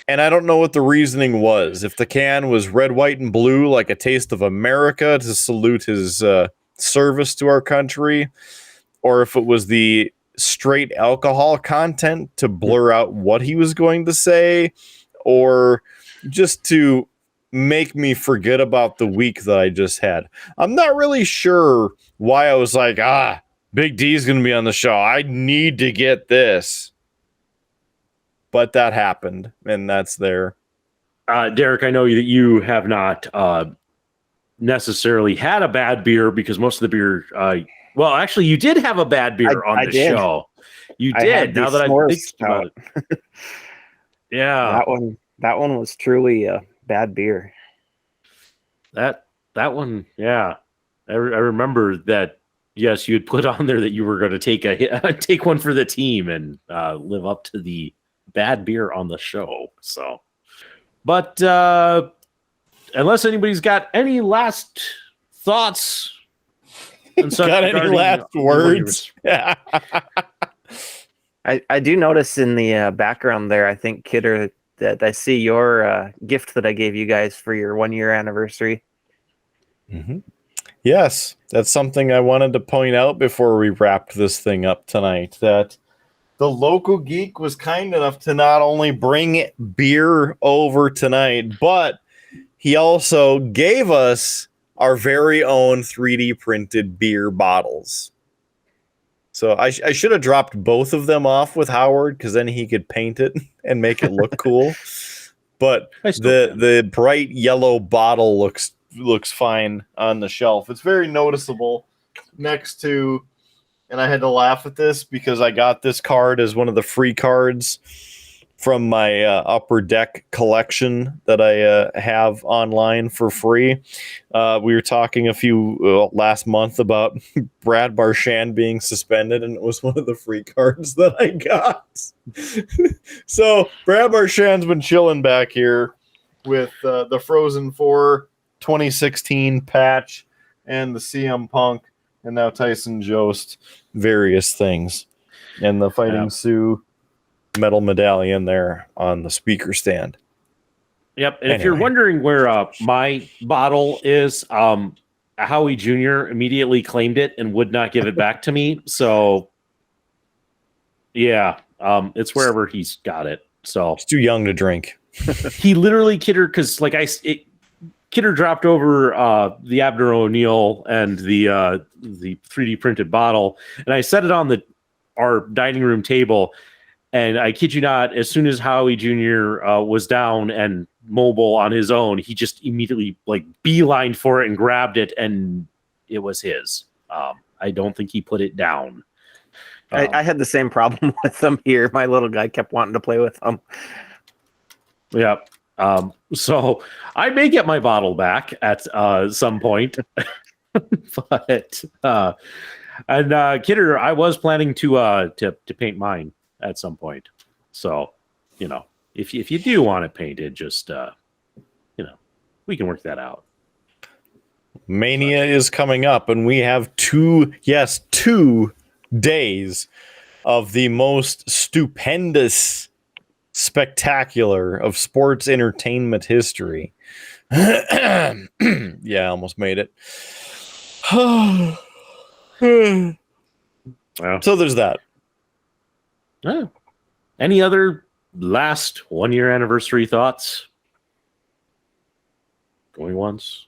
And I don't know what the reasoning was. If the can was red, white, and blue, like a taste of America to salute his service to our country, or if it was the straight alcohol content to blur out what he was going to say, or just to make me forget about the week that I just had. I'm not really sure why I was like, Big D's going to be on the show. I need to get this. But that happened, and that's there. Derek, I know that you have not necessarily had a bad beer because most of the beer... well, actually, you did have a bad beer on the show. You did. Now that I think about it. Yeah. That one was truly a bad beer. That one, yeah. I remember that. Yes, you had put on there that you were going to take one for the team and live up to the bad beer on the show. So, but unless anybody's got any last thoughts, got any last words? I do notice in the background there, I think, Kidder, that I see your gift that I gave you guys for your 1 year anniversary. Mm-hmm. Yes, that's something I wanted to point out before we wrapped this thing up tonight, that the local geek was kind enough to not only bring beer over tonight, but he also gave us our very own 3D printed beer bottles. So I should have dropped both of them off with Howard, because then he could paint it and make it look cool. But the bright yellow bottle looks fine on the shelf. It's very noticeable next to, and I had to laugh at this because I got this card as one of the free cards from my Upper Deck collection that I have online for free. We were talking last month about Brad Marchand being suspended, and it was one of the free cards that I got. So Brad Marchand's been chilling back here with the Frozen 4 2016 patch and the CM Punk, and now Tyson Jost, various things, and the Fighting Sioux metal medallion there on the speaker stand. Yep. And if you're wondering where my bottle is, Howie Jr. immediately claimed it and would not give it back to me. So yeah, it's wherever he's got it. So he's too young to drink. He literally, Kidder, because Kidder dropped over the Abner O'Neill and the 3D printed bottle, and I set it on our dining room table. And I kid you not, as soon as Howie Jr. Was down and mobile on his own, he just immediately beelined for it and grabbed it, and it was his. I don't think he put it down. I had the same problem with them here. My little guy kept wanting to play with them. Yeah. So I may get my bottle back at some point. But Kidder, I was planning to paint mine at some point. So, if you do want it painted, just we can work that out. Mania is coming up, and we have 2 days of the most stupendous spectacular of sports entertainment history. Yeah, I almost made it. So there's that. Any other last 1 year anniversary thoughts? Going once.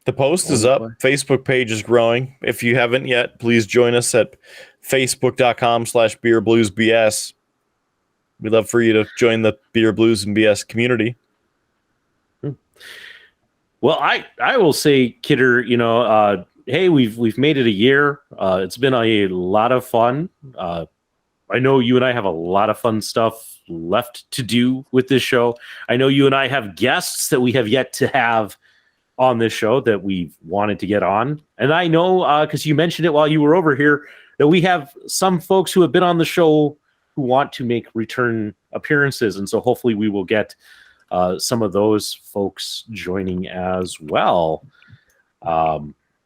The post is up. Facebook page is growing. If you haven't yet, please join us at facebook.com/beerbluesbs. We'd love for you to join the Beer Blues and BS community. Well, I will say, Kidder, hey, we've made it a year. It's been a lot of fun. I know you and I have a lot of fun stuff left to do with this show. I know you and I have guests that we have yet to have on this show that we've wanted to get on. And I know, because you mentioned it while you were over here, that we have some folks who have been on the show who want to make return appearances. And so hopefully we will get some of those folks joining as well.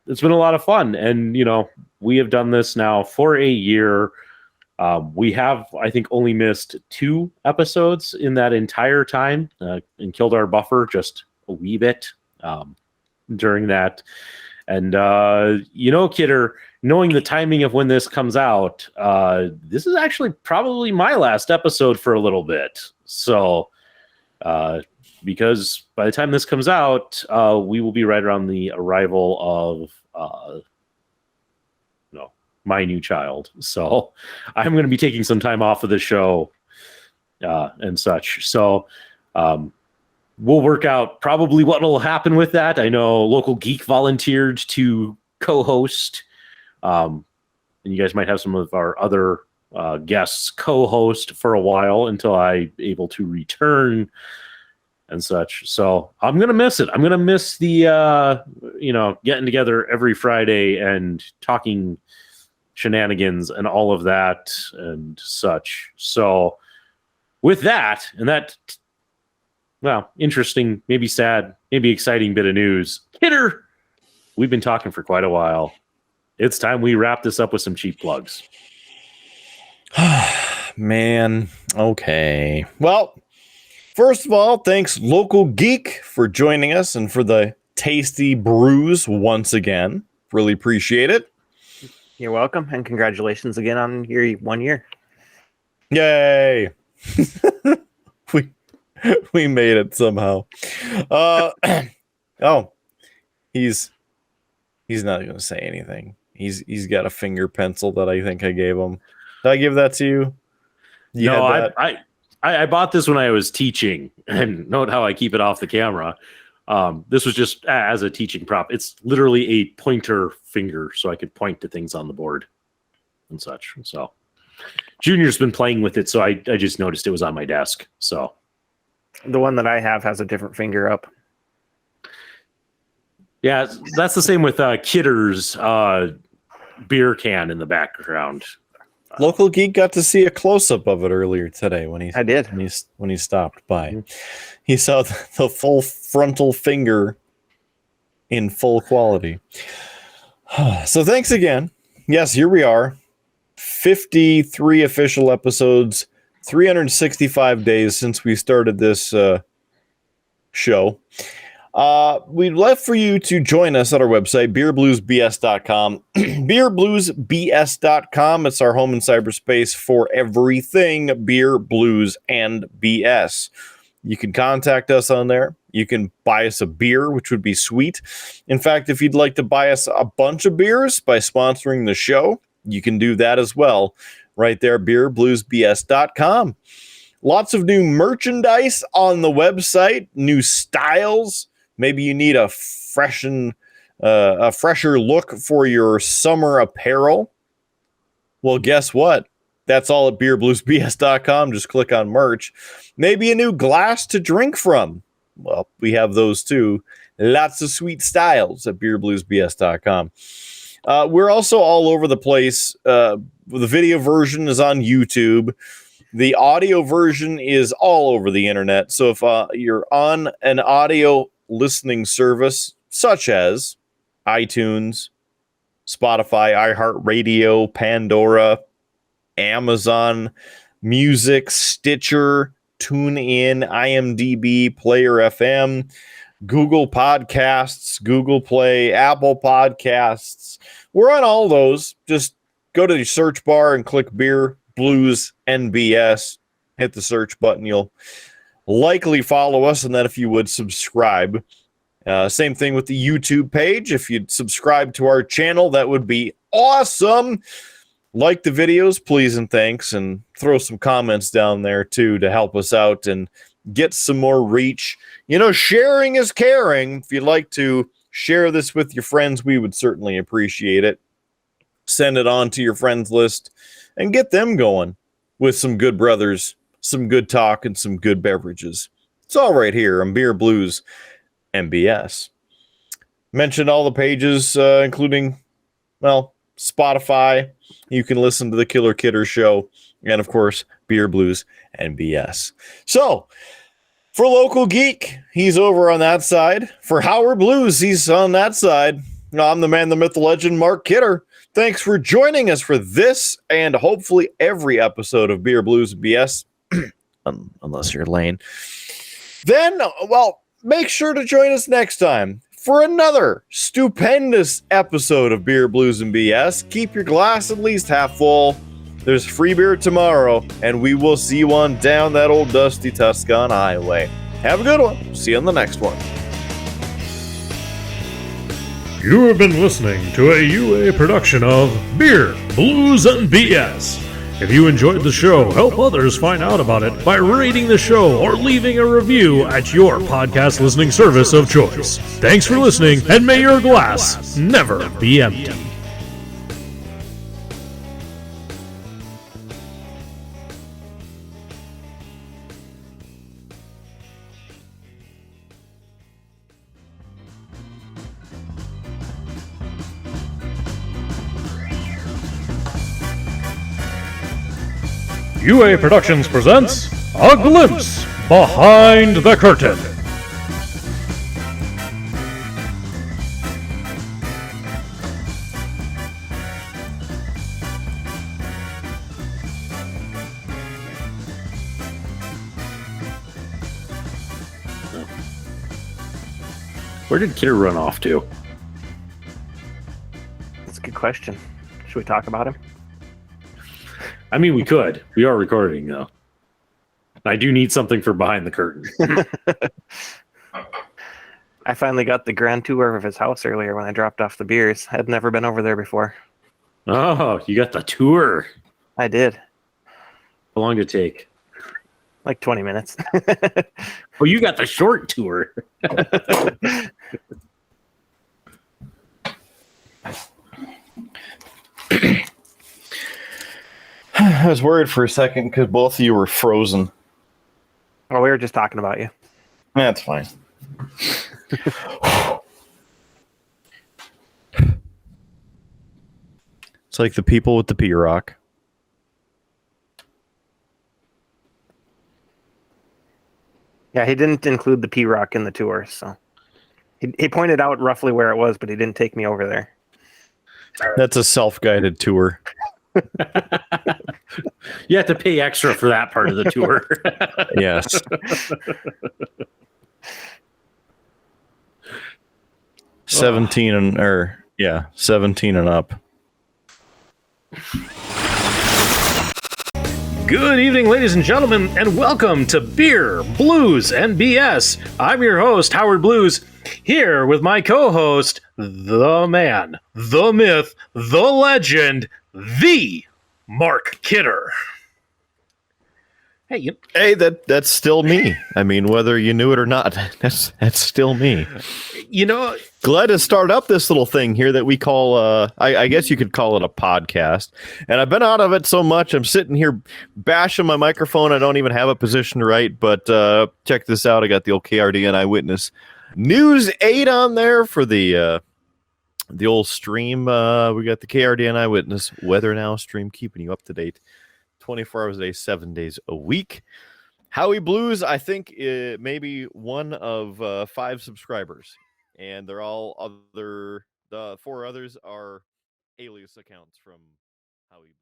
It's been a lot of fun, and we have done this now for a year. We have, I think, only missed 2 episodes in that entire time, and killed our buffer just a wee bit during that. And Kidder, knowing the timing of when this comes out, this is actually probably my last episode for a little bit. So, because by the time this comes out, we will be right around the arrival of my new child. So I'm going to be taking some time off of the show and such. So we'll work out probably what will happen with that. I know Local Geek volunteered to co-host. And you guys might have some of our other guests co-host for a while until I'm able to return and such. So I'm going to miss it. I'm going to miss the, getting together every Friday and talking shenanigans and all of that and such. So with that, and that, interesting, maybe sad, maybe exciting bit of news, Kidder, we've been talking for quite a while. It's time we wrap this up with some cheap plugs. Man, okay. Well, first of all, thanks Local Geek for joining us and for the tasty brews once again. Really appreciate it. You're welcome, and congratulations again on your 1 year. Yay! we made it somehow. He's not going to say anything. He's got a finger pencil that I think I gave him. Did I give that to you? I bought this when I was teaching, and note how I keep it off the camera. This was just as a teaching prop. It's literally a pointer finger, so I could point to things on the board and such. So Junior's been playing with it, so I just noticed it was on my desk. So the one that I have has a different finger up. Yeah, that's the same with Kidder's beer can in the background. Local Geek got to see a close-up of it earlier today when he stopped by. Mm-hmm. He saw the full frontal finger in full quality. So thanks again. Yes, here we are. 53 official episodes, 365 days since we started this show. We'd love for you to join us at our website, beerbluesbs.com. beerbluesbs.com. It's our home in cyberspace for everything beer, blues, and BS. You can contact us on there. You can buy us a beer, which would be sweet. In fact, if you'd like to buy us a bunch of beers by sponsoring the show, you can do that as well. Right there, beerbluesbs.com. Lots of new merchandise on the website, new styles. Maybe you need a fresher look for your summer apparel. Well, guess what? That's all at beerbluesbs.com. Just click on merch. Maybe a new glass to drink from. Well, we have those too. Lots of sweet styles at beerbluesbs.com. We're also all over the place. The video version is on YouTube. The audio version is all over the internet. So if you're on an audio listening service such as iTunes, Spotify, iHeartRadio, Pandora, Amazon Music, Stitcher, TuneIn, IMDb, Player FM, Google Podcasts, Google Play, Apple Podcasts. We're on all those. Just go to the search bar and click Beer Blues NBS. Hit the search button. You'll likely follow us, and then if you would subscribe. Same thing with the YouTube page. If you'd subscribe to our channel, that would be awesome. Like the videos, please and thanks, and throw some comments down there too to help us out and get some more reach. Sharing is caring. If you'd like to share this with your friends, we would certainly appreciate it. Send it on to your friends list and get them going with some good brothers, some good talk, and some good beverages. It's all right here on Beer Blues MBS. Mentioned all the pages, including, Spotify. You can listen to the Killer Kidder Show, and of course, Beer Blues MBS. So, For Local Geek, he's over on that side. For Howard Blues, he's on that side. I'm the man, the myth, the legend, Mark Kidder. Thanks for joining us for this and hopefully every episode of Beer Blues BS, unless you're Lane. Then, well, make sure to join us next time for another stupendous episode of Beer Blues and BS. Keep your glass at least half full. There's free beer tomorrow, and we will see you on down that old dusty Tuscan highway. Have a good one. See you on the next one. You have been listening to a UA production of Beer, Blues, and BS. If you enjoyed the show, help others find out about it by rating the show or leaving a review at your podcast listening service of choice. Thanks for listening, and may your glass never be empty. UA Productions presents A Glimpse Behind the Curtain. Where did Kidder run off to? That's a good question. Should we talk about him? I mean, we could. We are recording, though. I do need something for behind the curtain. I finally got the grand tour of his house earlier when I dropped off the beers. I'd never been over there before. Oh, you got the tour. I did. How long did it take? Like 20 minutes. Oh, you got the short tour. I was worried for a second because both of you were frozen. Oh, we were just talking about you. That's fine. It's like the people with the P-Rock. Yeah, he didn't include the P-Rock in the tour, so he pointed out roughly where it was, but he didn't take me over there. That's a self-guided tour. You have to pay extra for that part of the tour. Yes. 17 and up. Good evening, ladies and gentlemen, and welcome to Beer, Blues, and BS. I'm your host, Howard Blues, here with my co-host, the man, the myth, the legend, the Mark Kidder. Hey, that's still me. I mean, whether you knew it or not, that's still me. You know, Glad to start up this little thing here that we call, I guess you could call it a podcast. And I've been out of it so much, I'm sitting here bashing my microphone. I don't even have a position right, but check this out. I got the old KRD and Eyewitness News 8 on there for the old stream. We got the KRD and Eyewitness Weather Now stream, keeping you up to date 24 hours a day, 7 days a week. Howie Blues, I think, maybe one of 5 subscribers. And they're all other, the 4 others are alias accounts from Howie Blues.